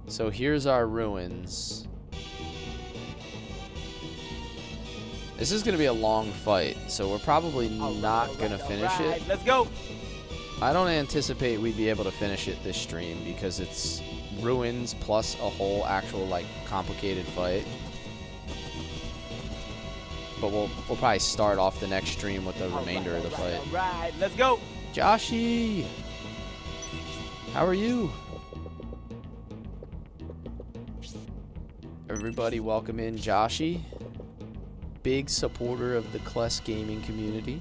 So here's our ruins. This is going to be a long fight, so we're probably not going to finish it. Let's go. I don't anticipate we'd be able to finish it this stream because it's ruins plus a whole actual like complicated fight. But we'll probably start off the next stream with the remainder of the fight. All right, let's go. Joshy, how are you? Everybody welcome in Joshy. Big supporter of the Cless gaming community.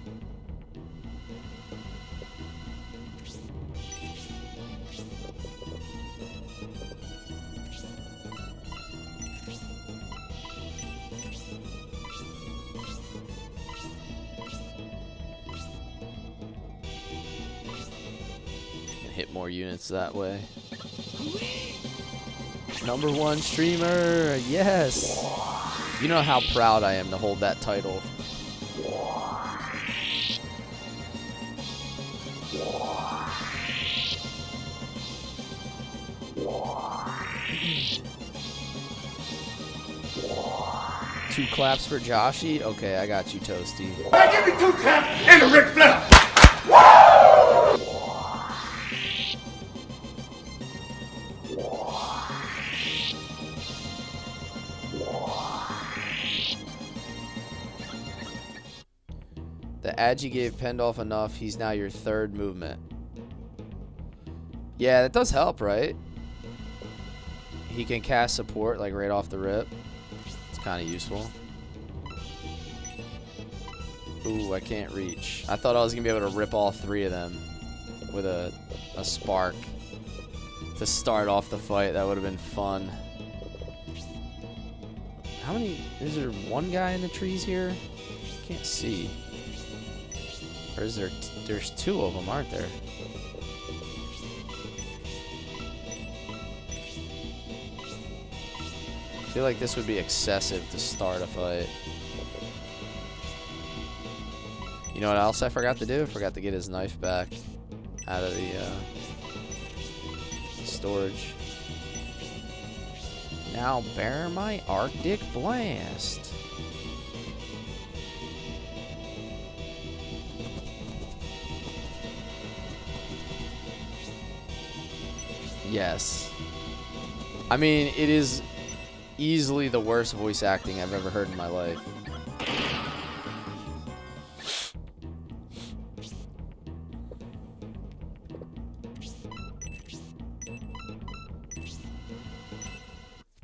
Can hit more units that way. #1 streamer, yes! You know how proud I am to hold that title. Two claps for Joshy? Okay, I got you, Toasty. Give me 2 claps and a Ric Flair. The Agi gave Pendolph enough. He's now your 3rd movement. Yeah, that does help, right? He can cast support like right off the rip. It's kind of useful. Ooh, I can't reach. I thought I was going to be able to rip all 3 of them with a spark to start off the fight. That would have been fun. How many? Is there one guy in the trees here? Can't see. Or is there? There's 2 of them, aren't there? I feel like this would be excessive to start a fight. You know what else I forgot to do? I forgot to get his knife back out of the storage. Now bear my Arctic Blast. Yes. I mean, it is easily the worst voice acting I've ever heard in my life.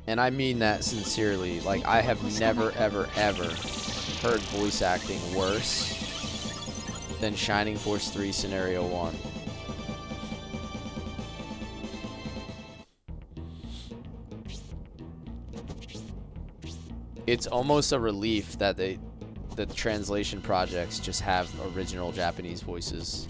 And I mean that sincerely. Like, I have never, ever, ever heard voice acting worse than Shining Force 3 Scenario 1. It's almost a relief that the translation projects just have original Japanese voices.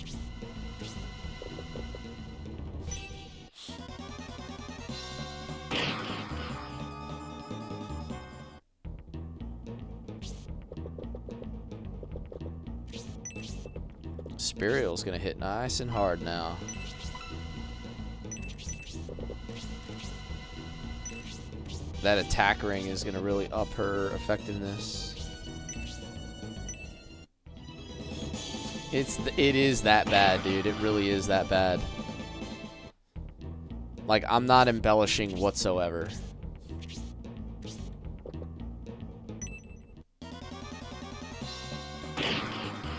Spirial's gonna hit nice and hard now. That attack ring is gonna really up her effectiveness. It is that bad, dude. It really is that bad. Like, I'm not embellishing whatsoever.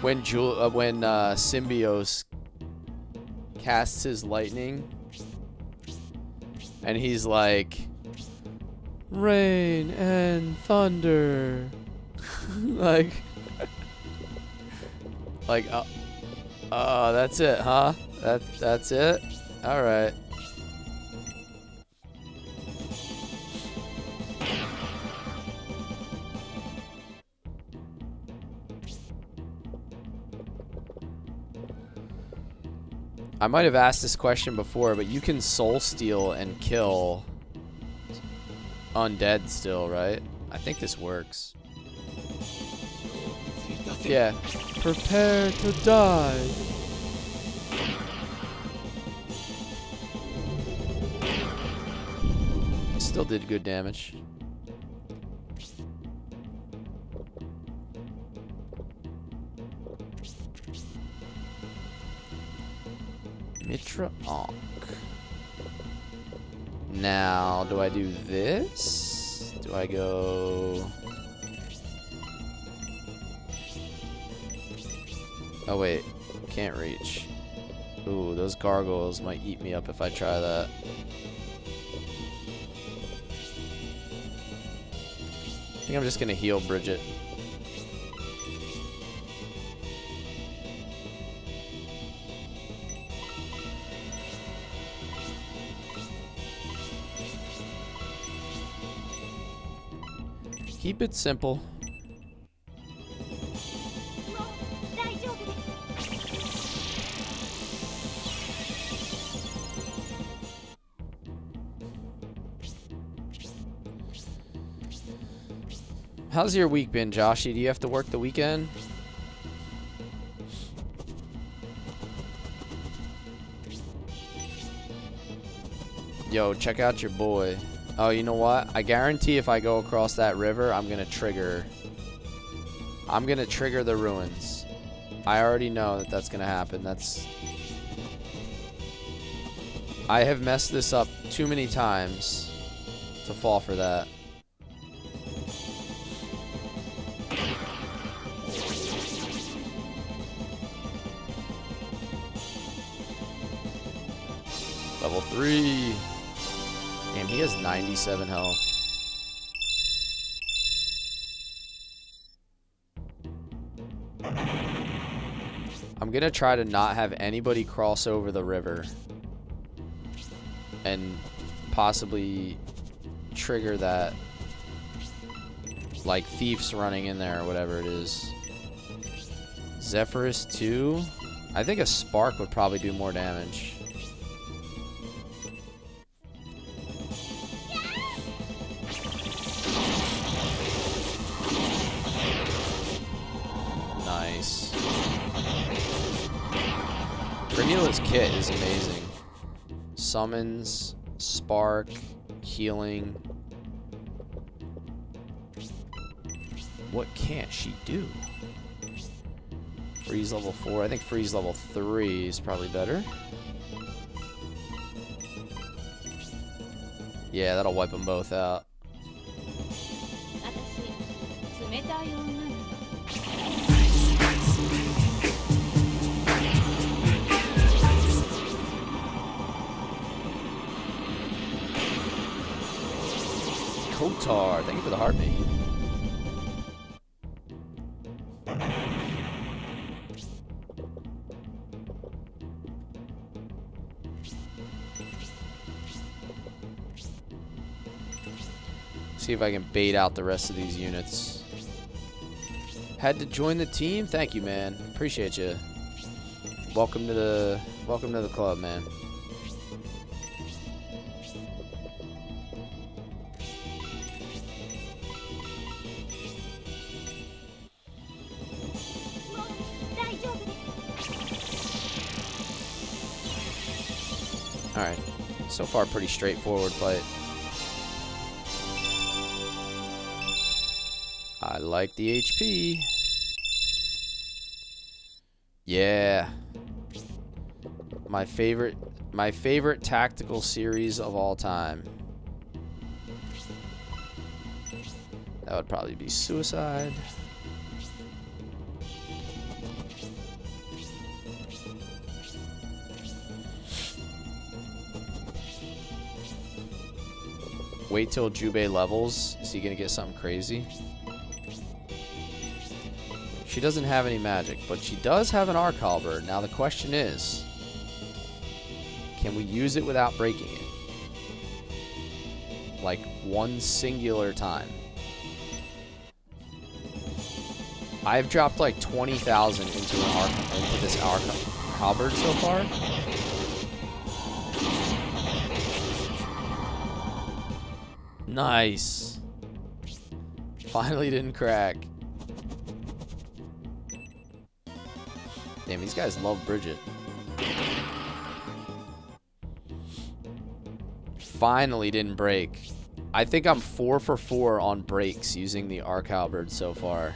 When Symbios casts his lightning, and he's like, rain and thunder, like, Like, that's it, huh? That's it? Alright. I might have asked this question before, but you can soul steal and kill undead still, right? I think this works. Yeah. Prepare to die. Still did good damage. Mitra Ankh. Now, do I do this? Do I go... Oh wait, can't reach. Ooh, those gargoyles might eat me up if I try that. I think I'm just gonna heal Bridget. Keep it simple. How's your week been, Joshy? Do you have to work the weekend? Yo, check out your boy. Oh, you know what? I guarantee if I go across that river, I'm gonna trigger the ruins. I already know that that's gonna happen. I have messed this up too many times to fall for that. Level 3. Damn, he has 97 health. I'm gonna try to not have anybody cross over the river and possibly trigger that, like, thieves running in there or whatever it is. Zephyrus 2. I think a spark would probably do more damage. Nice. Granila's kit is amazing. Summons, spark, healing. What can't she do? Freeze level 4. I think freeze level 3 is probably better. Yeah, that'll wipe them both out. Kotar, thank you for the heartbeat. See if I can bait out the rest of these units. Had to join the team? Thank you, man. Appreciate you. Welcome to the club, man. Alright, so far pretty straightforward fight. I like the HP. Yeah. My favorite tactical series of all time. That would probably be Suicide. Wait till Jubei levels. Is he gonna get something crazy? She doesn't have any magic, but she does have an arc halberd. Now the question is, can we use it without breaking it? Like one singular time. I've dropped like 20,000 into this arc halberd so far. Nice. Finally didn't crack. Damn, these guys love Bridget. Finally didn't break. I think I'm 4 for 4 on breaks using the arc halberd so far.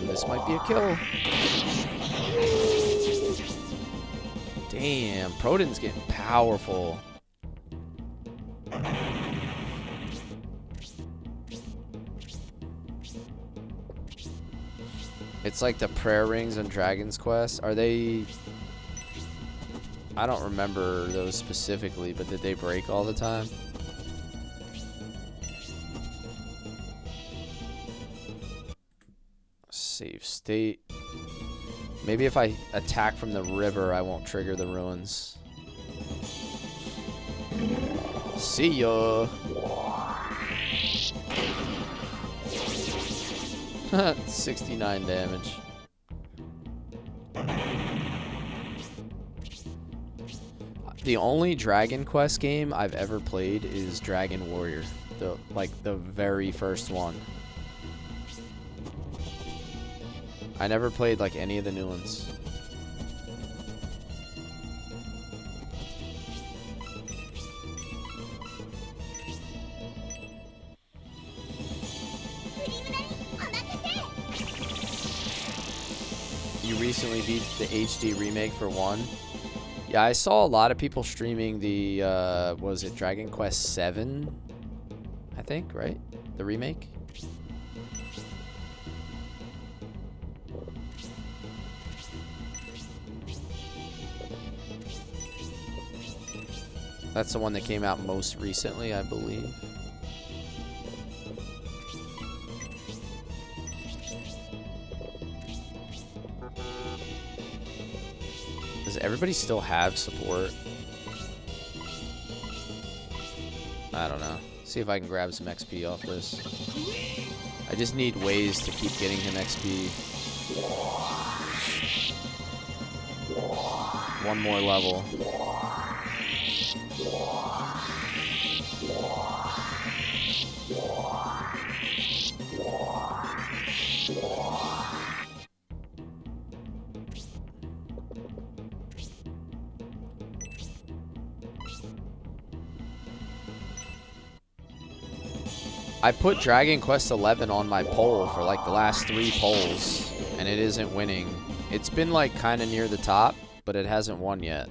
This might be a kill. Damn, Proton's getting powerful. It's like the prayer rings on Dragon's Quest. Are they... I don't remember those specifically, but did they break all the time? Save state. Maybe if I attack from the river, I won't trigger the ruins. See ya. 69 damage. The only Dragon Quest game I've ever played is Dragon Warrior, the very first one. I never played like any of the new ones. You recently beat the HD remake for 1. Yeah, I saw a lot of people streaming the, was it Dragon Quest 7? I think, right? The remake? That's the one that came out most recently, I believe. Does everybody still have support? I don't know. See if I can grab some XP off this. I just need ways to keep getting him XP. One more level. I put Dragon Quest 11 on my poll for like the last 3 polls, and it isn't winning. It's been like kind of near the top, but it hasn't won yet.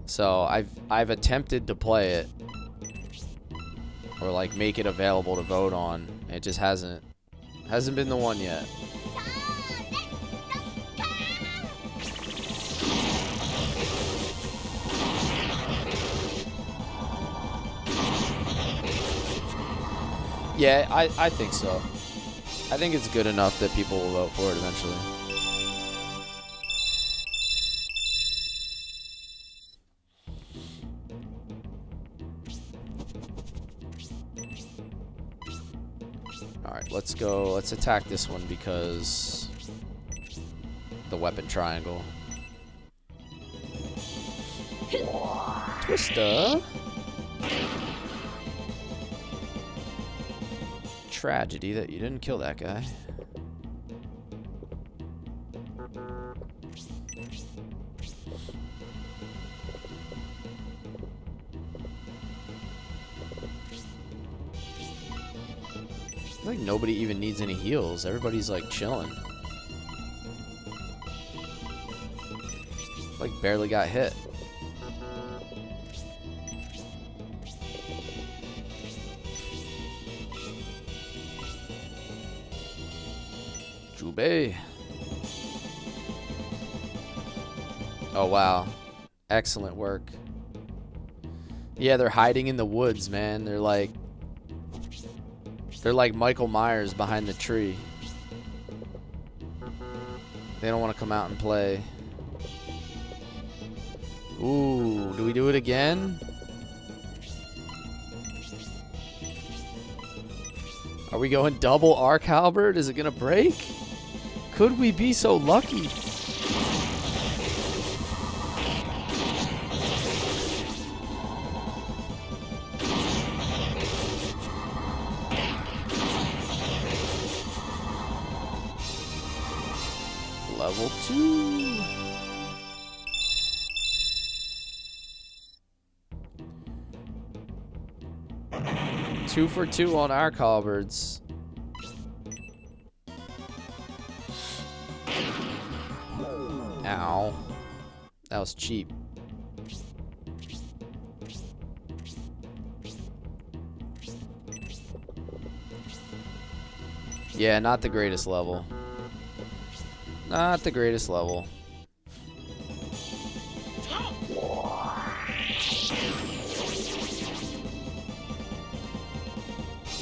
So I've attempted to play it, or like make it available to vote on. It just hasn't been the one yet. Yeah, I think so. I think it's good enough that people will vote for it eventually. Alright, let's go. Let's attack this one because the weapon triangle. Twister. Tragedy that you didn't kill that guy. I feel like nobody even needs any heals. Everybody's like chilling. Like barely got hit. Jubei. Oh wow. Excellent work. Yeah, they're hiding in the woods, man. They're like Michael Myers behind the tree. They don't want to come out and play. Ooh, do we do it again? Are we going double arc halberd? Is it gonna break? Could we be so lucky? Level 2. Two for 2 on arc halberds. Ow. That was cheap. Yeah, not the greatest level. Not the greatest level.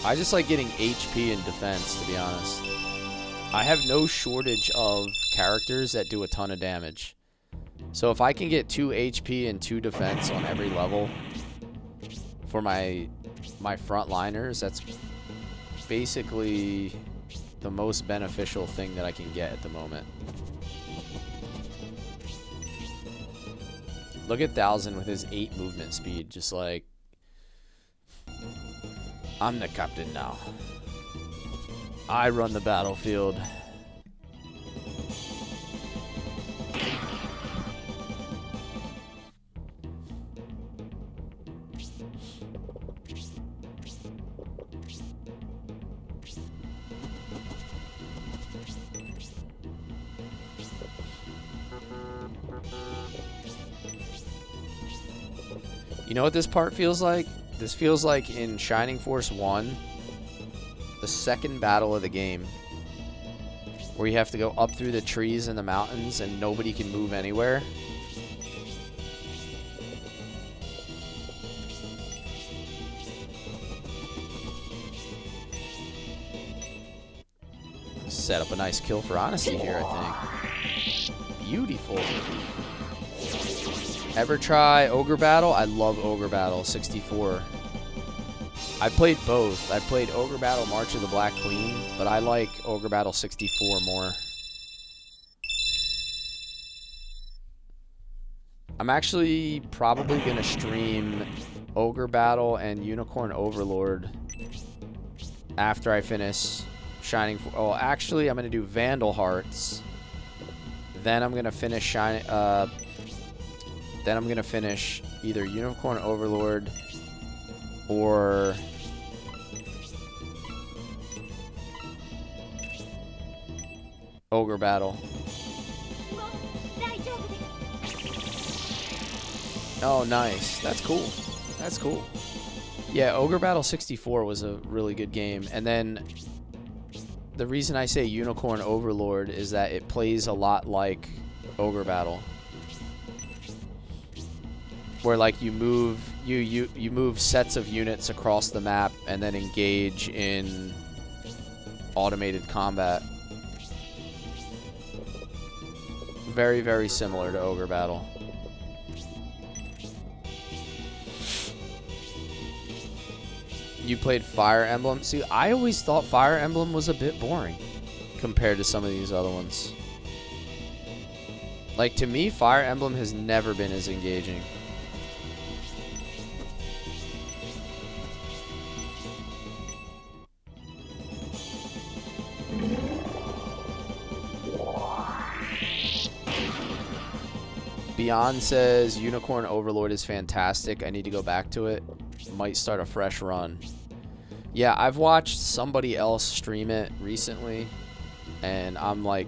I just like getting HP and defense, to be honest. I have no shortage of characters that do a ton of damage. So if I can get 2 HP and 2 defense on every level for my frontliners, that's basically the most beneficial thing that I can get at the moment. Look at 1000 with his 8 movement speed, just like, I'm the captain now. I run the battlefield. You know what this part feels like? This feels like in Shining Force 1, the second battle of the game, where you have to go up through the trees and the mountains and nobody can move anywhere. Set up a nice kill for Honesty here, I think. Beautiful. Ever try Ogre Battle? I love Ogre Battle 64. I played both. I played Ogre Battle March of the Black Queen, but I like Ogre Battle 64 more. I'm actually probably going to stream Ogre Battle and Unicorn Overlord after I finish Shining. Oh, actually, I'm going to do Vandal Hearts. Then I'm going to finish Then I'm going to finish either Unicorn Overlord or Ogre Battle. Oh, nice. That's cool. That's cool. Yeah, Ogre Battle 64 was a really good game. And then the reason I say Unicorn Overlord is that it plays a lot like Ogre Battle. Where like you move you move sets of units across the map and then engage in automated combat. Very, very similar to Ogre Battle. You played Fire Emblem? See, I always thought Fire Emblem was a bit boring compared to some of these other ones. Like, to me, Fire Emblem has never been as engaging. Beyond says Unicorn Overlord is fantastic. I need to go back to it. Might start a fresh run. Yeah, I've watched somebody else stream it recently, and I'm like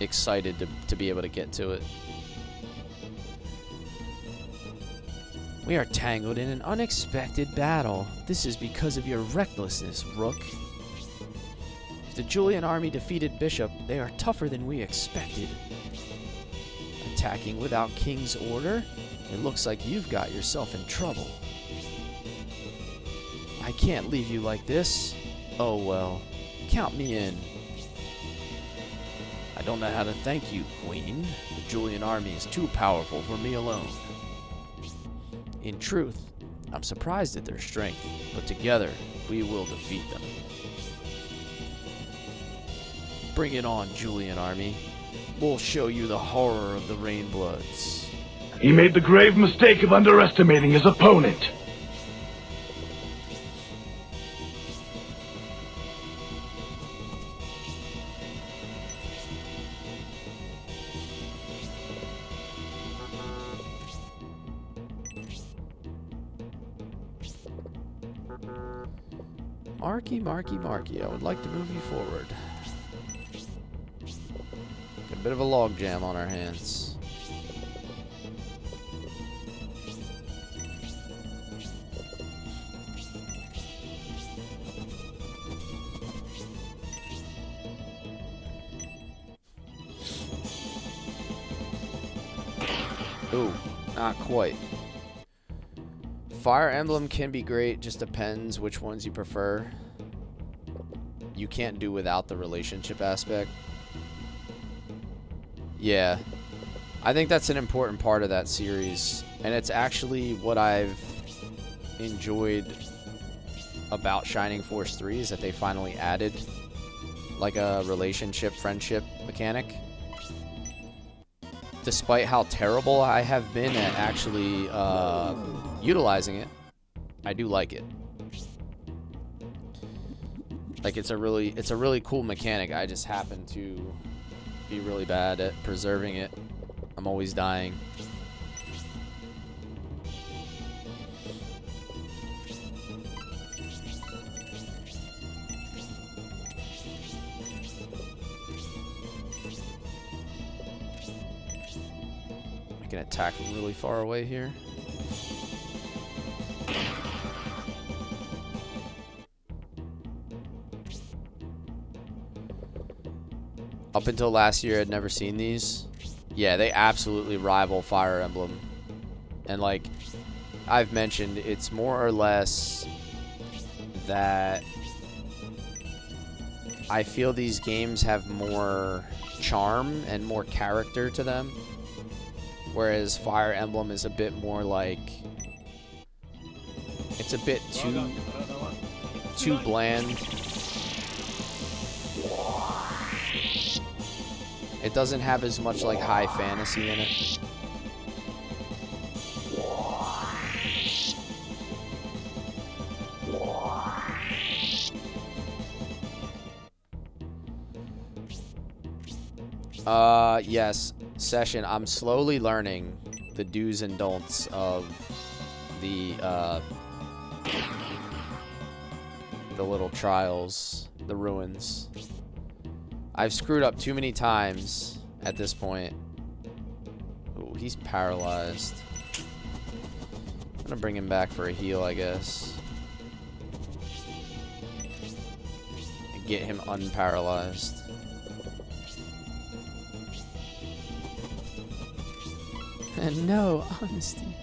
excited to be able to get to it. We are tangled in an unexpected battle. This is because of your recklessness, Rook. If the Julian army defeated Bishop, they are tougher than we expected. Attacking without King's order? It looks like you've got yourself in trouble. I can't leave you like this. Oh well, count me in. I don't know how to thank you, Queen. The Julian army is too powerful for me alone. In truth, I'm surprised at their strength, but together we will defeat them. Bring it on, Julian army. We'll show you the horror of the Rainbloods. He made the grave mistake of underestimating his opponent. Marky, I would like to move you forward. Got a bit of a logjam on our hands. Ooh, not quite. Fire Emblem can be great, just depends which ones you prefer. You can't do without the relationship aspect. Yeah. I think that's an important part of that series. And it's actually what I've enjoyed about Shining Force 3 is that they finally added like a relationship, friendship mechanic. Despite how terrible I have been at actually utilizing it, I do like it. Like it's a really cool mechanic. I just happen to be really bad at preserving it. I'm always dying. I can attack from really far away here. Up until last year, I'd never seen these. Yeah, they absolutely rival Fire Emblem. And like I've mentioned, it's more or less that I feel these games have more charm and more character to them. Whereas Fire Emblem is a bit more like... it's a bit too bland. It doesn't have as much like high fantasy in it. Yes, Session, I'm slowly learning the do's and don'ts of the little trials, the ruins. I've screwed up too many times at this point. Ooh, he's paralyzed. I'm gonna bring him back for a heal, I guess. And get him unparalyzed. And no, honesty.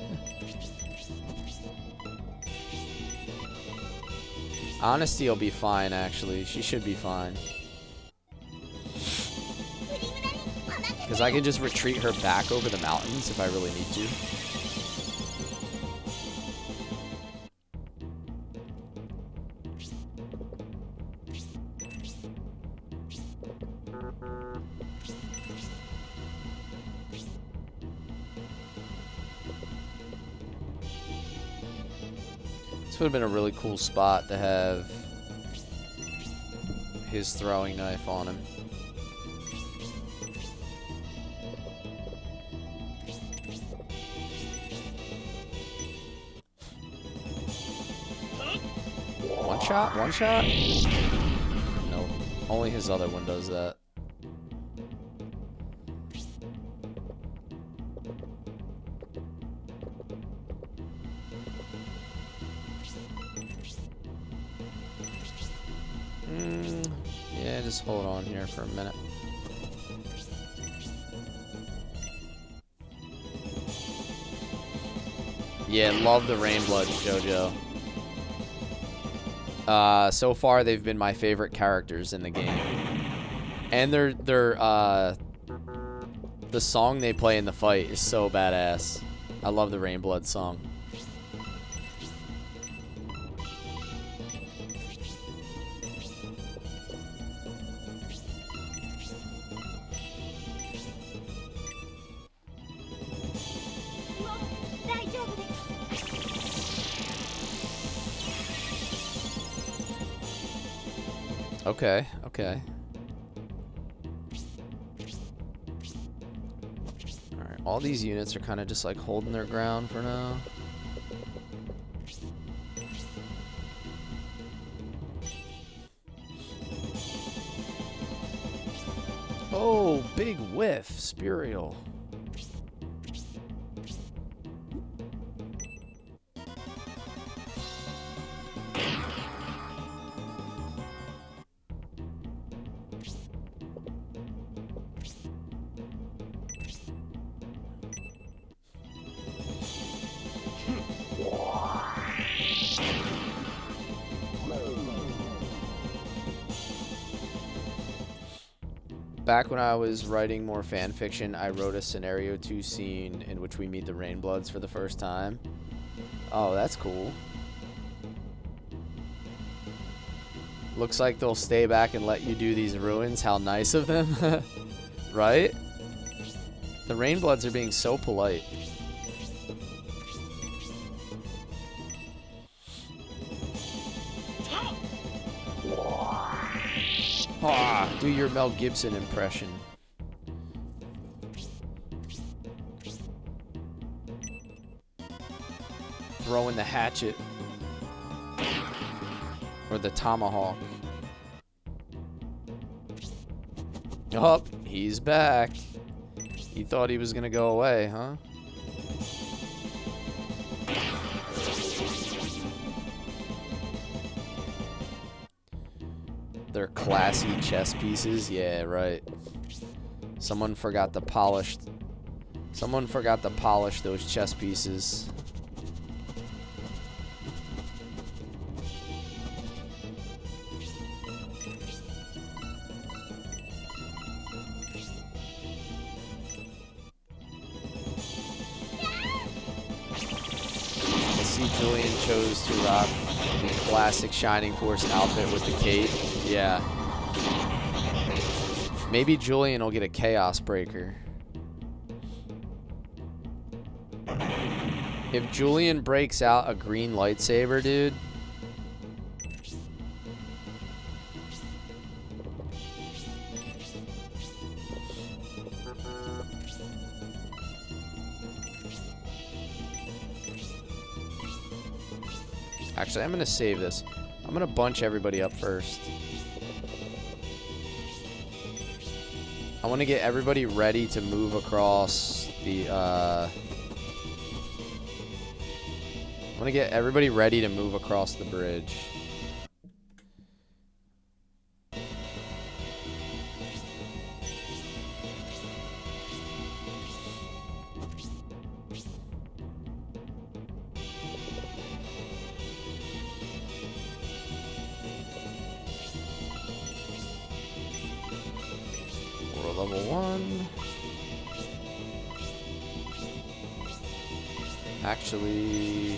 Honesty will be fine, actually. She should be fine. Because I can just retreat her back over the mountains if I really need to. This would have been a really cool spot to have his throwing knife on him. One shot? No, only his other one does that. Yeah, just hold on here for a minute. Yeah, love the Rainbloods, JoJo. So far they've been my favorite characters in the game. And the song they play in the fight is so badass. I love the Rainblood song. Okay, okay. Alright, all these units are kind of just like holding their ground for now. Oh, big whiff, Spurial. Back when I was writing more fan fiction, I wrote a scenario 2 scene in which we meet the Rainbloods for the first time. Oh, that's cool. Looks like they'll stay back and let you do these ruins. How nice of them. Right? The Rainbloods are being so polite. Ah, do your Mel Gibson impression. Throwing the hatchet. Or the tomahawk. Oh, he's back. He thought he was gonna go away, huh? They're classy chess pieces. Yeah, right. Someone forgot to polish those chess pieces. I see Julian chose to rock the classic Shining Force outfit with the cape. Yeah. Maybe Julian will get a Chaos Breaker. If Julian breaks out a green lightsaber, dude. Actually, I'm going to save this. I'm going to bunch everybody up first. I want to get everybody ready to move across the, I want to get everybody ready to move across the bridge. Level 1. Actually,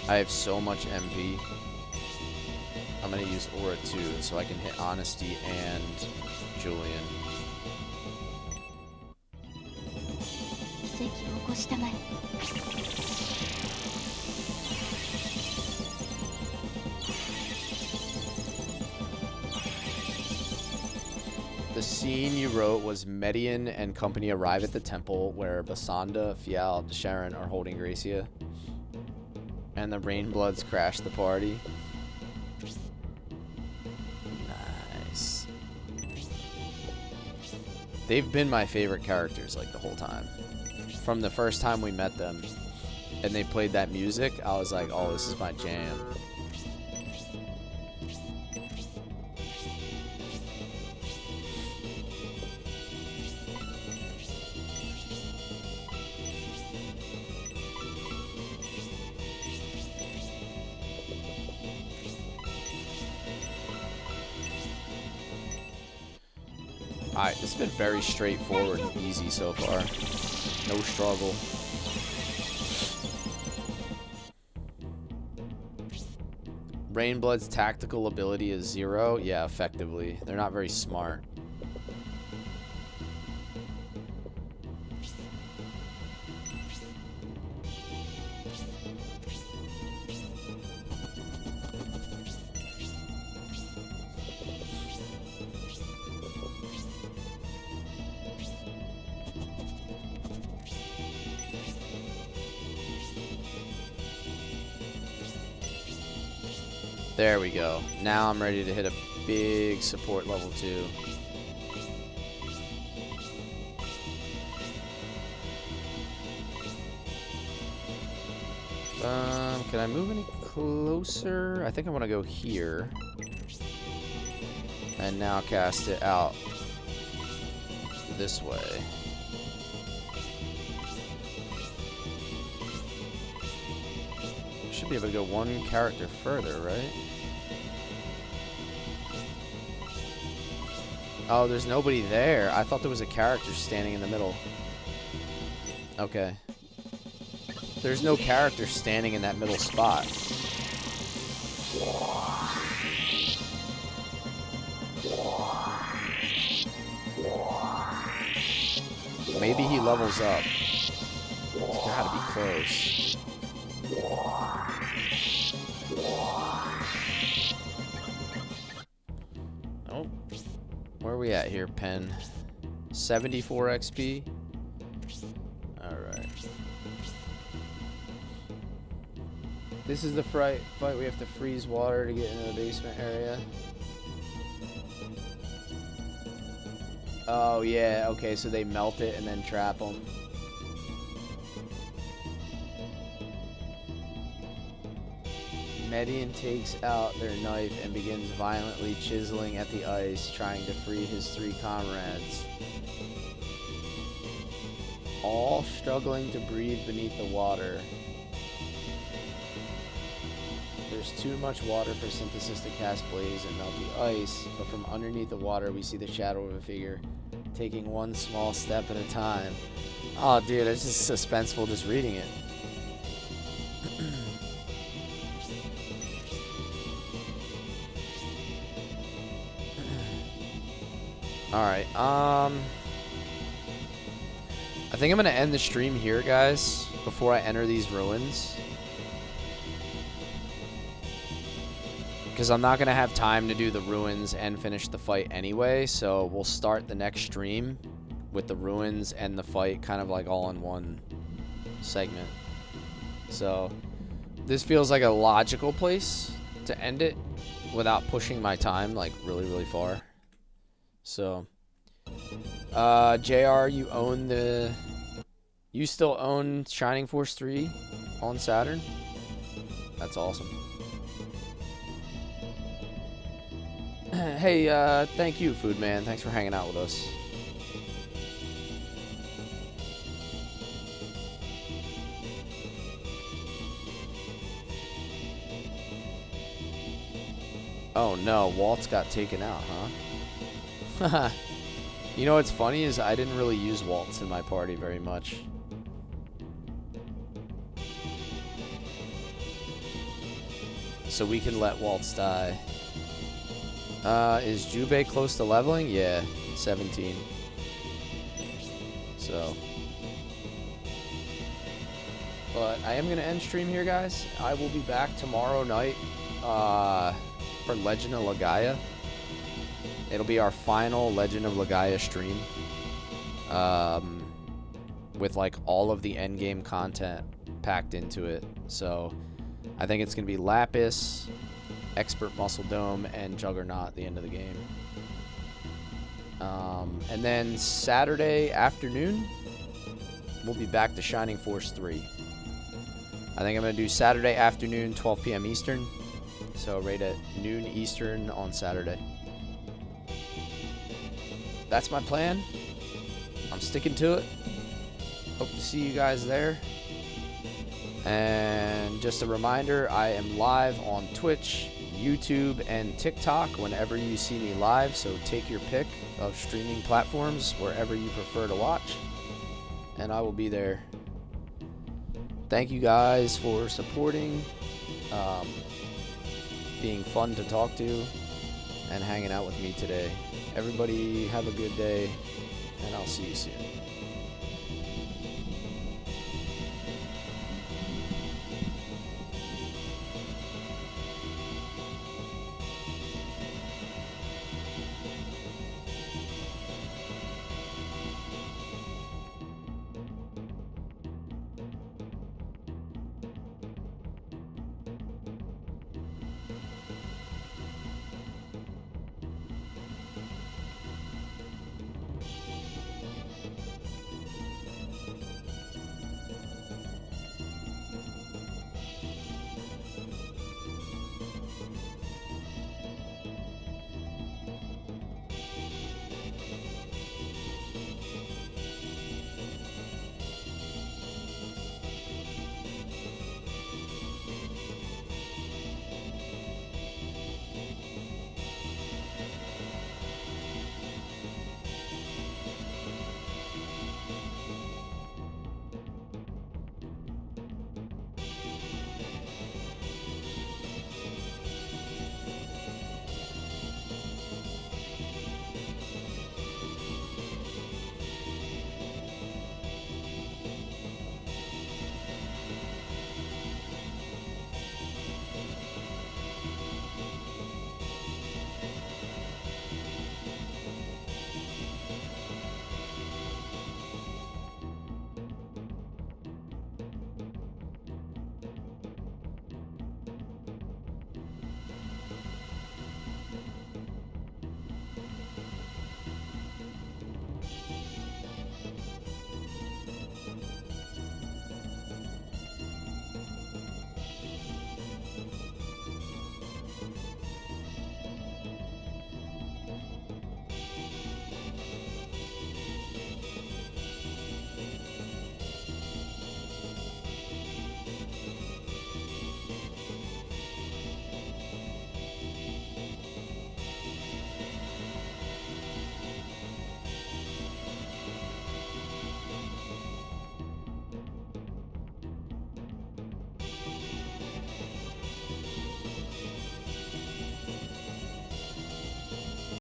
I have so much MP. I'm going to use Aura 2 so I can hit Honesty and Julian. The scene you wrote was Median and company arrive at the temple where Basanda, Fial, Sharon are holding Gracia. And the Rainbloods crash the party. Nice. They've been my favorite characters like the whole time. From the first time we met them and they played that music, I was like, oh, this is my jam. Alright, this has been very straightforward and easy so far. No struggle. Rainblood's tactical ability is 0. Yeah, effectively. They're not very smart. There we go. Now I'm ready to hit a big support level 2. Can I move any closer? I think I want to go here. And now cast it out this way. Should be able to go one character further, right? Oh, there's nobody there. I thought there was a character standing in the middle. Okay. There's no character standing in that middle spot. Maybe he levels up. It's gotta be close. Oh. Where are we at here, Pen? 74 XP? Alright. This is the fight we have to freeze water to get into the basement area. Oh, yeah. Okay, so they melt it and then trap them. Median takes out their knife and begins violently chiseling at the ice, trying to free his 3 comrades. All struggling to breathe beneath the water. There's too much water for Synthesis to cast Blaze and melt the ice, but from underneath the water we see the shadow of a figure, taking one small step at a time. Oh, dude, it's just suspenseful just reading it. Alright, I think I'm gonna end the stream here, guys, before I enter these ruins. Because I'm not gonna have time to do the ruins and finish the fight anyway, so we'll start the next stream with the ruins and the fight kind of like all in one segment. So, this feels like a logical place to end it without pushing my time like really, really far. So, JR, you still own Shining Force 3 on Saturn? That's awesome. Hey, thank you, Food Man. Thanks for hanging out with us. Oh no, Walt's got taken out, huh? You know what's funny is I didn't really use Waltz in my party very much. So we can let Waltz die. Is Jubei close to leveling? Yeah, 17. So. But I am going to end stream here, guys. I will be back tomorrow night for Legend of Legaia. It'll be our final Legend of Legaia stream. With like all of the endgame content packed into it. So I think it's going to be Lapis, Expert Muscle Dome, and Juggernaut at the end of the game. And then Saturday afternoon, we'll be back to Shining Force 3. I think I'm going to do Saturday afternoon, 12 p.m. Eastern. So right at noon Eastern on Saturday. That's my plan. I'm sticking to it. Hope to see you guys there. And just a reminder, I am live on Twitch, YouTube and TikTok whenever you see me live, so take your pick of streaming platforms wherever you prefer to watch, and I will be there. Thank you guys for supporting, being fun to talk to, and hanging out with me today. Everybody have a good day, and I'll see you soon.